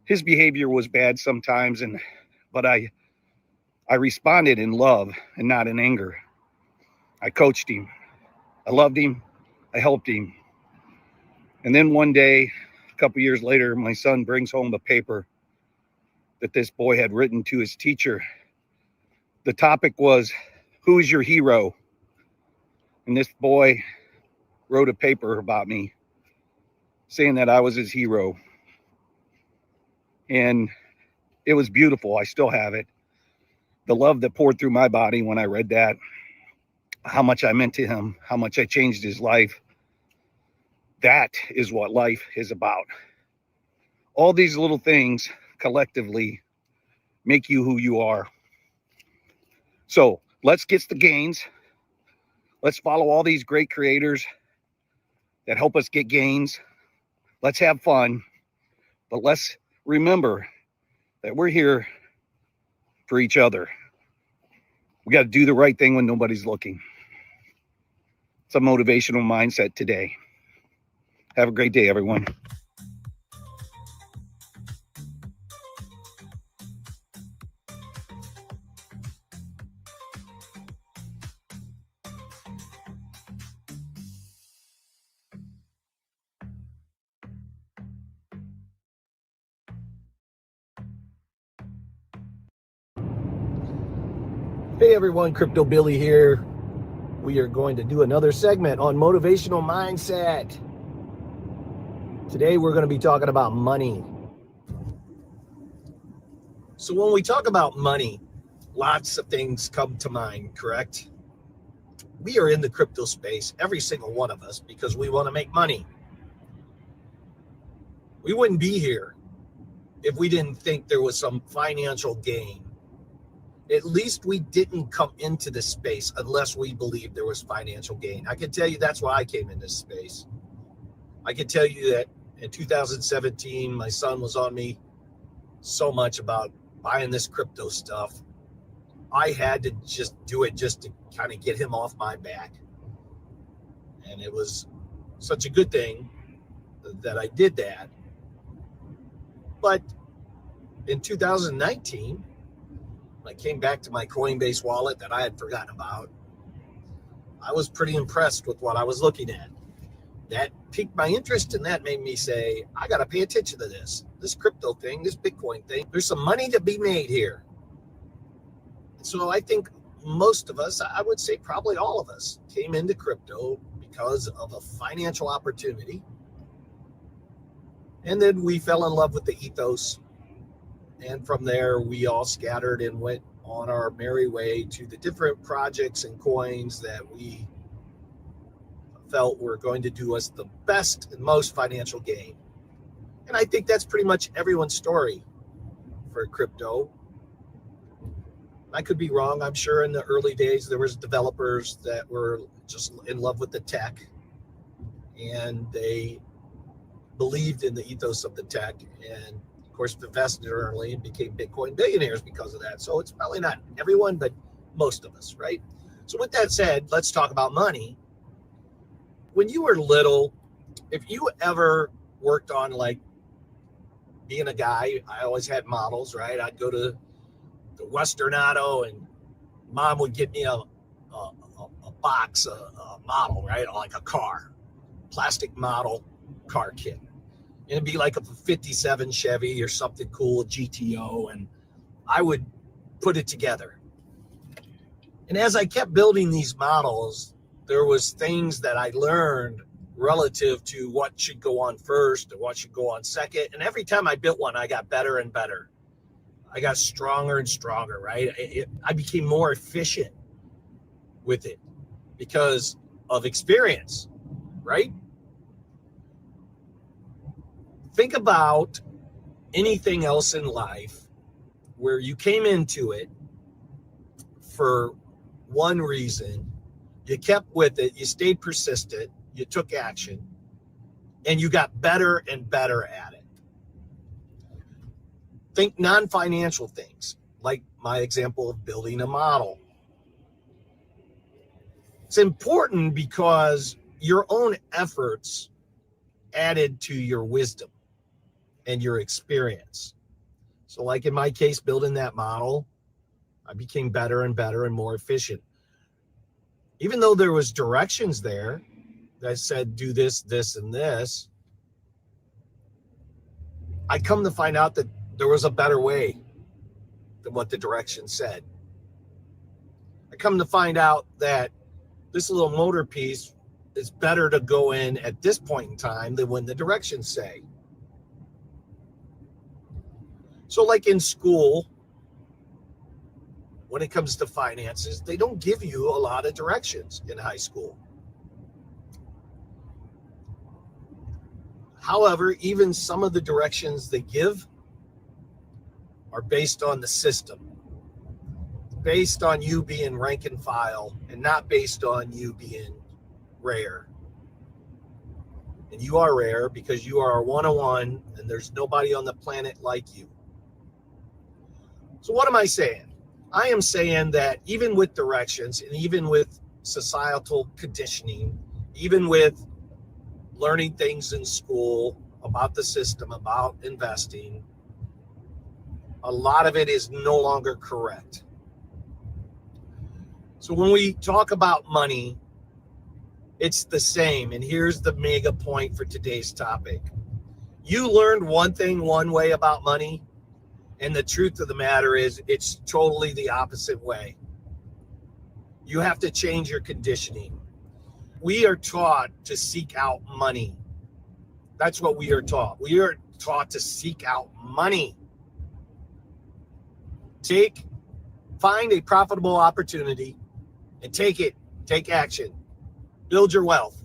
Speaker 4: his behavior was bad sometimes, but I responded in love and not in anger. I coached him. I loved him. I helped him. And then one day, a couple years later, my son brings home the paper that this boy had written to his teacher. The topic was, who is your hero? And this boy wrote a paper about me saying that I was his hero. And it was beautiful. I still have it. The love that poured through my body when I read that, how much I meant to him, how much I changed his life. That is what life is about. All these little things collectively make you who you are. So let's get the gains. Let's follow all these great creators that help us get gains. Let's have fun, but let's remember that we're here for each other. We got to do the right thing when nobody's looking. It's a motivational mindset today. Have a great day, everyone.
Speaker 1: Hey everyone, Crypto Billy here. We are going to do another segment on motivational mindset. Today we're going to be talking about money. So when we talk about money, lots of things come to mind, correct? We are in the crypto space, every single one of us, because we want to make money. We wouldn't be here if we didn't think there was some financial gain. At least we didn't come into this space unless we believed there was financial gain. I can tell you that's why I came in this space. I can tell you that in 2017, my son was on me so much about buying this crypto stuff. I had to just do it just to kind of get him off my back. And it was such a good thing that I did that. But in 2019, I came back to my Coinbase wallet that I had forgotten about. I was pretty impressed with what I was looking at. That piqued my interest, and that made me say, I got to pay attention to this crypto thing, this Bitcoin thing. There's some money to be made here. So I think most of us, I would say probably all of us, came into crypto because of a financial opportunity. And then we fell in love with the ethos. And from there, we all scattered and went on our merry way to the different projects and coins that we felt were going to do us the best and most financial gain. And I think that's pretty much everyone's story for crypto. I could be wrong. I'm sure in the early days, there was developers that were just in love with the tech, and they believed in the ethos of the tech, and of course invested early and became Bitcoin billionaires because of that. So it's probably not everyone, but most of us, right? So with that said, let's talk about money. When you were little, if you ever worked on like being a guy, I always had models, right? I'd go to the Western Auto and mom would get me a box, a model, right? Like a car, plastic model car kit. And it'd be like a 57 Chevy or something cool, a GTO, and I would put it together. And as I kept building these models, there was things that I learned relative to what should go on first and what should go on second. And every time I built one, I got better and better. I got stronger and stronger, right? I became more efficient with it because of experience, right? Think about anything else in life where you came into it for one reason, you kept with it, you stayed persistent, you took action, and you got better and better at it. Think non-financial things, like my example of building a model. It's important because your own efforts added to your wisdom and your experience. So like in my case, building that model, I became better and better and more efficient. Even though there was directions there that said, do this, this, and this, I come to find out that there was a better way than what the directions said. I come to find out that this little motor piece is better to go in at this point in time than when the directions say. So like in school, when it comes to finances, they don't give you a lot of directions in high school. However, even some of the directions they give are based on the system, based on you being rank and file and not based on you being rare. And you are rare because you are a one-on-one and there's nobody on the planet like you. So what am I saying? I am saying that even with directions and even with societal conditioning, even with learning things in school about the system, about investing, a lot of it is no longer correct. So when we talk about money, it's the same. And here's the mega point for today's topic. You learned one thing one way about money, and the truth of the matter is it's totally the opposite way. You have to change your conditioning. We are taught to seek out money. That's what we are taught. We are taught to seek out money. Find a profitable opportunity and take it. Take action. Build your wealth.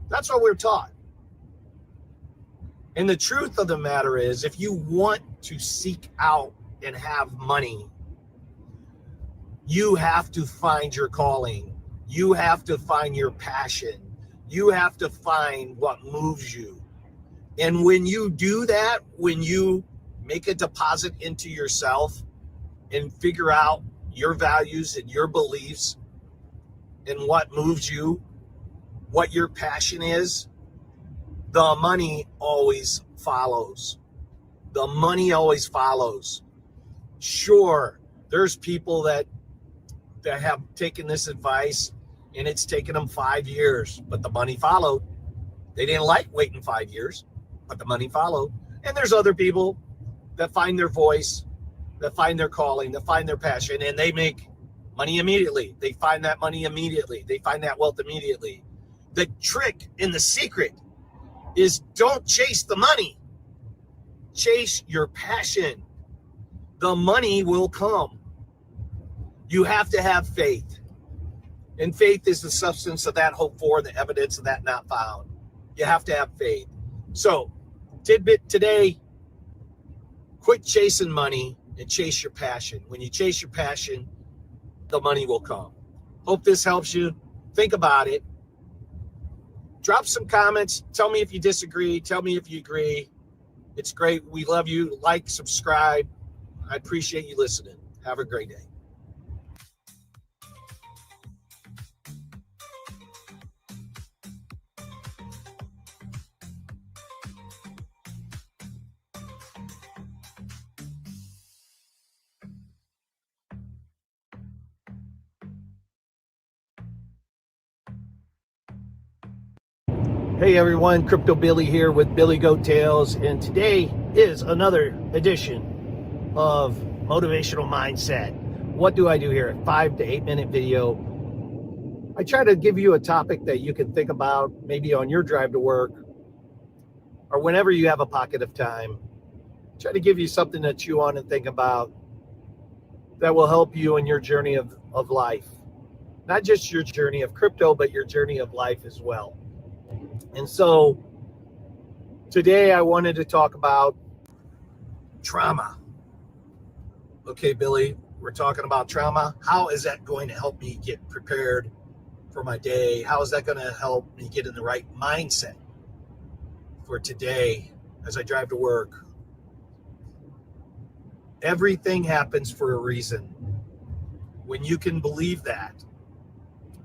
Speaker 1: That's what we're taught. And the truth of the matter is, if you want to seek out and have money, you have to find your calling. You have to find your passion. You have to find what moves you. And when you do that, when you make a deposit into yourself and figure out your values and your beliefs and what moves you, what your passion is, the money always follows. The money always follows. Sure, there's people that have taken this advice and it's taken them 5 years, but the money followed. They didn't like waiting 5 years, but the money followed. And there's other people that find their voice, that find their calling, that find their passion, and they make money immediately. They find that money immediately. They find that wealth immediately. The trick and the secret is don't chase the money. Chase your passion. The money will come. You have to have faith. And faith is the substance of that hoped for, the evidence of that not found. You have to have faith. So, tidbit today, quit chasing money and chase your passion. When you chase your passion, the money will come. Hope this helps you. Think about it. Drop some comments. Tell me if you disagree. Tell me if you agree. It's great. We love you. Like, subscribe. I appreciate you listening. Have a great day. Hey everyone, Crypto Billy here with Billy Goat Tales, and today is another edition of Motivational Mindset. What do I do here? A 5 to 8 minute video. I try to give you a topic that you can think about maybe on your drive to work or whenever you have a pocket of time. Try to give you something to chew on and think about that will help you in your journey of life. Not just your journey of crypto, but your journey of life as well. And so today I wanted to talk about trauma. Okay, Billy, we're talking about trauma. How is that going to help me get prepared for my day? How is that going to help me get in the right mindset for today as I drive to work? Everything happens for a reason. When you can believe that,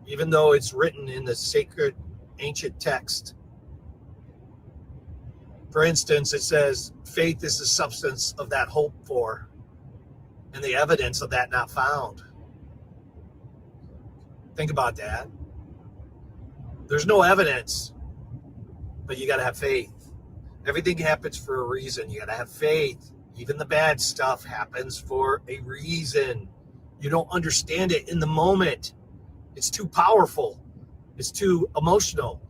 Speaker 1: even though it's written in the sacred ancient text. For instance, it says, faith is the substance of that hoped for and the evidence of that not found. Think about that. There's no evidence, but you got to have faith. Everything happens for a reason. You got to have faith. Even the bad stuff happens for a reason. You don't understand it in the moment. It's too powerful. It's too emotional.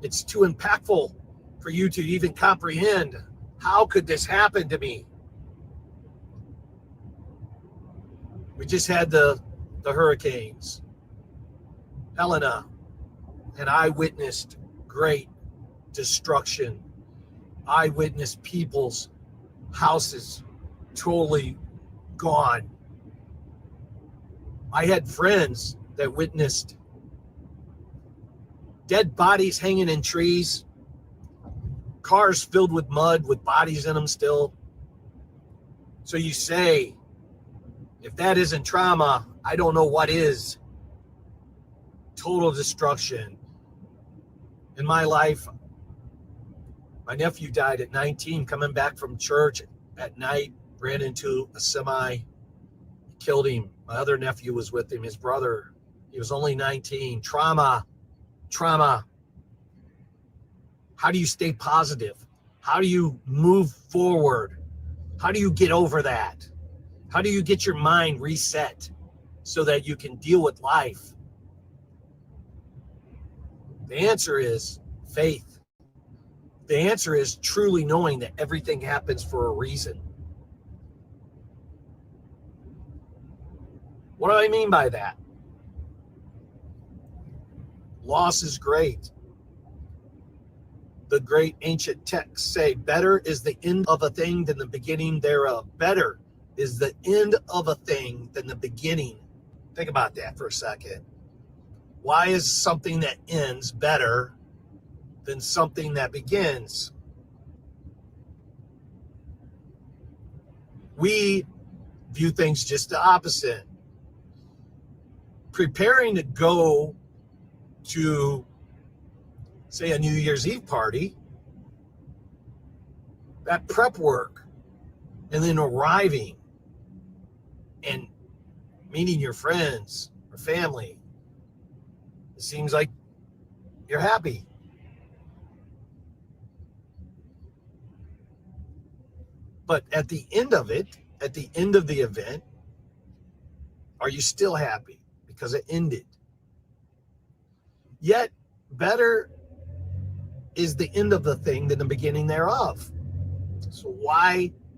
Speaker 1: It's too impactful for you to even comprehend. How could this happen to me? We just had the hurricanes. Helena, and I witnessed great destruction. I witnessed people's houses totally gone. I had friends that witnessed dead bodies hanging in trees, cars filled with mud with bodies in them still. So you say, if that isn't trauma, I don't know what is. Total destruction. In my life, my nephew died at 19, coming back from church at night, ran into a semi, killed him. My other nephew was with him, his brother. He was only 19. Trauma. How do you stay positive? How do you move forward? How do you get over that? How do you get your mind reset so that you can deal with life? The answer is faith. The answer is truly knowing that everything happens for a reason. What do I mean by that? Loss is great. The great ancient texts say, better is the end of a thing than the beginning thereof. Better is the end of a thing than the beginning. Think about that for a second. Why is something that ends better than something that begins? We view things just the opposite. Preparing to go to, say, a New Year's Eve party, that prep work, and then arriving and meeting your friends or family, it seems like you're happy. But at the end of it, at the end of the event, are you still happy? Because it ended. Yet, better is the end of the thing than the beginning thereof. So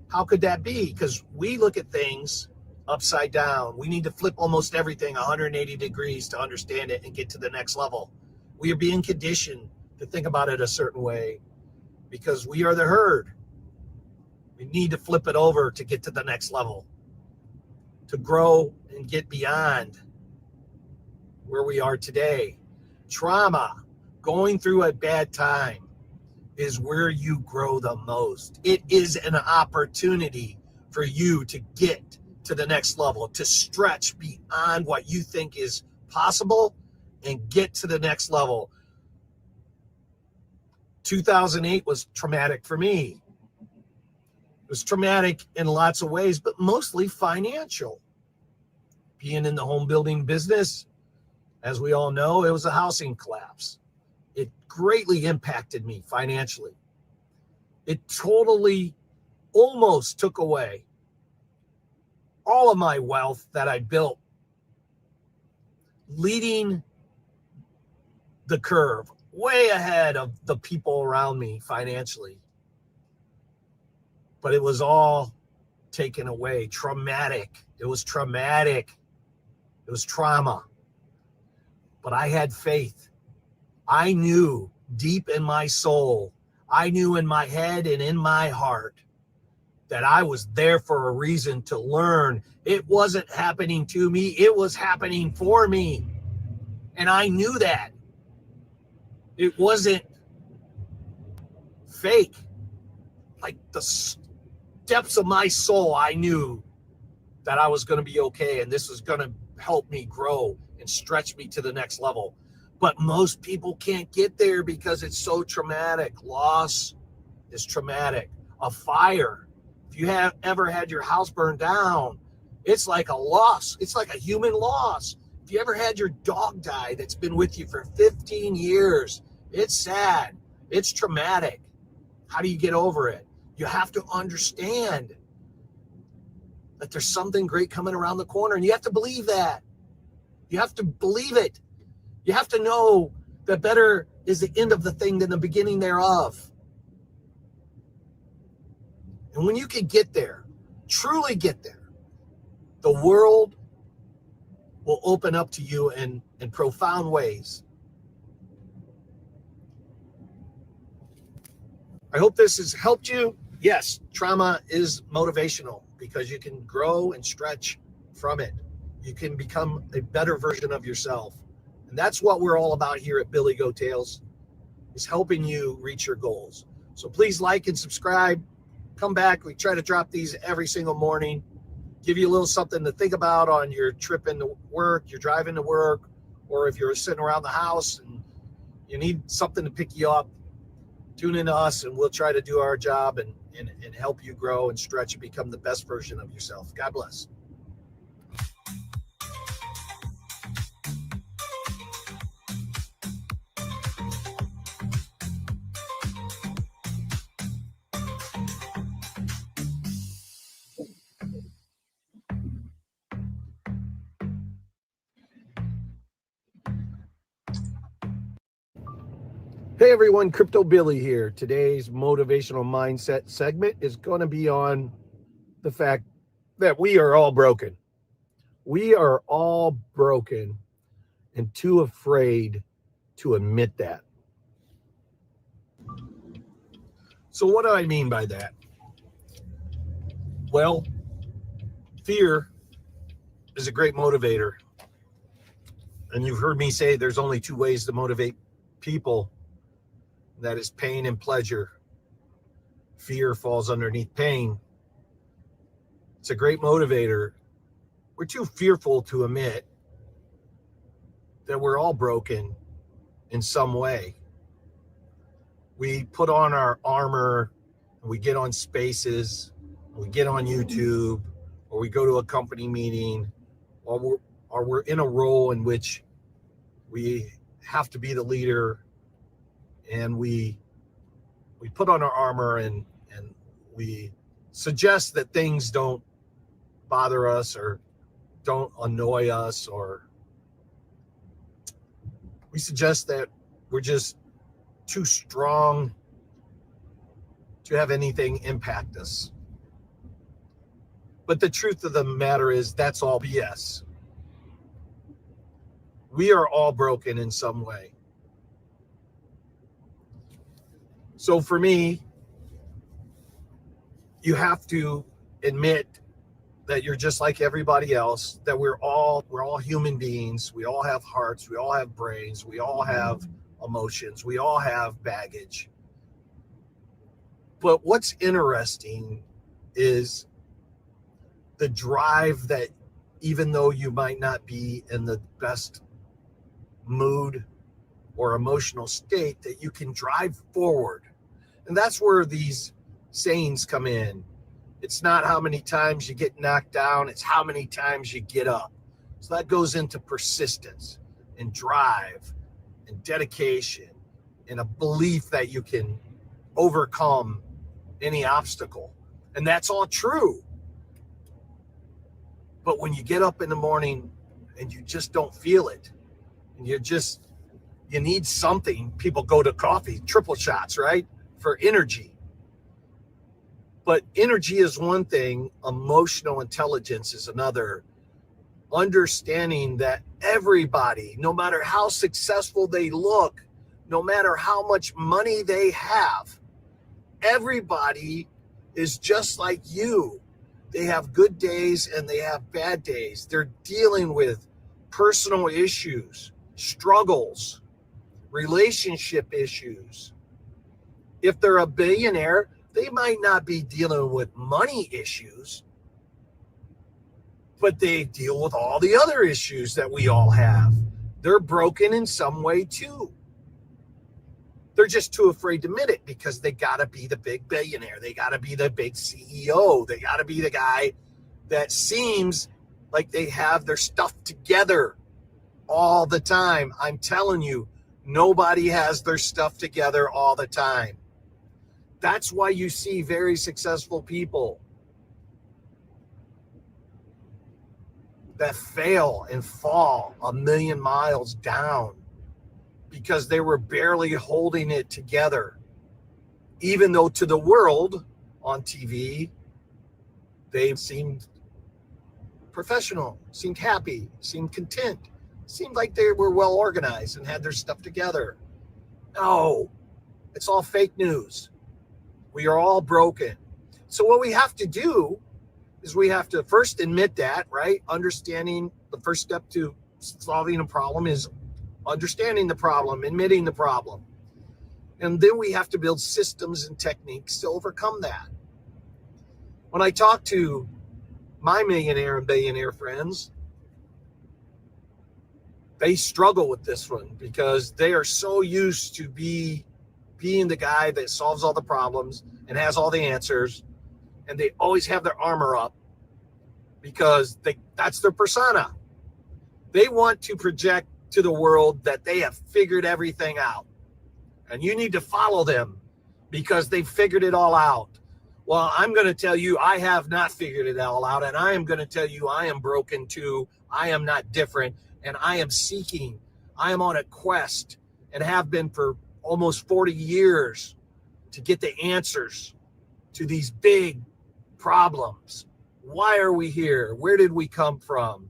Speaker 1: how could that be? Because we look at things upside down. We need to flip almost everything 180 degrees to understand it and get to the next level. We are being conditioned to think about it a certain way because we are the herd. We need to flip it over to get to the next level, to grow and get beyond where we are today. Trauma, going through a bad time, is where you grow the most. It is an opportunity for you to get to the next level, to stretch beyond what you think is possible and get to the next level. 2008 was traumatic for me. It was traumatic in lots of ways, but mostly financial. Being in the home building business, as we all know, it was a housing collapse. It greatly impacted me financially. It totally almost took away all of my wealth that I built, leading the curve way ahead of the people around me financially. But it was all taken away. Traumatic. It was traumatic. It was trauma. But I had faith. I knew deep in my soul, I knew in my head and in my heart that I was there for a reason to learn. It wasn't happening to me. It was happening for me. And I knew that. It wasn't fake. Like the depths of my soul, I knew that I was going to be okay. And this was going to help me grow and stretch me to the next level. But most people can't get there because it's so traumatic. Loss is traumatic. A fire. If you have ever had your house burned down, it's like a loss. It's like a human loss. If you ever had your dog die that's been with you for 15 years, it's sad. It's traumatic. How do you get over it? You have to understand that there's something great coming around the corner, and you have to believe that. You have to believe it. You have to know that better is the end of the thing than the beginning thereof. And when you can get there, truly get there, the world will open up to you in profound ways. I hope this has helped you. Yes, trauma is motivational because you can grow and stretch from it. you can become a better version of yourself. And that's what we're all about here at Billy Goat Tales, is helping you reach your goals. So please like and subscribe. Come back. We try to drop these every single morning. Give you a little something to think about on your trip into work, you're driving to work, or if you're sitting around the house and you need something to pick you up. Tune in to us and we'll try to do our job and help you grow and stretch and become the best version of yourself. God bless. Hey everyone, Crypto Billy here. Today's motivational mindset segment is going to be on the fact that we are all broken. We are all broken and too afraid to admit that. So what do I mean by that? Well, fear is a great motivator. And you've heard me say there's only two ways to motivate people. That is pain and pleasure. Fear falls underneath pain. It's a great motivator. We're too fearful to admit that we're all broken in some way. We put on our armor, and we get on Spaces, we get on YouTube, or we go to a company meeting, or we're in a role in which we have to be the leader, and we put on our armor and we suggest that things don't bother us or don't annoy us, or we suggest that we're just too strong to have anything impact us. But the truth of the matter is that's all BS. We are all broken in some way. So for me, you have to admit that you're just like everybody else, that we're all human beings. We all have hearts, we all have brains, we all have emotions, we all have baggage. But what's interesting is the drive that even though you might not be in the best mood or emotional state, that you can drive forward. And that's where these sayings come in. It's not how many times you get knocked down, it's how many times you get up. So that goes into persistence and drive and dedication and a belief that you can overcome any obstacle. And that's all true. But when you get up in the morning and you just don't feel it, and you need something, people go to coffee, triple shots, right? For energy. But energy is one thing, emotional intelligence is another. Understanding that everybody, no matter how successful they look, no matter how much money they have, everybody is just like you. They have good days and they have bad days. They're dealing with personal issues, struggles, relationship issues. If they're a billionaire, they might not be dealing with money issues, but they deal with all the other issues that we all have. They're broken in some way too. They're just too afraid to admit it because they got to be the big billionaire. They got to be the big CEO. They got to be the guy that seems like they have their stuff together all the time. I'm telling you, nobody has their stuff together all the time. That's why you see very successful people that fail and fall a million miles down because they were barely holding it together. Even though to the world on TV, they seemed professional, seemed happy, seemed content, seemed like they were well organized and had their stuff together. No, it's all fake news. We are all broken. So what we have to do is we have to first admit that, right? Understanding the first step to solving a problem is understanding the problem, admitting the problem. And then we have to build systems and techniques to overcome that. When I talk to my millionaire and billionaire friends, they struggle with this one because they are so used to being the guy that solves all the problems and has all the answers, and they always have their armor up because that's their persona. They want to project to the world that they have figured everything out, and you need to follow them because they've figured it all out. Well, I'm going to tell you I have not figured it all out, and I am going to tell you I am broken too. I am not different, and I am seeking. I am on a quest and have been for almost 40 years to get the answers to these big problems. Why are we here? Where did we come from?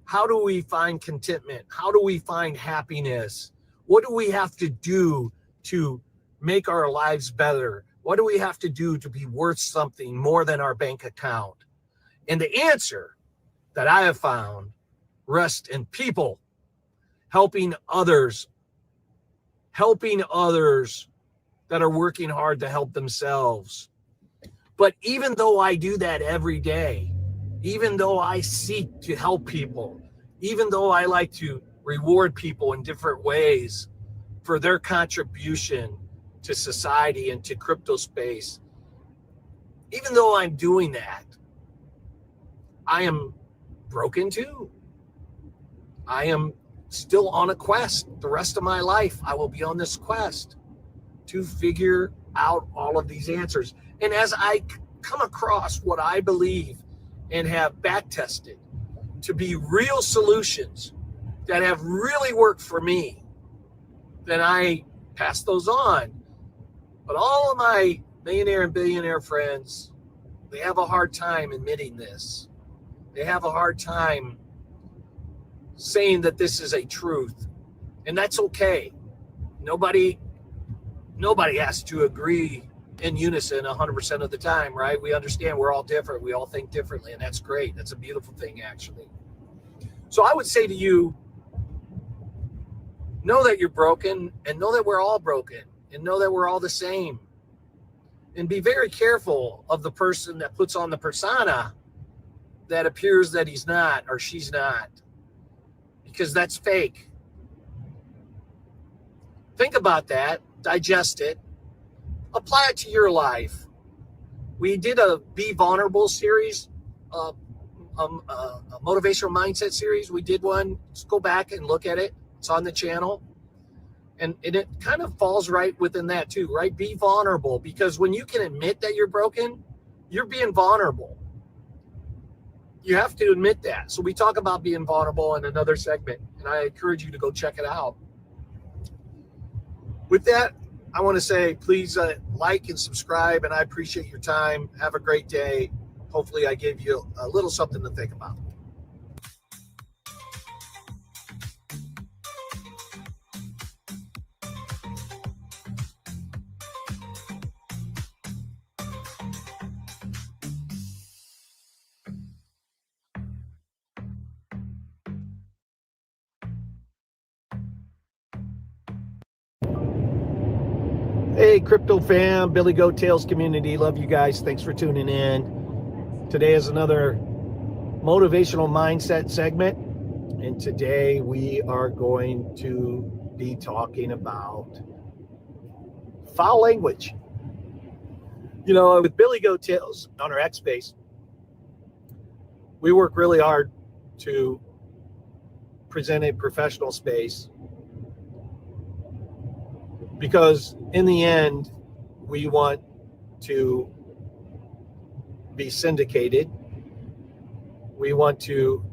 Speaker 1: How do we find contentment? How do we find happiness? What do we have to do to make our lives better? What do we have to do to be worth something more than our bank account? And the answer that I have found rests in people, helping others that are working hard to help themselves. But even though I do that every day, even though I seek to help people, even though I like to reward people in different ways for their contribution to society and to crypto space, even though I'm doing that, I am broken too. I am still on a quest. The rest of my life, I will be on this quest to figure out all of these answers. And as I come across what I believe and have back tested to be real solutions that have really worked for me, then I pass those on. But all of my millionaire and billionaire friends, they have a hard time admitting this. They have a hard time saying that this is a truth. And that's okay. Nobody has to agree in unison 100% of the time, right? We understand we're all different. We all think differently, and that's great. That's a beautiful thing, actually. So I would say to you, know that you're broken, and know that we're all broken, and know that we're all the same. And be very careful of the person that puts on the persona that appears that he's not or she's not, because that's fake. Think about that, digest it, apply it to your life. We did a Be Vulnerable series, a motivational mindset series. We did one. Just go back and look at it. It's on the channel. And it kind of falls right within that too, right? Be vulnerable, because when you can admit that you're broken, you're being vulnerable. You have to admit that. So we talk about being vulnerable in another segment, and I encourage you to go check it out. With that, I want to say, please like and subscribe, and I appreciate your time. Have a great day. Hopefully I gave you a little something to think about. Hey, crypto fam, Billy Goat Tales community. Love you guys. Thanks for tuning in. Today is another motivational mindset segment. And today we are going to be talking about foul language. You know, with Billy Goat Tales on our X space, we work really hard to present a professional space, because in the end, we want to be syndicated. We want to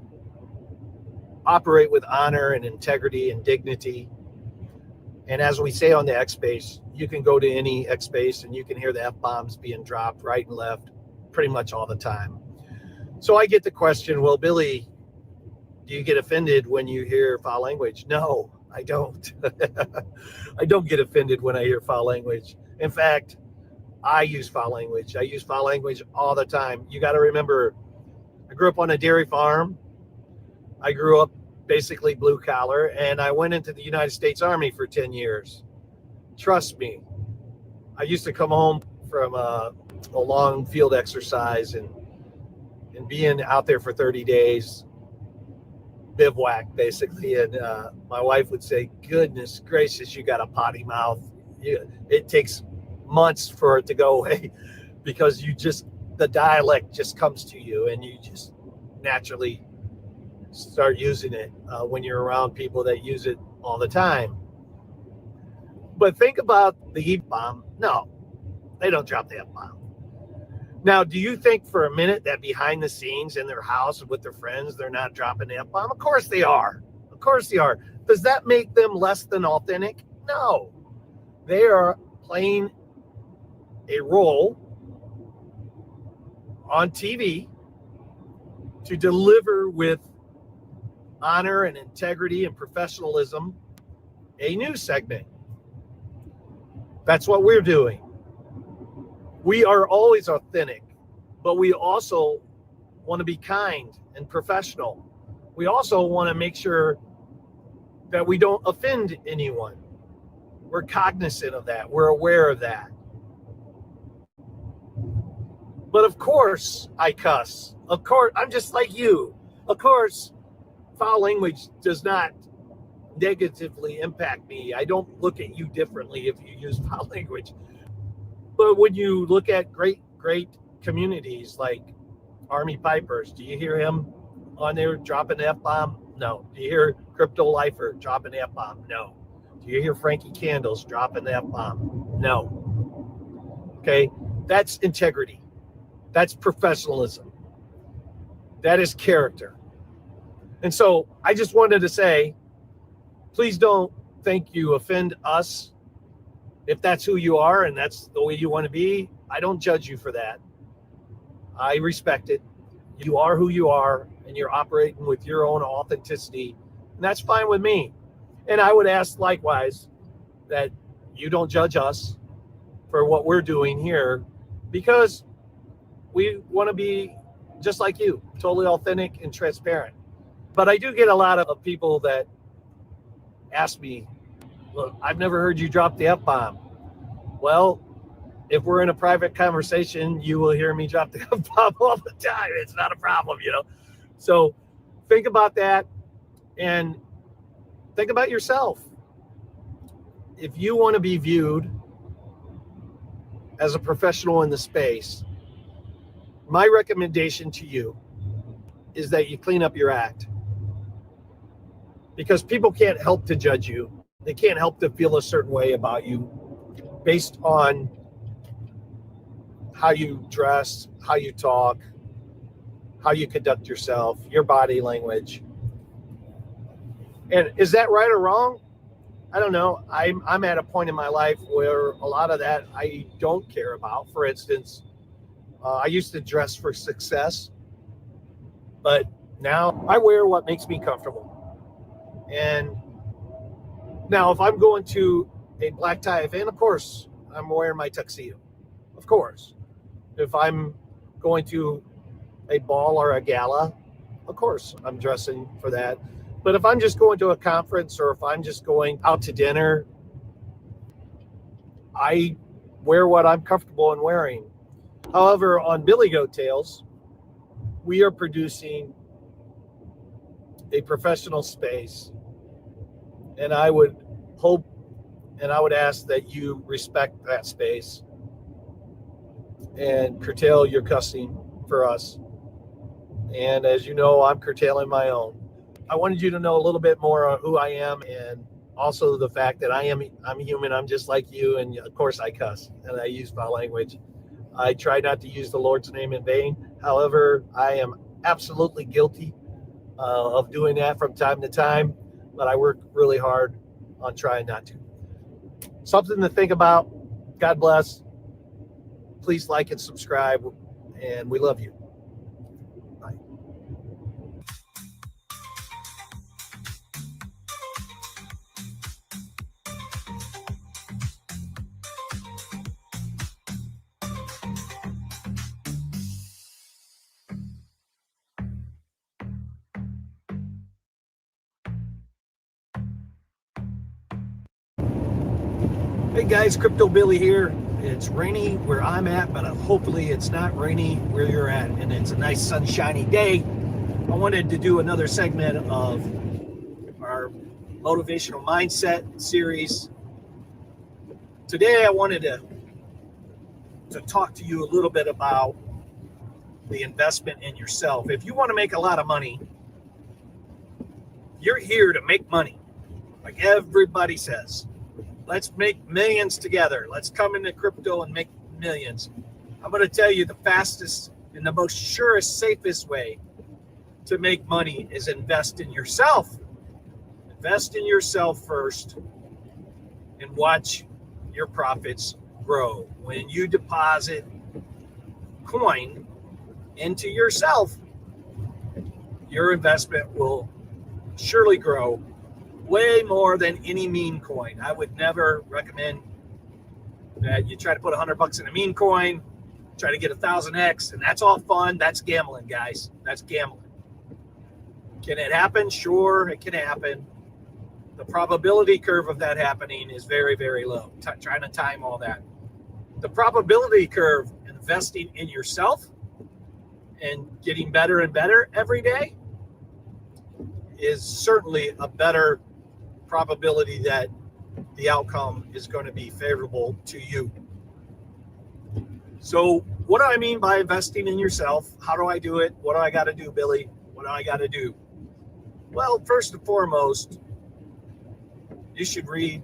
Speaker 1: operate with honor and integrity and dignity. And as we say on the X space, you can go to any X space and you can hear the F-bombs being dropped right and left pretty much all the time. So I get the question, well, Billy, do you get offended when you hear foul language? No, I don't. I don't get offended when I hear foul language. In fact, I use foul language. I use foul language all the time. You got to remember, grew up on a dairy farm. I grew up basically blue collar, and I went into the United States Army for 10 years. Trust me, I used to come home from a long field exercise and being out there for 30 days, bivouac basically. And my wife would say, goodness gracious, you got a potty mouth. It takes months for it to go away because the dialect just comes to you and you just naturally start using it when you're around people that use it all the time. But think about the F-bomb. No, they don't drop the F-bomb. Now, do you think for a minute that behind the scenes in their house with their friends, they're not dropping the F-bomb? Of course they are. Of course they are. Does that make them less than authentic? No. They are playing a role on TV to deliver with honor and integrity and professionalism a news segment. That's what we're doing. We are always authentic, but we also want to be kind and professional. We also want to make sure that we don't offend anyone. We're cognizant of that. We're aware of that. But of course, I cuss. Of course, I'm just like you. Of course, foul language does not negatively impact me. I don't look at you differently if you use foul language. But when you look at great communities like Army Pipers, do you hear him on there dropping the F-bomb? No. Do you hear Crypto Lifer dropping the F-bomb? No. Do you hear Frankie Candles dropping the F-bomb? No. Okay, that's integrity. That's professionalism. That is character. And so I just wanted to say, please don't think you offend us. If that's who you are and that's the way you want to be, I don't judge you for that. I respect it. You are who you are, and you're operating with your own authenticity, and that's fine with me. And I would ask likewise that you don't judge us for what we're doing here, because we want to be just like you, totally authentic and transparent. But I do get a lot of people that ask me, look, I've never heard you drop the F-bomb. Well, if we're in a private conversation, you will hear me drop the F-bomb all the time. It's not a problem, you know. So think about that and think about yourself. If you want to be viewed as a professional in the space, my recommendation to you is that you clean up your act, because people can't help to judge you. They can't help to feel a certain way about you based on how you dress, how you talk, how you conduct yourself, your body language. And is that right or wrong? I don't know. I'm at a point in my life where a lot of that I don't care about. For instance, I used to dress for success, but now I wear what makes me comfortable. And now if I'm going to a black tie event, of course, I'm wearing my tuxedo. Of course. If I'm going to a ball or a gala, of course, I'm dressing for that. But if I'm just going to a conference or if I'm just going out to dinner, I wear what I'm comfortable in wearing. However, on Billy Goat Tales, we are producing a professional space, and I would hope and I would ask that you respect that space and curtail your cussing for us. And as you know, I'm curtailing my own. I wanted you to know a little bit more on who I am, and also the fact that I'm human. I'm just like you, and of course I cuss and I use foul language. I try not to use the Lord's name in vain. However, I am absolutely guilty of doing that from time to time, but I work really hard on trying not to. Something to think about. God bless. Please like and subscribe, and we love you. Hey guys, Crypto Billy here. It's rainy where I'm at, but hopefully it's not rainy where you're at, and it's a nice sunshiny day. I wanted to do another segment of our motivational mindset series. Today I wanted to talk to you a little bit about the investment in yourself. If you want to make a lot of money, you're here to make money. Like everybody says, let's make millions together. Let's come into crypto and make millions. I'm going to tell you the fastest and the most surest, safest way to make money is invest in yourself. Invest in yourself first and watch your profits grow. When you deposit coin into yourself, your investment will surely grow way more than any meme coin. I would never recommend that you try to put $100 in a meme coin, try to get 1,000x, and that's all fun. That's gambling, guys. That's gambling. Can it happen? Sure, it can happen. The probability curve of that happening is very, very low. Trying to time all that. The probability curve investing in yourself and getting better and better every day is certainly a better probability that the outcome is going to be favorable to you. So what do I mean by investing in yourself? How do I do it? What do I got to do, Billy? What do I got to do? Well, first and foremost, you should read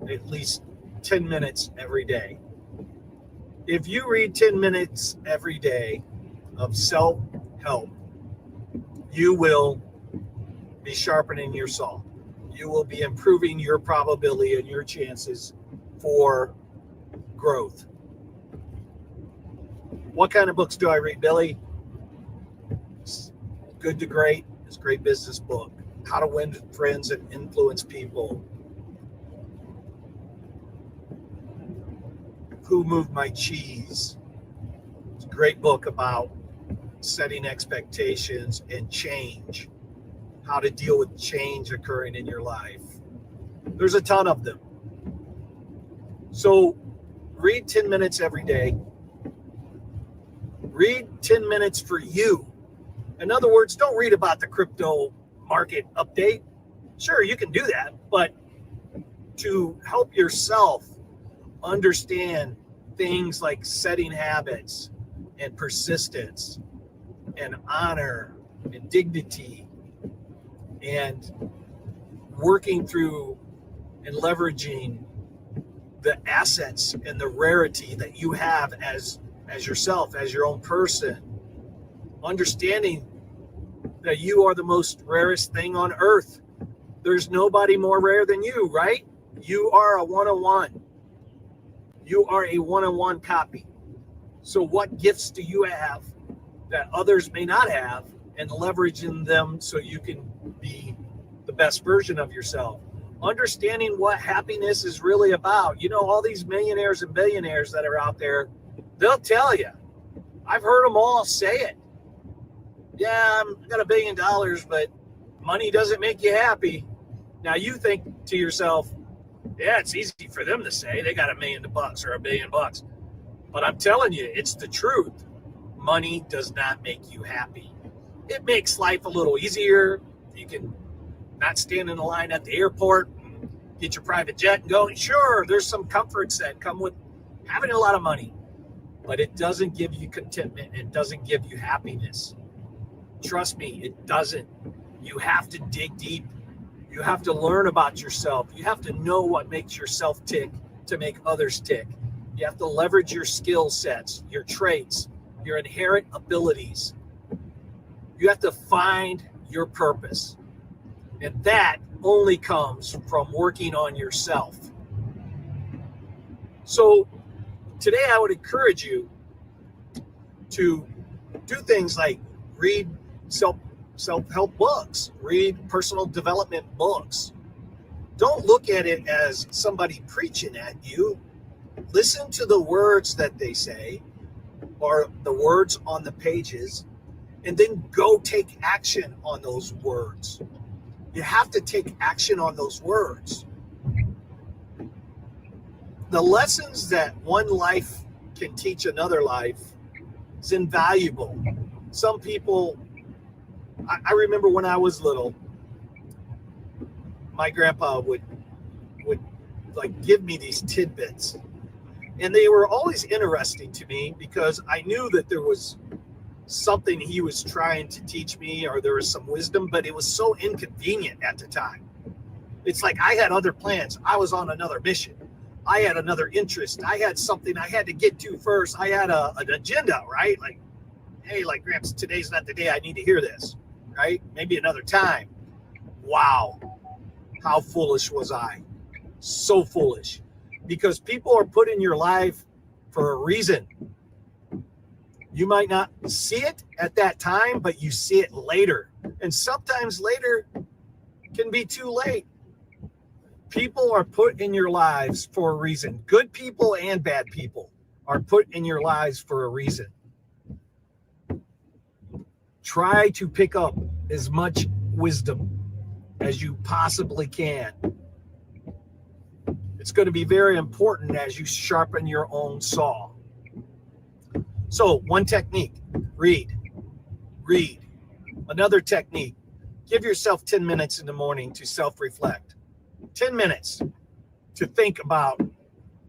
Speaker 1: at least 10 minutes every day. If you read 10 minutes every day of self-help, you will be sharpening your saw. You will be improving your probability and your chances for growth. What kind of books do I read, Billy? Good to Great is a great business book. How to Win Friends and Influence People. Who Moved My Cheese? It's a great book about setting expectations and change. How to deal with change occurring in your life. There's a ton of them. So read 10 minutes every day. Read 10 minutes for you. In other words, don't read about the crypto market update. Sure, you can do that, but to help yourself understand things like setting habits and persistence and honor and dignity and working through and leveraging the assets and the rarity that you have as yourself, as your own person, understanding that you are the most rarest thing on earth. There's nobody more rare than you, right? You are a one-on-one. You are a one-on-one copy. So what gifts do you have that others may not have, and leveraging them so you can be the best version of yourself? Understanding what happiness is really about. You know, all these millionaires and billionaires that are out there, they'll tell you. I've heard them all say it. Yeah, I've got $1 billion, but money doesn't make you happy. Now you think to yourself, yeah, it's easy for them to say they got $1 million or $1 billion. But I'm telling you, it's the truth. Money does not make you happy. It makes life a little easier. You can not stand in a line at the airport, and get your private jet and go. Sure, there's some comforts that come with having a lot of money, but it doesn't give you contentment. It doesn't give you happiness. Trust me, it doesn't. You have to dig deep. You have to learn about yourself. You have to know what makes yourself tick to make others tick. You have to leverage your skill sets, your traits, your inherent abilities. You have to find your purpose. And that only comes from working on yourself. So today I would encourage you to do things like read self-help books, read personal development books. Don't look at it as somebody preaching at you. Listen to the words that they say or the words on the pages, and then go take action on those words. You have to take action on those words. the lessons that one life can teach another life is invaluable. Some people, I remember when I was little, my grandpa would like give me these tidbits, and they were always interesting to me because I knew that there was something he was trying to teach me, or there was some wisdom, but it was so inconvenient at the time. It's like I had other plans. I was on another mission. I had another interest. I had something I had to get to first. I had an agenda, right? Like, hey, like, Gramps, today's not the day I need to hear this, right? Maybe another time. Wow. How foolish was I? So foolish. Because people are put in your life for a reason. You might not see it at that time, but you see it later. And sometimes later can be too late. People are put in your lives for a reason. Good people and bad people are put in your lives for a reason. Try to pick up as much wisdom as you possibly can. It's going to be very important as you sharpen your own saw. So, one technique, read. Another technique, give yourself 10 minutes in the morning to self-reflect. 10 minutes to think about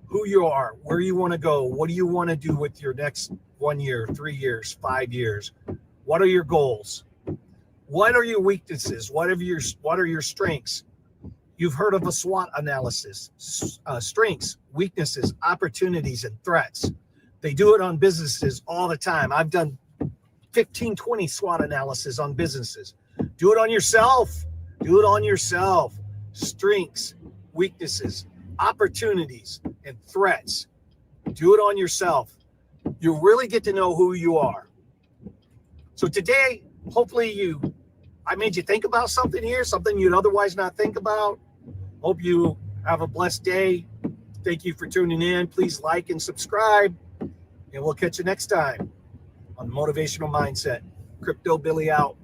Speaker 1: who you are, where you want to go, what do you want to do with your next 1 year, 3 years, 5 years? What are your goals? What are your weaknesses? What are your strengths? You've heard of a SWOT analysis, strengths, weaknesses, opportunities, and threats. They do it on businesses all the time. I've done 15, 20 SWOT analysis on businesses. Do it on yourself. Do it on yourself. Strengths, weaknesses, opportunities, and threats. Do it on yourself. You'll really get to know who you are. So today, hopefully I made you think about something here, something you'd otherwise not think about. Hope you have a blessed day. Thank you for tuning in. Please like and subscribe, and we'll catch you next time on Motivational Mindset. Crypto Billy out.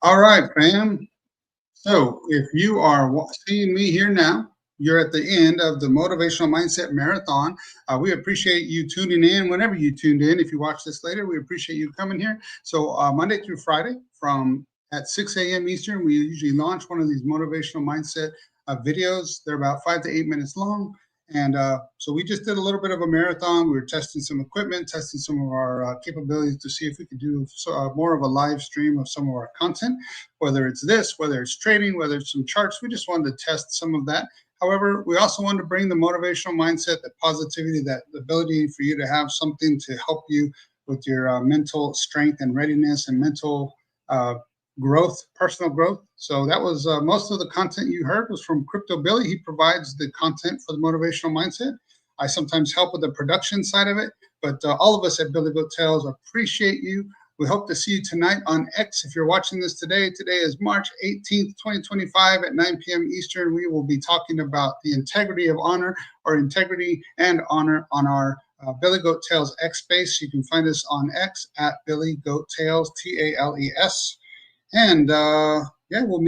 Speaker 3: All right, fam. So if you are seeing me here now, you're at the end of the Motivational Mindset Marathon. We appreciate you tuning in whenever you tuned in. If you watch this later, we appreciate you coming here. So Monday through Friday at 6 a.m. Eastern, we usually launch one of these Motivational Mindset videos. They're about 5 to 8 minutes long. And so we just did a little bit of a marathon. We were testing some equipment, testing some of our capabilities to see if we could do more of a live stream of some of our content, whether it's this, whether it's trading, whether it's some charts. We just wanted to test some of that. However, we also wanted to bring the motivational mindset, the positivity, that ability for you to have something to help you with your mental strength and readiness and mental growth, personal growth. So that was most of the content you heard was from Crypto Billy. He provides the content for the motivational mindset. I sometimes help with the production side of it, but all of us at Billy Goat Tales appreciate you. We hope to see you tonight on X. If you're watching this today, today is March 18th, 2025 at 9 p.m. Eastern. We will be talking about the integrity of honor, or integrity and honor, on our Billy Goat Tales X space. You can find us on X at Billy Goat Tales, TALES. And yeah, we'll meet